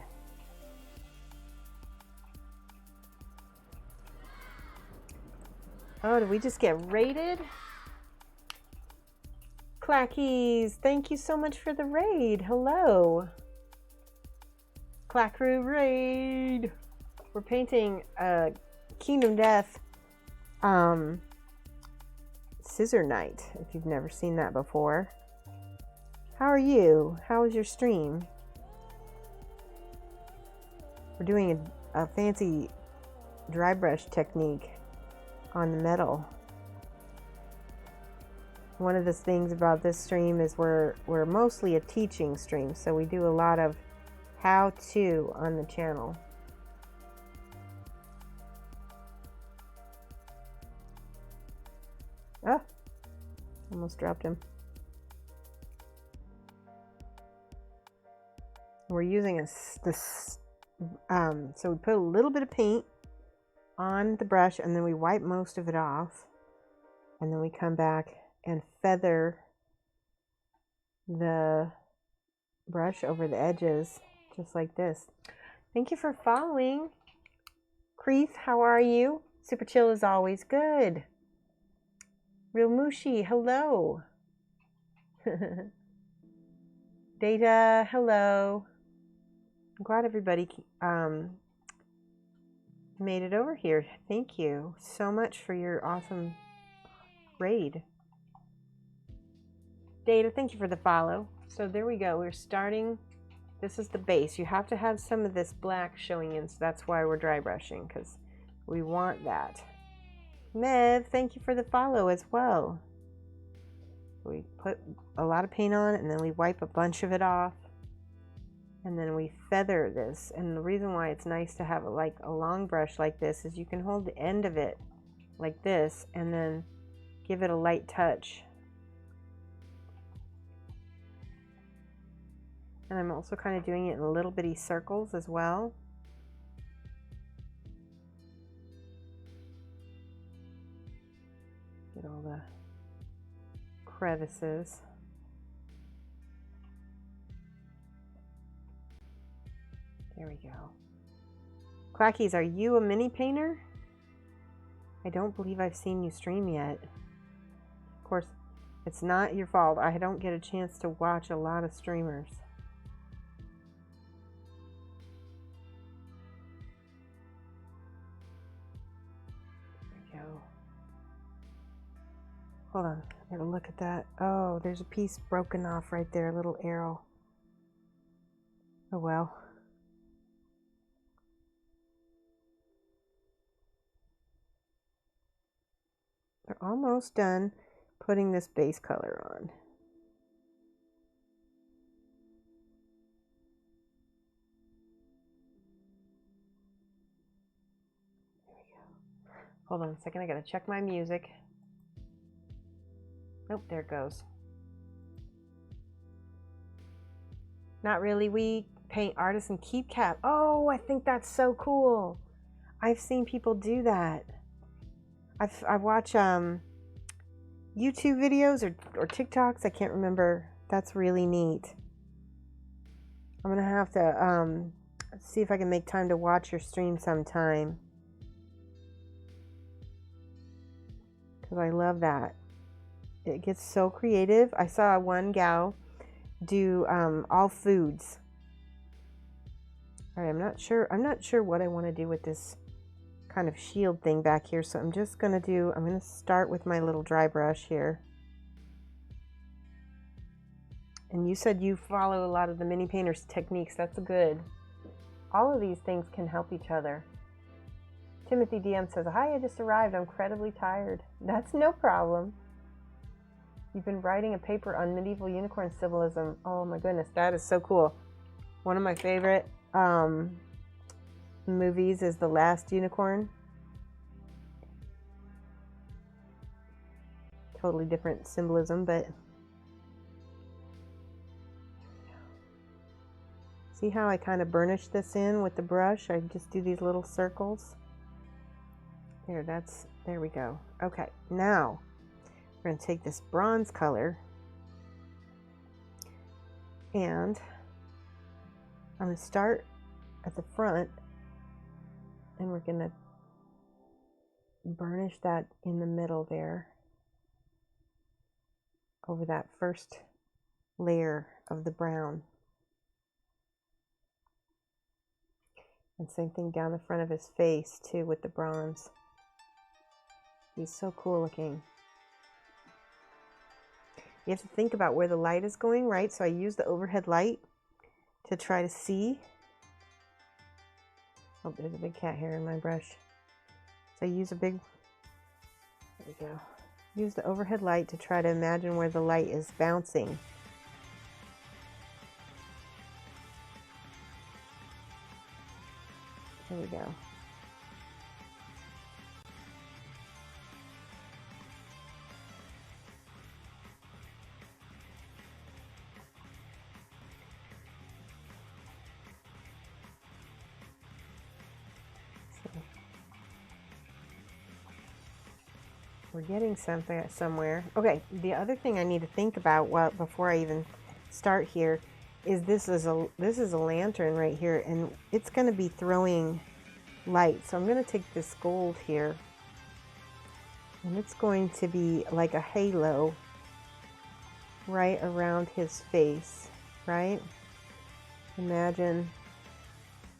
Oh, did we just get raided? Clackies, thank you so much for the raid. Hello. Clackru raid. We're painting a Kingdom Death Scissor Knight, if you've never seen that before. How are you? How was your stream? We're doing a fancy dry brush technique on the metal. One of the things about this stream is we're mostly a teaching stream, so we do a lot of how-to on the channel. Ah, almost dropped him. We're using so we put a little bit of paint on the brush and then we wipe most of it off, and then we come back and feather the brush over the edges just like this. Thank you for following. Creeth, how are you? Super chill as always. Good. Real Mushi, hello. Data, hello. I'm glad everybody made it over here. Thank you so much for your awesome raid. Data, thank you for the follow. So there we go. We're starting. This is the base. You have to have some of this black showing in, so that's why we're dry brushing, because we want that. Mev, thank you for the follow as well. We put a lot of paint on and then we wipe a bunch of it off. And then we feather this. And the reason why it's nice to have a long brush like this is you can hold the end of it like this and then give it a light touch. And I'm also kind of doing it in little bitty circles as well. Get all the crevices. There we go. Quackies, are you a mini painter? I don't believe I've seen you stream yet. Of course, it's not your fault. I don't get a chance to watch a lot of streamers. There we go. Hold on, I gotta look at that. Oh, there's a piece broken off right there, a little arrow. Oh well. We're almost done putting this base color on. There we go. Hold on a second, I gotta check my music. Nope, there it goes. Not really, we paint artists and keep cap. Oh, I think that's so cool. I've seen people do that. I watch YouTube videos or TikToks. I can't remember. That's really neat. I'm gonna have to see if I can make time to watch your stream sometime, because I love that. It gets so creative. I saw one gal do all foods. All right, I'm not sure what I want to do with this kind of shield thing back here, so I'm gonna start with my little dry brush here. And you said you follow a lot of the mini painters techniques. That's good. All of these things can help each other. Timothy DM says, hi, I just arrived. I'm incredibly tired. That's no problem. You've been writing a paper on medieval unicorn symbolism. Oh my goodness, that is so cool. One of my favorite movies is The Last Unicorn. Totally different symbolism, but see how I kind of burnish this in with the brush? I just do these little circles. There we go. Okay, now we're going to take this bronze color and I'm going to start at the front and we're going to burnish that in the middle there over that first layer of the brown. And same thing down the front of his face too with the bronze. He's so cool looking. You have to think about where the light is going, right? So I use the overhead light to try to see. Oh, there's a big cat hair in my brush. So I use there we go. Use the overhead light to try to imagine where the light is bouncing. There we go. We're getting something somewhere. Okay, the other thing I need to think about before I even start here is this is a lantern right here, and it's going to be throwing light. So I'm going to take this gold here, and it's going to be like a halo right around his face, right? Imagine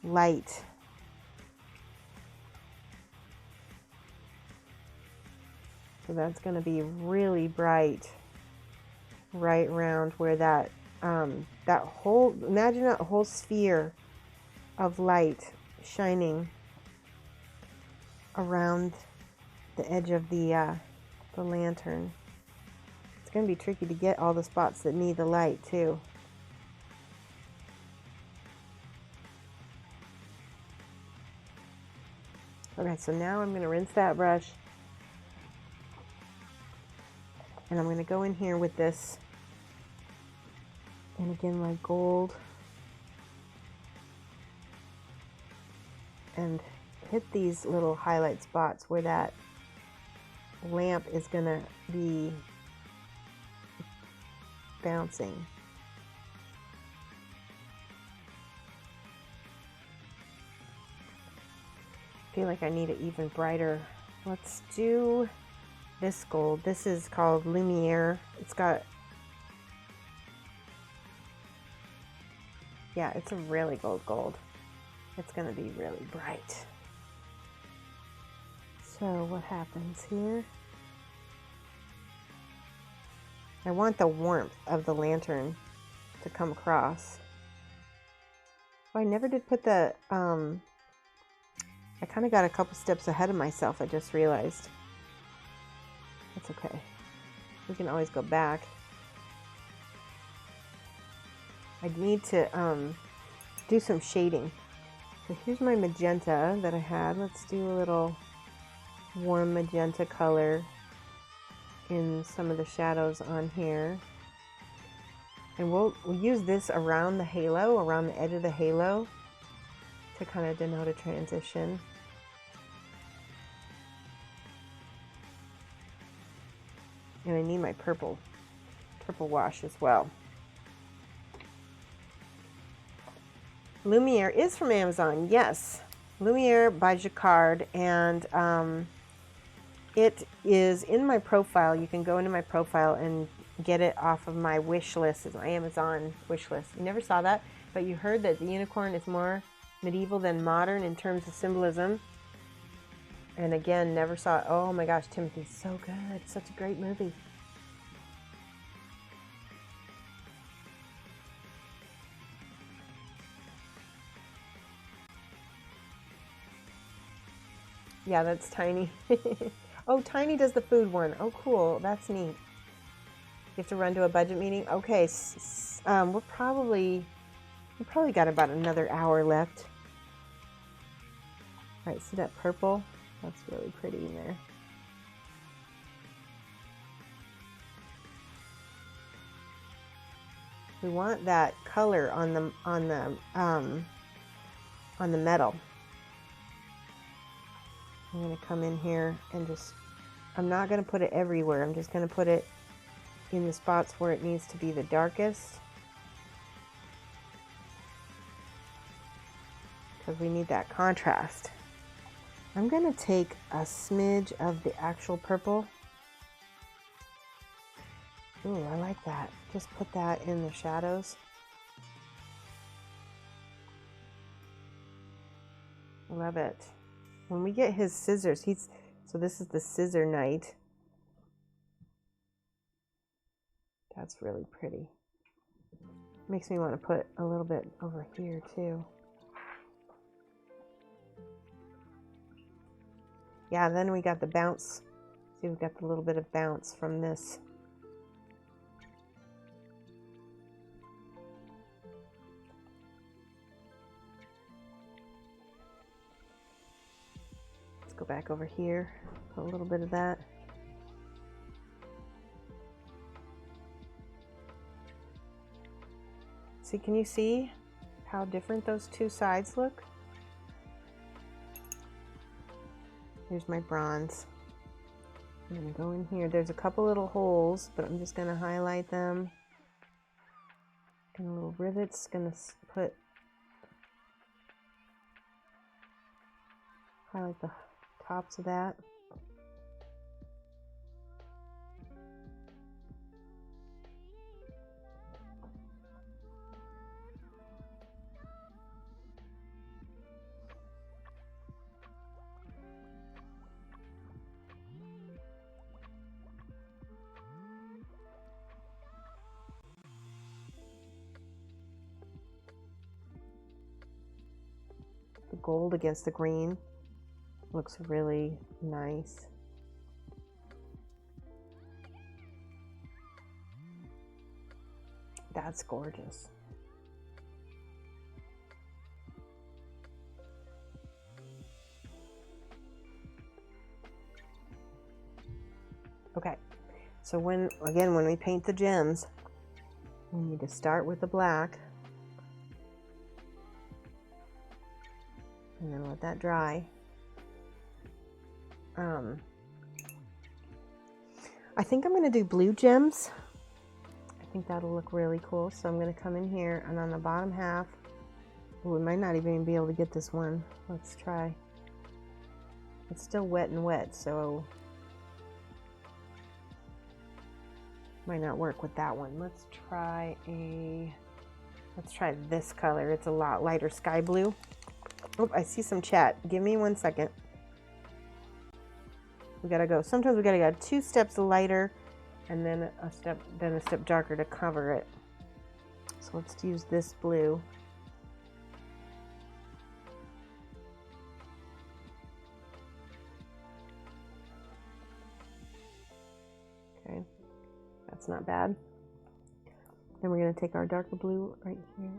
light. So that's going to be really bright right around where that imagine that whole sphere of light shining around the edge of the lantern. It's going to be tricky to get all the spots that need the light too. Okay, so now I'm going to rinse that brush. And I'm going to go in here with this, and again my gold, and hit these little highlight spots where that lamp is going to be bouncing. I feel like I need it even brighter. Let's do this gold. This is called Lumiere. It's got, yeah, it's a really gold. It's going to be really bright. So what happens here? I want the warmth of the lantern to come across. Oh, I never did put the, I kind of got a couple steps ahead of myself, I just realized. That's okay. We can always go back. I need to do some shading. So here's my magenta that I had. Let's do a little warm magenta color in some of the shadows on here. And we'll use this around the halo, around the edge of the halo, to kind of denote a transition. And I need my purple wash as well. Lumiere is from Amazon, yes. Lumiere by Jacquard, and it is in my profile. You can go into my profile and get it off of my wish list. It's my Amazon wish list. You never saw that, but you heard that the unicorn is more medieval than modern in terms of symbolism. And again, never saw it. Oh my gosh, Timothy's so good. It's such a great movie. Yeah, that's Tiny. Oh, Tiny does the food one. Oh, cool. That's neat. You have to run to a budget meeting? Okay. We probably got about another hour left. All right, see that purple? That's really pretty in there. We want that color on the metal. I'm going to come in here and just, I'm not going to put it everywhere. I'm just going to put it in the spots where it needs to be the darkest, because we need that contrast. I'm going to take a smidge of the actual purple. Ooh, I like that. Just put that in the shadows. Love it. When we get his scissors, so this is the Scissor Knight. That's really pretty. Makes me want to put a little bit over here too. Yeah, then we got the bounce. See, we've got the little bit of bounce from this. Let's go back over here, put a little bit of that. See, can you see how different those two sides look? Here's my bronze. I'm going to go in here. There's a couple little holes, but I'm just going to highlight them. And a little rivets, going to highlight the tops of that. The gold against the green looks really nice. That's gorgeous. Okay, So when we paint the gems, we need to start with the black and then let that dry. I think I'm going to do blue gems. I think that'll look really cool. So I'm going to come in here and on the bottom half, we might not even be able to get this one. Let's try. It's still wet and wet, so might not work with that one. Let's try this color. It's a lot lighter sky blue. Oh, I see some chat. Give me 1 second. We gotta go. Sometimes we gotta go 2 steps lighter and then a step darker to cover it. So let's use this blue. Okay, that's not bad. Then we're gonna take our darker blue right here.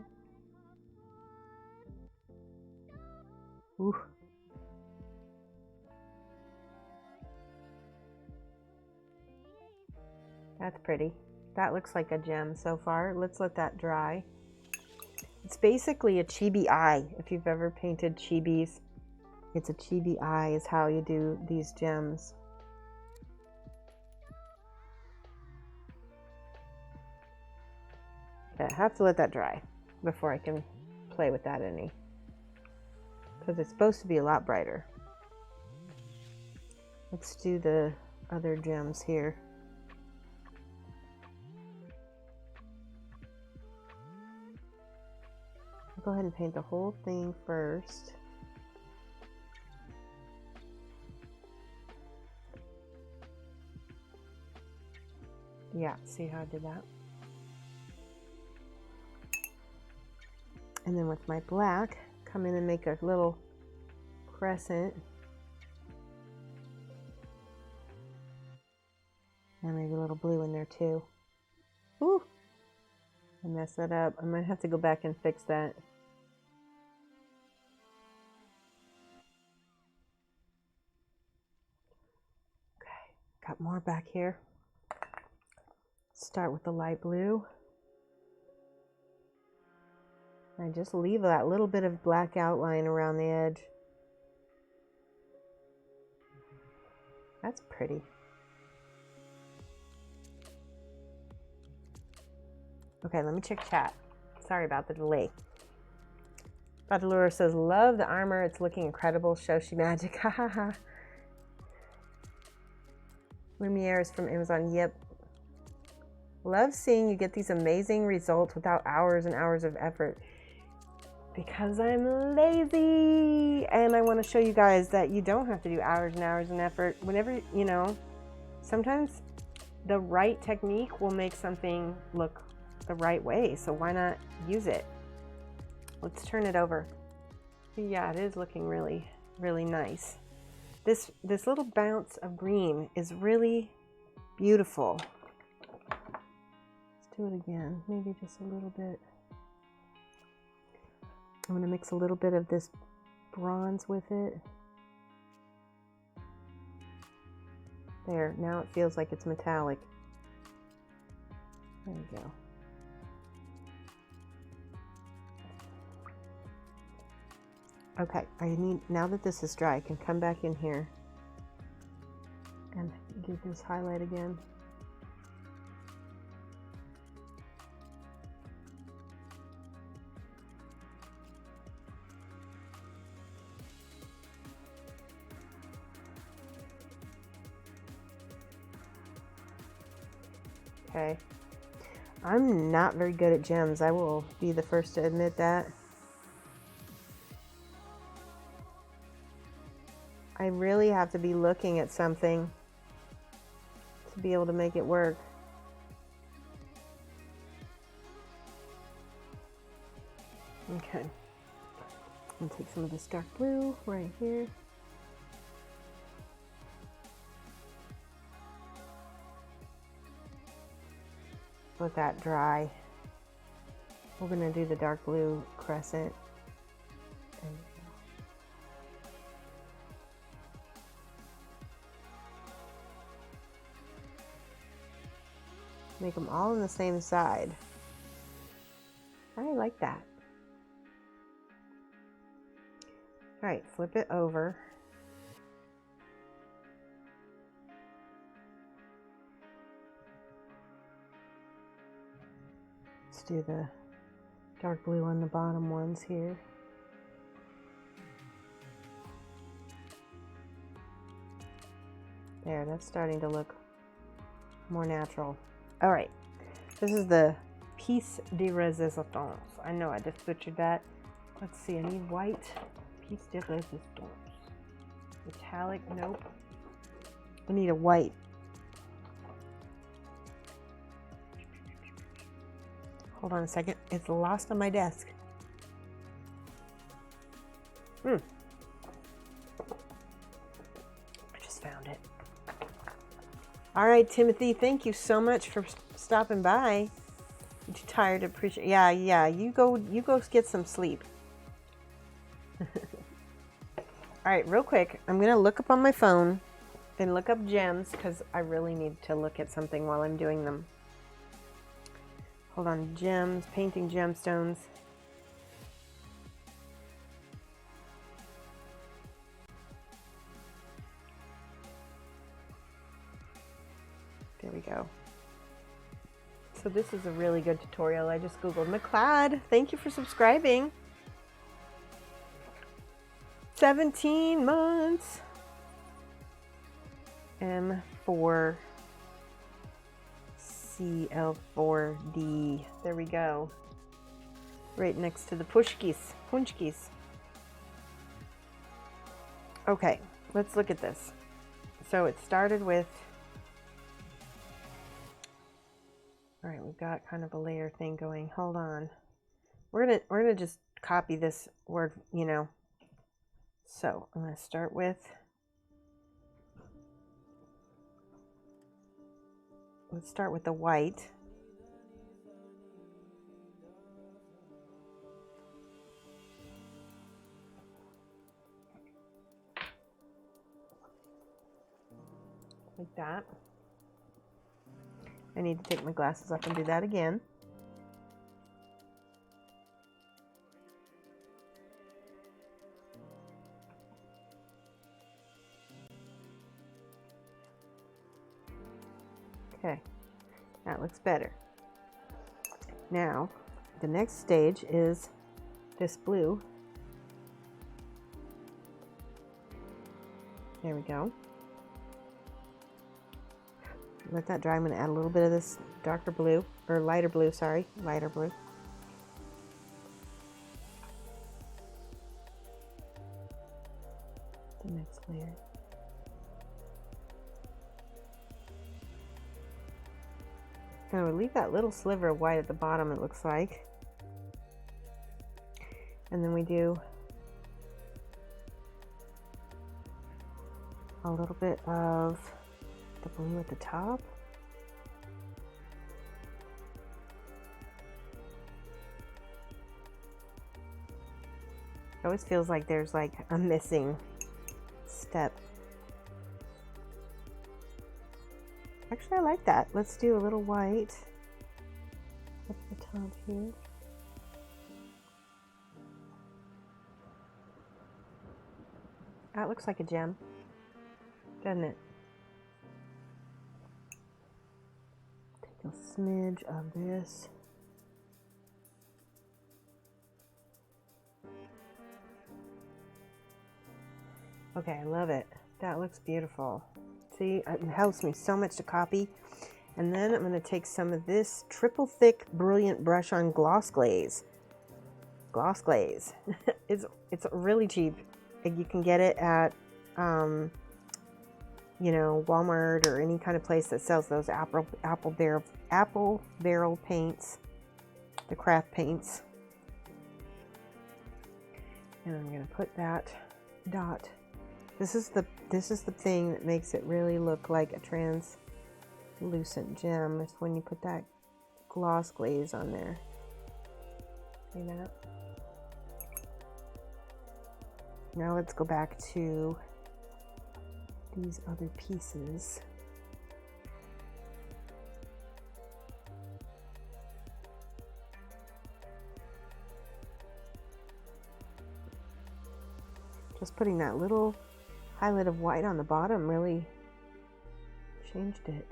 Ooh. That's pretty. That looks like a gem so far. Let's let that dry. It's basically a chibi eye. If you've ever painted chibis, it's a chibi eye is how you do these gems. Okay, I have to let that dry before I can play with that any. Because it's supposed to be a lot brighter. Let's do the other gems here. I'll go ahead and paint the whole thing first. Yeah, see how I did that? And then with my black, come in and make a little crescent. And maybe a little blue in there too. Ooh! I messed that up. I might have to go back and fix that. Okay, got more back here. Start with the light blue. I just leave that little bit of black outline around the edge. That's pretty. Okay, let me check chat. Sorry about the delay. Badalura says, love the armor. It's looking incredible. Shoshie magic. Ha ha ha. Lumiere is from Amazon. Yep. Love seeing you get these amazing results without hours and hours of effort. Because I'm lazy. And I want to show you guys that you don't have to do hours and hours and effort. Whenever, you know, sometimes the right technique will make something look the right way. So why not use it? Let's turn it over. Yeah, it is looking really, really nice. This little bounce of green is really beautiful. Let's do it again. Maybe just a little bit. I'm going to mix a little bit of this bronze with it. There, now it feels like it's metallic. There we go. Okay, now that this is dry, I can come back in here and give this highlight again. Okay. I'm not very good at gems. I will be the first to admit that. I really have to be looking at something to be able to make it work. Okay. I'm gonna take some of this dark blue right here. Let that dry. We're gonna do the dark blue crescent. And Make them all on the same side. I like that. All right, flip it over. Let's do the dark blue on the bottom ones here. There, that's starting to look more natural. All right, this is the piece de resistance. I know I just butchered that. Let's see, I need white. Piece de resistance. Metallic, nope. I need a white. Hold on a second, it's lost on my desk. I just found it. All right, Timothy, thank you so much for stopping by. You too tired to appreciate? Yeah. You go get some sleep. All right, real quick, I'm gonna look up on my phone and look up gems because I really need to look at something while I'm doing them. Hold on, gems, painting gemstones. There we go. So this is a really good tutorial. I just Googled McLeod. Thank you for subscribing. 17 months. M4 CL4D. There we go. Right next to the punchkis. Okay, let's look at this. So it started with, all right, we've got kind of a layer thing going. Hold on. We're gonna just copy this word, you know. So I'm gonna start with, let's start with the white. Like that. I need to take my glasses off and do that again. Okay, that looks better. Now, the next stage is this blue. There we go. Let that dry. I'm going to add a little bit of this darker blue, or lighter blue, sorry, lighter blue. The next layer. I'm going to leave that little sliver of white at the bottom, it looks like. And then we do a little bit of the blue at the top. It always feels like there's like a missing step. Actually, I like that. Let's do a little white at the top here. That looks like a gem, doesn't it? Take a smidge of this. Okay, I love it. That looks beautiful. See, it helps me so much to copy. And then I'm going to take some of this triple thick brilliant brush on gloss glaze. Gloss glaze. it's really cheap. You can get it at you know, Walmart or any kind of place that sells those apple barrel paints, the craft paints. And I'm going to put that dot. This is the thing that makes it really look like a translucent gem. It's when you put that gloss glaze on there. See that? Now let's go back to these other pieces. Just putting that little highlight of white on the bottom really changed it.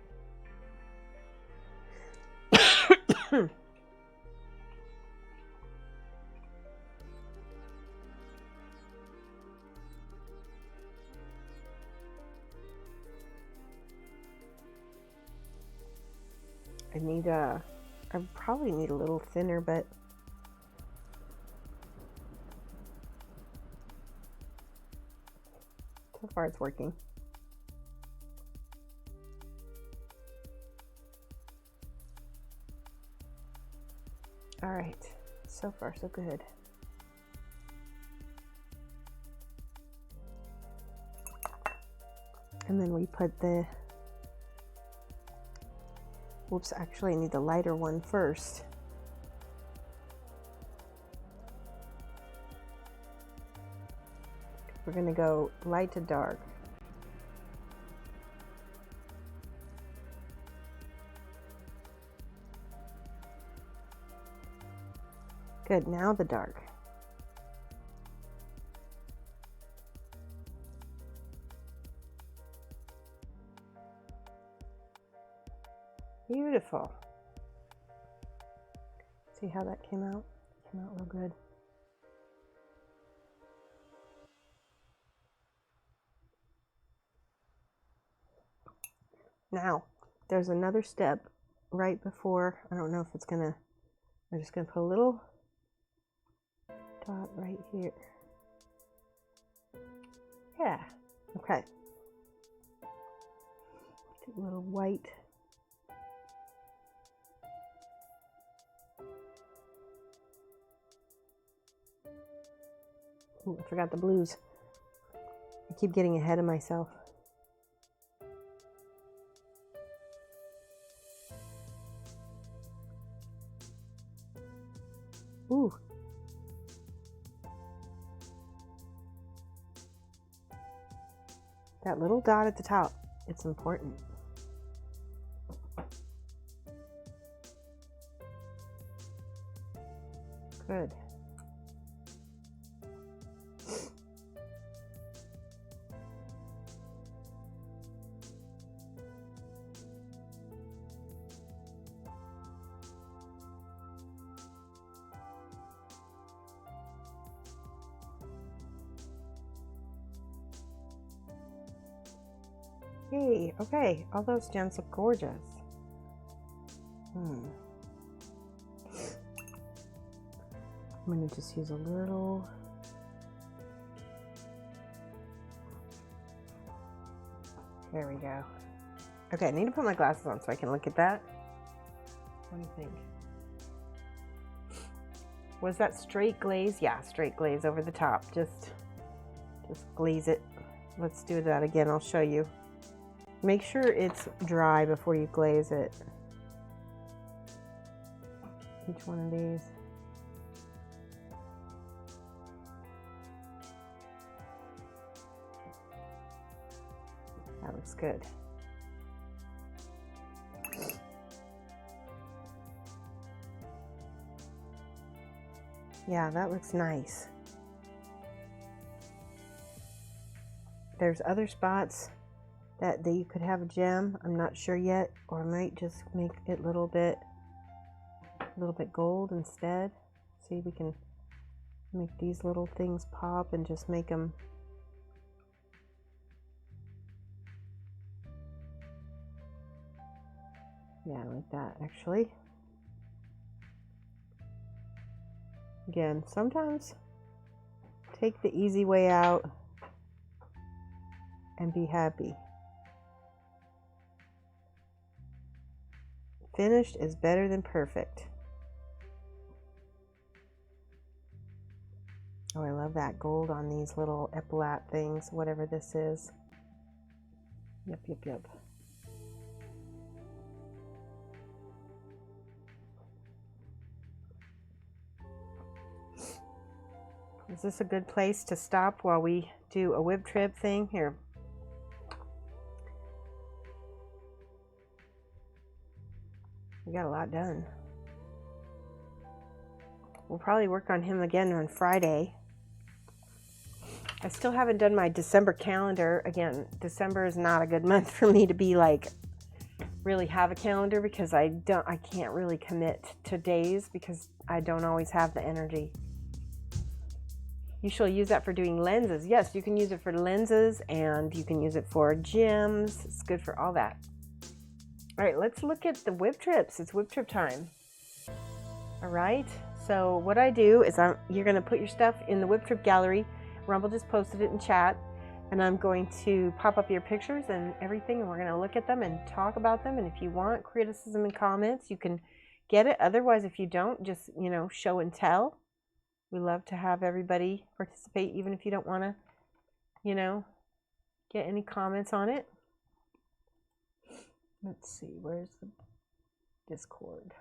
I probably need a little thinner, but so far it's working. All right, so far so good. And then we put the, whoops, actually I need the lighter one first. We're gonna go light to dark. Good, now the dark. Beautiful. See how that came out? Came out real good. Now, there's another step right before, I don't know if it's gonna, I'm just gonna put a little dot right here. Yeah, okay. Take a little white. Ooh, I forgot the blues. I keep getting ahead of myself. Ooh. That little dot at the top, it's important. Good. Hey, okay, all those gems look gorgeous. I'm gonna just use a little. There we go. Okay, I need to put my glasses on so I can look at that. What do you think? Was that straight glaze? Yeah, straight glaze over the top. Just glaze it. Let's do that again. I'll show you. Make sure it's dry before you glaze it. Each one of these. That looks good. Yeah, that looks nice. There's other spots that you could have a gem. I'm not sure yet, or I might just make it a little bit gold instead. See, we can make these little things pop and just make them. Yeah, like that actually. Again, sometimes take the easy way out and be happy. Finished is better than perfect. Oh, I love that gold on these little epaulet things, whatever this is. Yep, yep, yep. Is this a good place to stop while we do a whip trip thing? Here. We got a lot done. We'll probably work on him again on Friday. I still haven't done my December calendar. Again, December is not a good month for me to be like really have a calendar because I can't really commit to days because I don't always have the energy. You shall use that for doing lenses. Yes, you can use it for lenses and you can use it for gems. It's good for all that. All right, let's look at the whip trips. It's whip trip time. All right, so what I do is you're gonna put your stuff in the whip trip gallery. Rumble just posted it in chat, and I'm going to pop up your pictures and everything, and we're gonna look at them and talk about them. And if you want criticism and comments, you can get it. Otherwise, if you don't, just, you know, show and tell. We love to have everybody participate, even if you don't want to, you know, get any comments on it. Let's see, where's the Discord?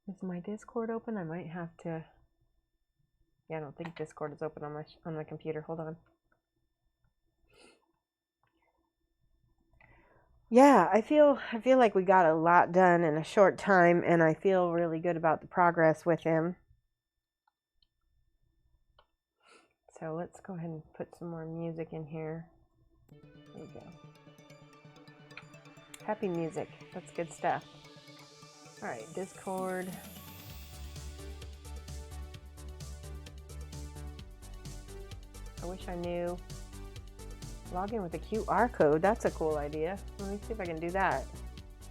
Is my Discord open? I might have to. Yeah, I don't think Discord is open on my computer. Hold on. Yeah, I feel like we got a lot done in a short time, and I feel really good about the progress with him. So let's go ahead and put some more music in here. There we go. Happy music. That's good stuff. All right, Discord. I wish I knew. Log in with a QR code. That's a cool idea. Let me see if I can do that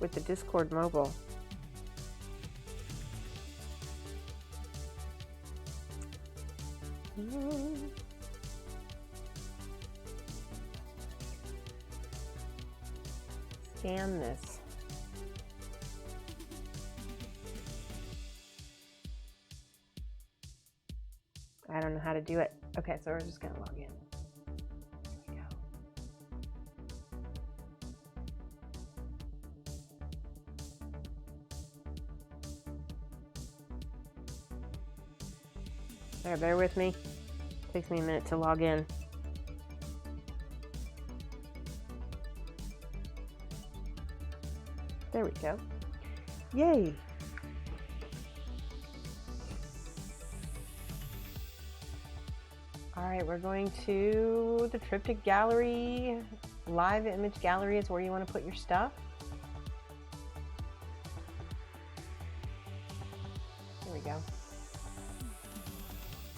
with the Discord mobile. Scan this. I don't know how to do it. Okay, so we're just gonna log in. There, bear with me. Takes me a minute to log in. There we go. Yay! All right, we're going to the Triptych Gallery. Live image gallery is where you want to put your stuff. There we go.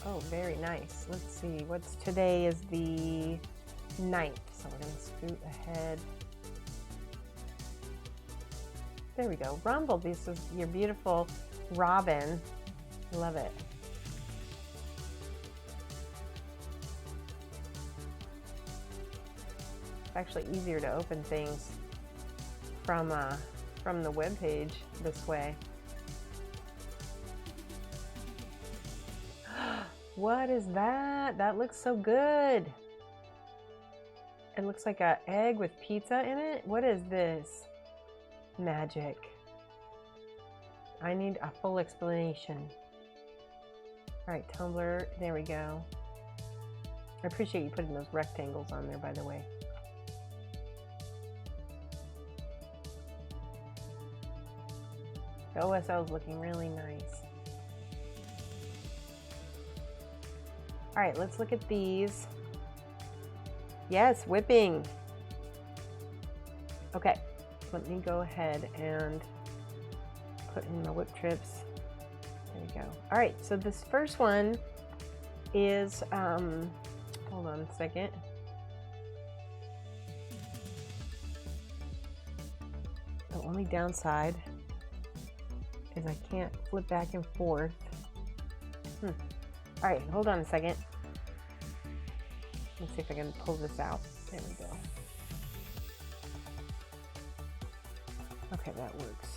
Oh, very nice. Let's see, today is the 9th, so we're gonna scoot ahead. There we go. Rumble, this is your beautiful robin. Love it. It's actually easier to open things from the web page this way. What is that? That looks so good. It looks like an egg with pizza in it. What is this? Magic. I need a full explanation. All right, Tumblr. There we go. I appreciate you putting those rectangles on there, by the way. The OSL is looking really nice. All right, let's look at these. Yes, whipping. Okay, let me go ahead and put in my whip trips. There we go. All right, so this first one is, hold on a second. The only downside is I can't flip back and forth. All right, hold on a second. Let's see if I can pull this out. There we go. Okay, that works.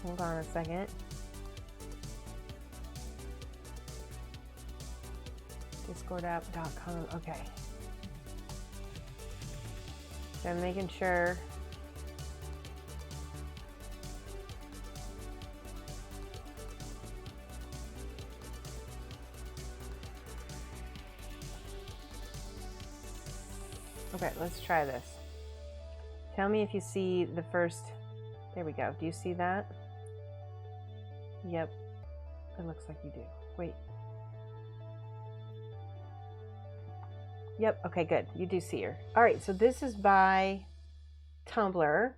Hold on a second. Discordapp.com. Okay. So I'm making sure. Okay, let's try this. Tell me if you see the first. There we go. Do you see that? Yep. It looks like you do. Wait. Yep. Okay, good. You do see her. All right. So this is by Tumblr,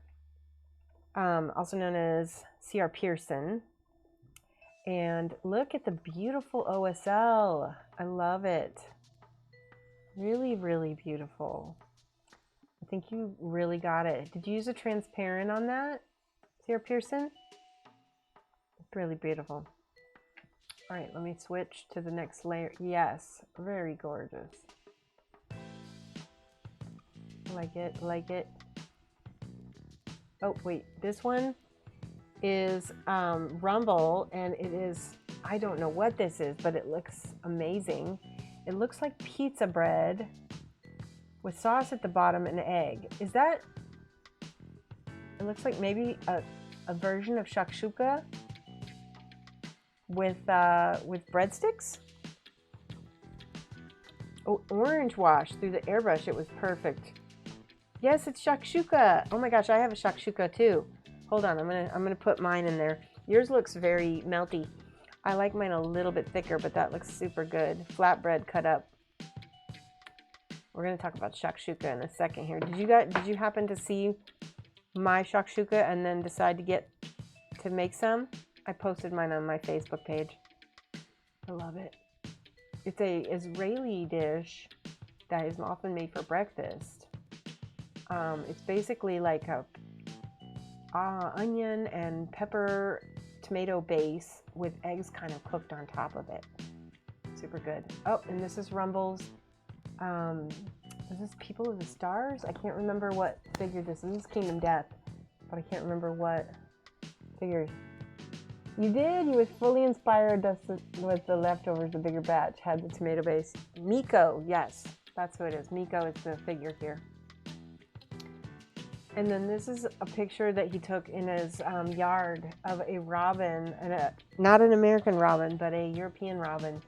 also known as C.R. Pearson. And look at the beautiful OSL. I love it. Really, really beautiful. I think you really got it. Did you use a transparent on that, C.R. Pearson? It's really beautiful. All right, let me switch to the next layer. Yes, very gorgeous. Like it, like it. Oh, wait, this one is Rumble, and it is, I don't know what this is, but it looks amazing. It looks like pizza bread with sauce at the bottom and egg. Is that, it looks like maybe a version of Shakshouka with breadsticks? Oh, orange wash through the airbrush. It was perfect. Yes, it's Shakshouka. Oh my gosh, I have a Shakshouka too. Hold on, I'm gonna put mine in there. Yours looks very melty. I like mine a little bit thicker, but that looks super good. Flatbread cut up. We're gonna talk about Shakshouka in a second here. Did you happen to see my Shakshouka and then decide to make some? I posted mine on my Facebook page. I love it. It's a Israeli dish that is often made for breakfast. It's basically like a onion and pepper tomato base with eggs kind of cooked on top of it. Super good. Oh, and this is Rumble's. Is this People of the Stars? I can't remember what figure this is. This is Kingdom Death, but I can't remember what figure. You did? You was fully inspired with the leftovers, the bigger batch, had the tomato base. Miko, yes, that's who it is. Miko is the figure here. And then this is a picture that he took in his yard of a robin, and not an American robin, but a European robin.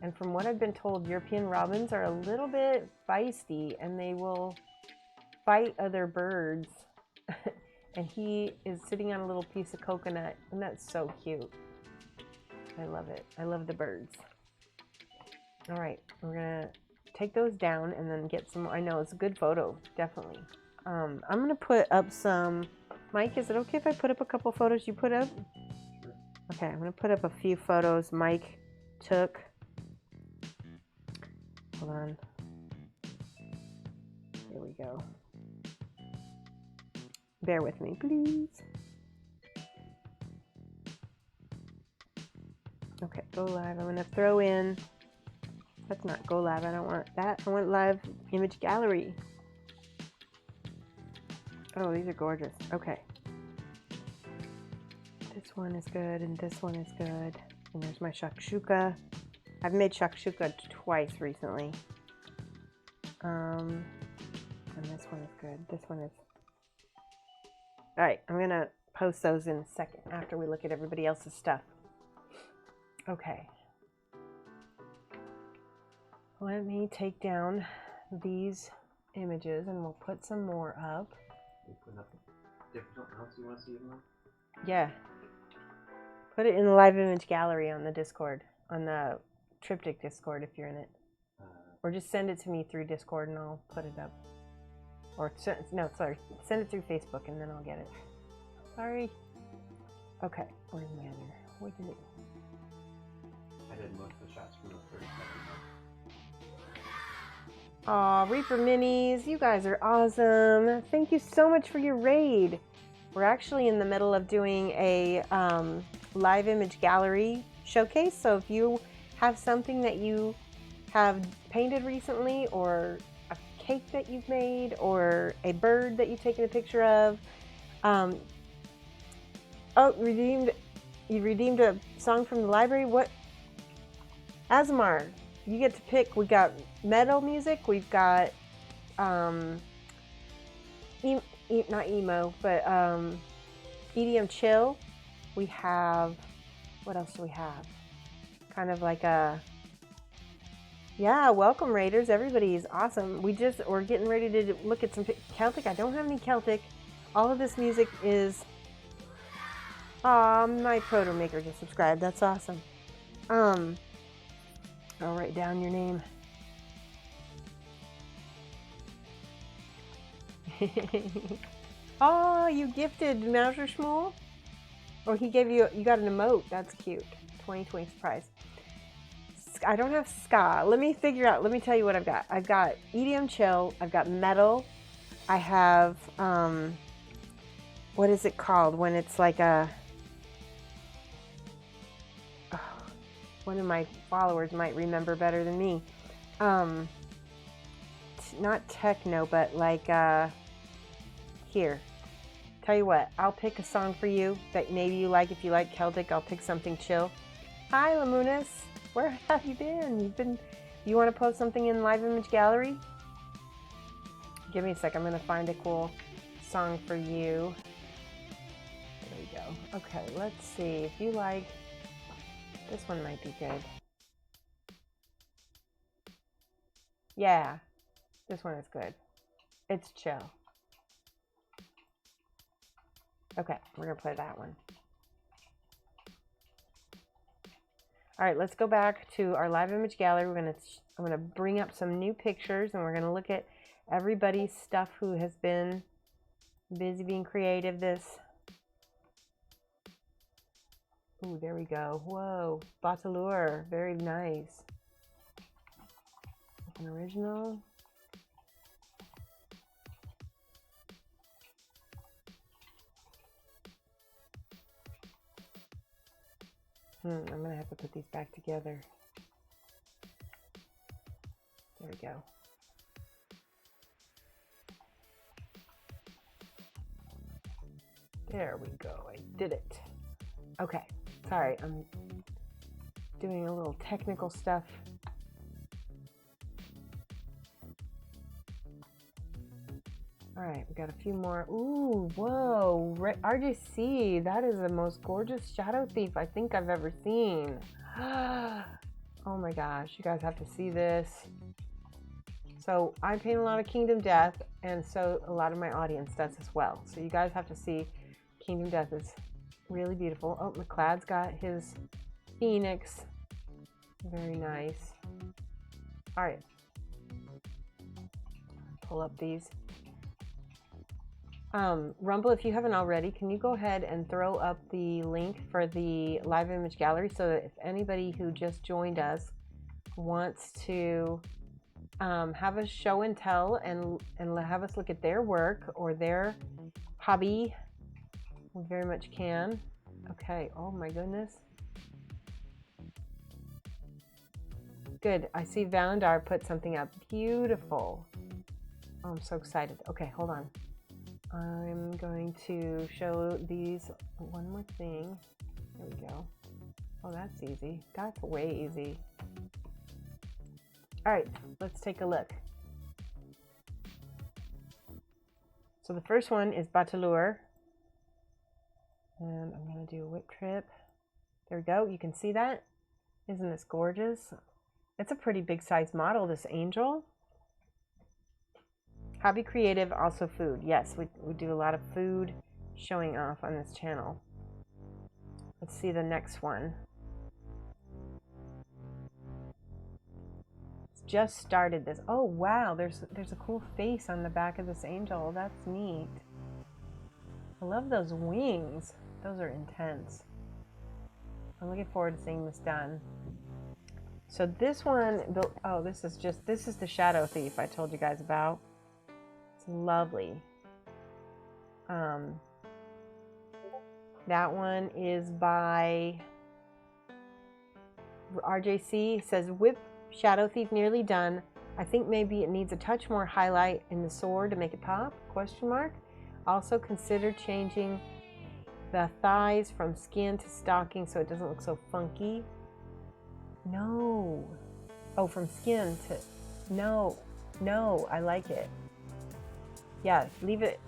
And from what I've been told, European robins are a little bit feisty, and they will fight other birds. And he is sitting on a little piece of coconut, and that's so cute. I love it. I love the birds. All right, we're gonna take those down and then get some more. I know it's a good photo, definitely. I'm gonna put up some. Mike, is it okay if I put up a couple photos you put up? Sure. Okay, I'm gonna put up a few photos Mike took. Hold on. Here we go. Bear with me, please. Okay, go live. I'm gonna throw in. Let's not go live. I don't want that. I want live image gallery. Oh, these are gorgeous. Okay. This one is good, and this one is good. And there's my Shakshouka. I've made Shakshouka twice recently. And this one is good. This one is... Alright, I'm going to post those in a second after we look at everybody else's stuff. Okay. Let me take down these images and we'll put some more up. You put up different else you want to see them on? Yeah. Put it in the live image gallery on the Discord, on the Triptych Discord if you're in it. Or just send it to me through Discord and I'll put it up. Or, no, sorry. Send it through Facebook and then I'll get it. Sorry. Okay, where's my other? What did it? I did most of the shots from the 30-second mark. Aw, Reaper Minis, you guys are awesome. Thank you so much for your raid. We're actually in the middle of doing a live image gallery showcase. So if you have something that you have painted recently, or a cake that you've made, or a bird that you've taken a picture of, oh, you redeemed a song from the library. What? Asmar, you get to pick. We got metal music. We've got not emo, but EDM chill. We have, what else do we have? Kind of like a Yeah, welcome Raiders. Everybody's awesome. We're getting ready to look at some Celtic. I don't have any Celtic. All of this music is my proto maker just subscribed. That's awesome. I'll write down your name. Oh, you gifted Mauser Schmool? Or he gave you got an emote. That's cute. 2020 surprise. I don't have ska. Let me tell you what I've got. I've got EDM chill. I've got metal. I have, what is it called when it's like a, one of my followers might remember better than me. Not techno, but like, here. Tell you what, I'll pick a song for you that maybe you like. If you like Celtic, I'll pick something chill. Hi, Lamunis. Where have you been? You want to post something in Live Image Gallery? Give me a sec. I'm going to find a cool song for you. There we go. Okay, let's see. If you like, this one might be good. Yeah, this one is good. It's chill. Okay, we're going to play that one. All right, let's go back to our Live Image Gallery. I'm going to bring up some new pictures, and we're going to look at everybody's stuff who has been busy being creative. Ooh, there we go. Whoa, Batalur, very nice. An original. I'm going to have to put these back together. There we go. There we go. I did it. Okay. Sorry, I'm doing a little technical stuff. All right, we got a few more. Ooh, whoa, RJC, that is the most gorgeous Shadow Thief I think I've ever seen. Oh my gosh, you guys have to see this. So I paint a lot of Kingdom Death, and so a lot of my audience does as well. So you guys have to see Kingdom Death is really beautiful. Oh, McLeod's got his Phoenix. Very nice. All right. Pull up these. Rumble, if you haven't already, can you go ahead and throw up the link for the Live Image Gallery so that if anybody who just joined us wants to have a show and tell and have us look at their work or their hobby, we very much can. Okay, oh my goodness. Good, I see Valandar put something up. Beautiful. Oh, I'm so excited. Okay, hold on. I'm going to show these one more thing. There we go. Oh, that's easy. That's way easy. All right, let's take a look. So the first one is Batalur. And I'm going to do a whip trip. There we go. You can see that. Isn't this gorgeous? It's a pretty big size model, this angel. Hobby creative, also food. Yes, we do a lot of food showing off on this channel. Let's see the next one. It's just started this. Oh wow, there's a cool face on the back of this angel. That's neat. I love those wings. Those are intense. I'm looking forward to seeing this done. So this one, oh, this is the Shadow Thief I told you guys about. It's lovely. That one is by RJC. Says whip Shadow Thief nearly done. I think maybe it needs a touch more highlight in the sword to make it pop, question mark. Also consider changing the thighs from skin to stocking so it doesn't look so funky. No. Oh, from skin to, no, I like it. Yeah, leave it.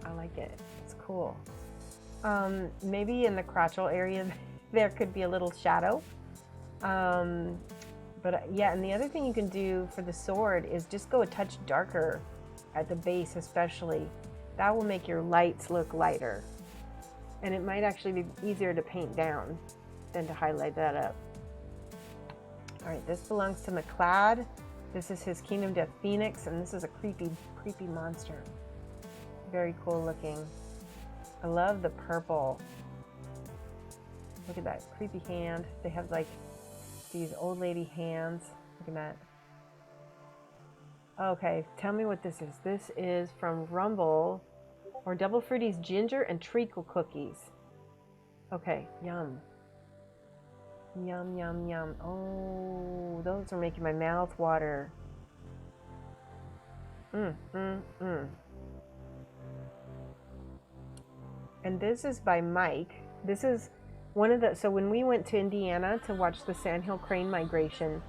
I like it. It's cool. Maybe in the crotchal area there could be a little shadow. But yeah, and the other thing you can do for the sword is just go a touch darker at the base especially. That will make your lights look lighter. And it might actually be easier to paint down than to highlight that up. All right, this belongs to McLeod. This is his Kingdom Death Phoenix, and this is a creepy, creepy monster. Very cool looking. I love the purple. Look at that creepy hand. They have like these old lady hands. Look at that. Okay, tell me what this is. This is from Rumble, or Double Fruity's ginger and treacle cookies. Okay, yum. Yum, yum, yum. Oh, those are making my mouth water. And this is by Mike. This is one of the, so when we went to Indiana to watch the Sandhill Crane migration,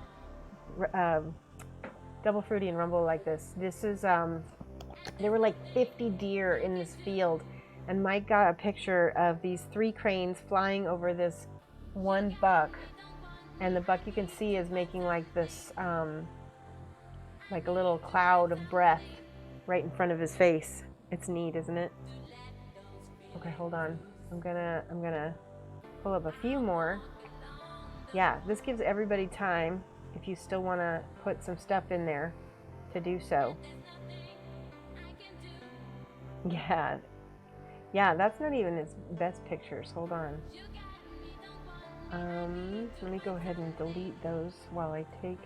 Double Fruity and Rumble like this. This is, there were like 50 deer in this field, and Mike got a picture of these 3 cranes flying over this one buck, and the buck you can see is making like this, like a little cloud of breath right in front of his face. It's neat, isn't it? Okay, hold on. I'm gonna pull up a few more. Yeah, this gives everybody time, if you still want to put some stuff in there, to do so. Yeah, that's not even his best pictures. Hold on. Let me go ahead and delete those while I take.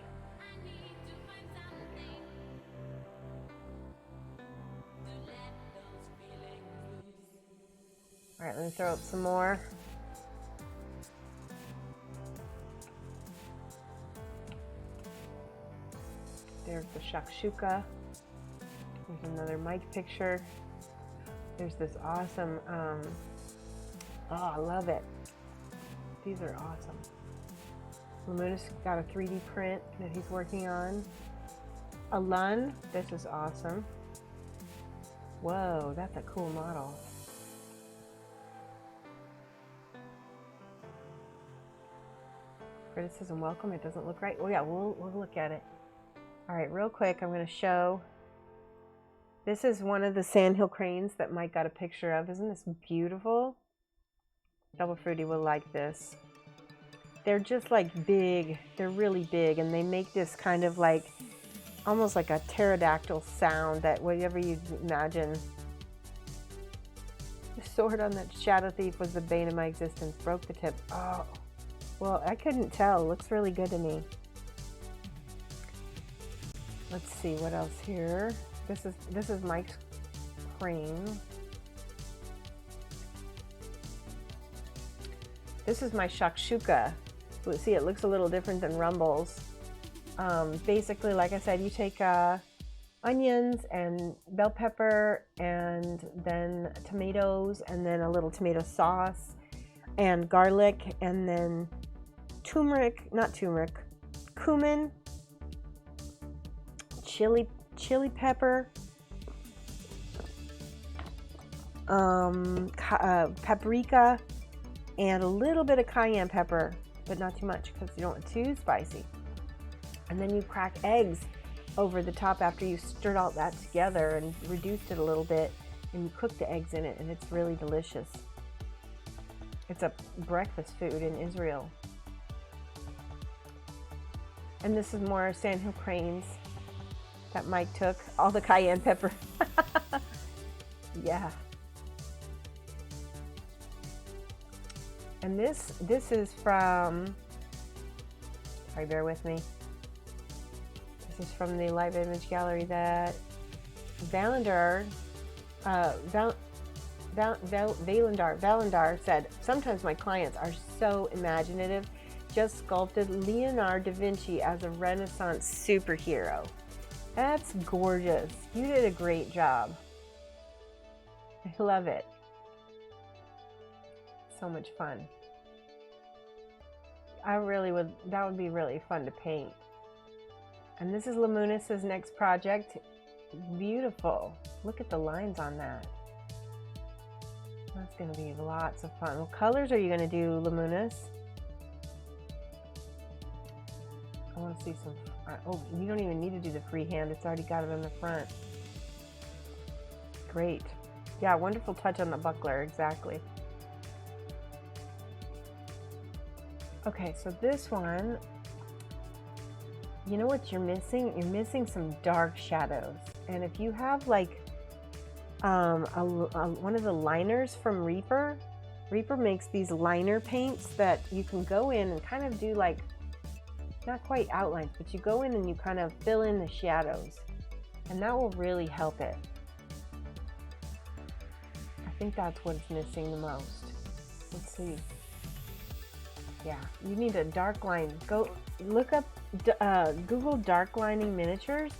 All right, let me throw up some more. There's the Shakshouka. There's another Mike picture. There's this awesome, oh, I love it. These are awesome. Lamuna's got a 3D print that he's working on. Alun, this is awesome. Whoa, that's a cool model. Criticism welcome, it doesn't look right. Oh yeah, we'll look at it. All right, real quick, I'm gonna show. This is one of the Sandhill cranes that Mike got a picture of. Isn't this beautiful? Double Fruity will like this. They're just like big, they're really big, and they make this kind of like, almost like a pterodactyl sound that whatever you imagine. The sword on that Shadow Thief was the bane of my existence. Broke the tip. Oh, well, I couldn't tell. Looks really good to me. Let's see what else here. This is Mike's crane. This is my Shakshouka. See, it looks a little different than Rumble's. Basically, like I said, you take onions and bell pepper and then tomatoes and then a little tomato sauce and garlic and then cumin, chili pepper, paprika, and a little bit of cayenne pepper, but not too much because you don't want too spicy. And then you crack eggs over the top after you stirred all that together and reduced it a little bit, and you cook the eggs in it, and it's really delicious. It's a breakfast food in Israel. And this is more Sandhill cranes that Mike took. All the cayenne pepper. Yeah. And this is from, sorry, bear with me. This is from the live image gallery that Valendar said, sometimes my clients are so imaginative, just sculpted Leonardo da Vinci as a Renaissance superhero. That's gorgeous. You did a great job. I love it. So much fun. That would be really fun to paint. And this is Lamunis's next project. Beautiful. Look at the lines on that. That's going to be lots of fun. What colors are you going to do, Lamunis? I want want to see some. Oh, you don't even need to do the freehand. It's already got it on the front. Great. Yeah, wonderful touch on the buckler. Exactly. Okay, so this one, you know what you're missing? You're missing some dark shadows. And if you have like one of the liners from Reaper makes these liner paints that you can go in and kind of do like, not quite outlines, but you go in and you kind of fill in the shadows. And that will really help it. I think that's what's missing the most. Let's see. Yeah, you need a dark line. Go look up, Google dark lining miniatures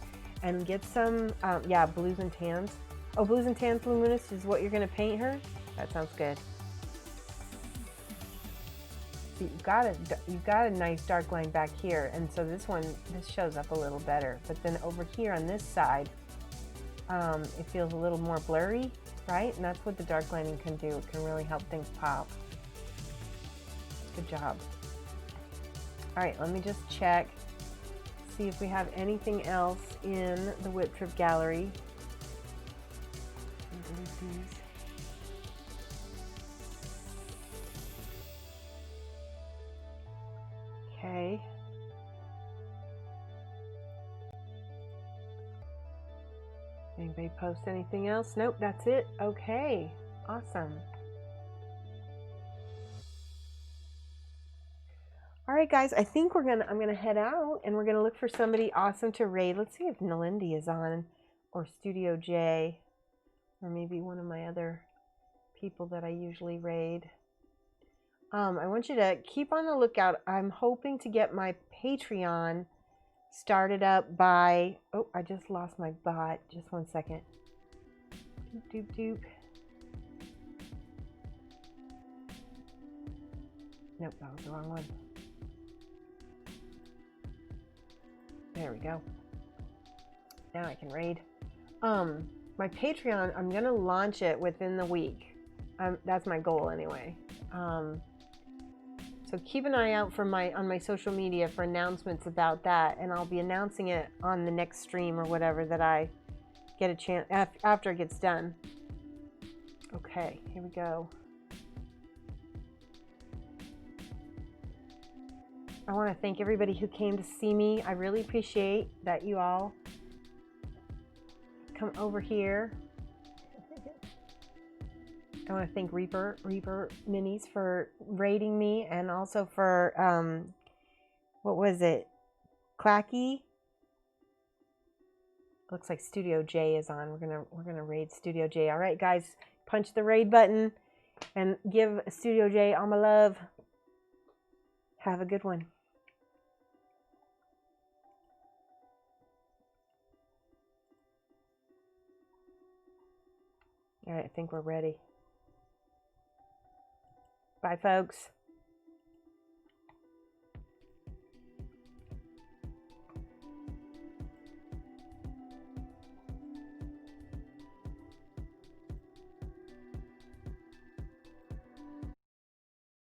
and get some, yeah, blues and tans. Oh, blues and tans luminous is what you're going to paint her? That sounds good. So you've got a nice dark line back here, and so this shows up a little better. But then over here on this side, it feels a little more blurry, right? And that's what the dark lining can do. It can really help things pop. Good job. All right, let me just check, see if we have anything else in the Whip Trip gallery. Okay. Anybody post anything else? Nope, that's it. Okay, awesome. All right, guys, I think I'm gonna head out and we're gonna look for somebody awesome to raid. Let's see if Nalindi is on, or Studio J, or maybe one of my other people that I usually raid. I want you to keep on the lookout. I'm hoping to get my Patreon started up by, oh, I just lost my bot. Just one second. Doop, doop, doop. Nope, that was the wrong one. There we go. Now I can raid. My Patreon, I'm gonna launch it within the week. That's my goal anyway. So keep an eye out for on my social media for announcements about that, and I'll be announcing it on the next stream or whatever that I get a chance after it gets done. Okay, here we go. I want to thank everybody who came to see me. I really appreciate that you all come over here. I want to thank Reaper Minis for raiding me, and also for what was it? Clacky. Looks like Studio J is on. We're gonna raid Studio J. All right, guys, punch the raid button and give Studio J all my love. Have a good one. All right, I think we're ready. Bye, folks.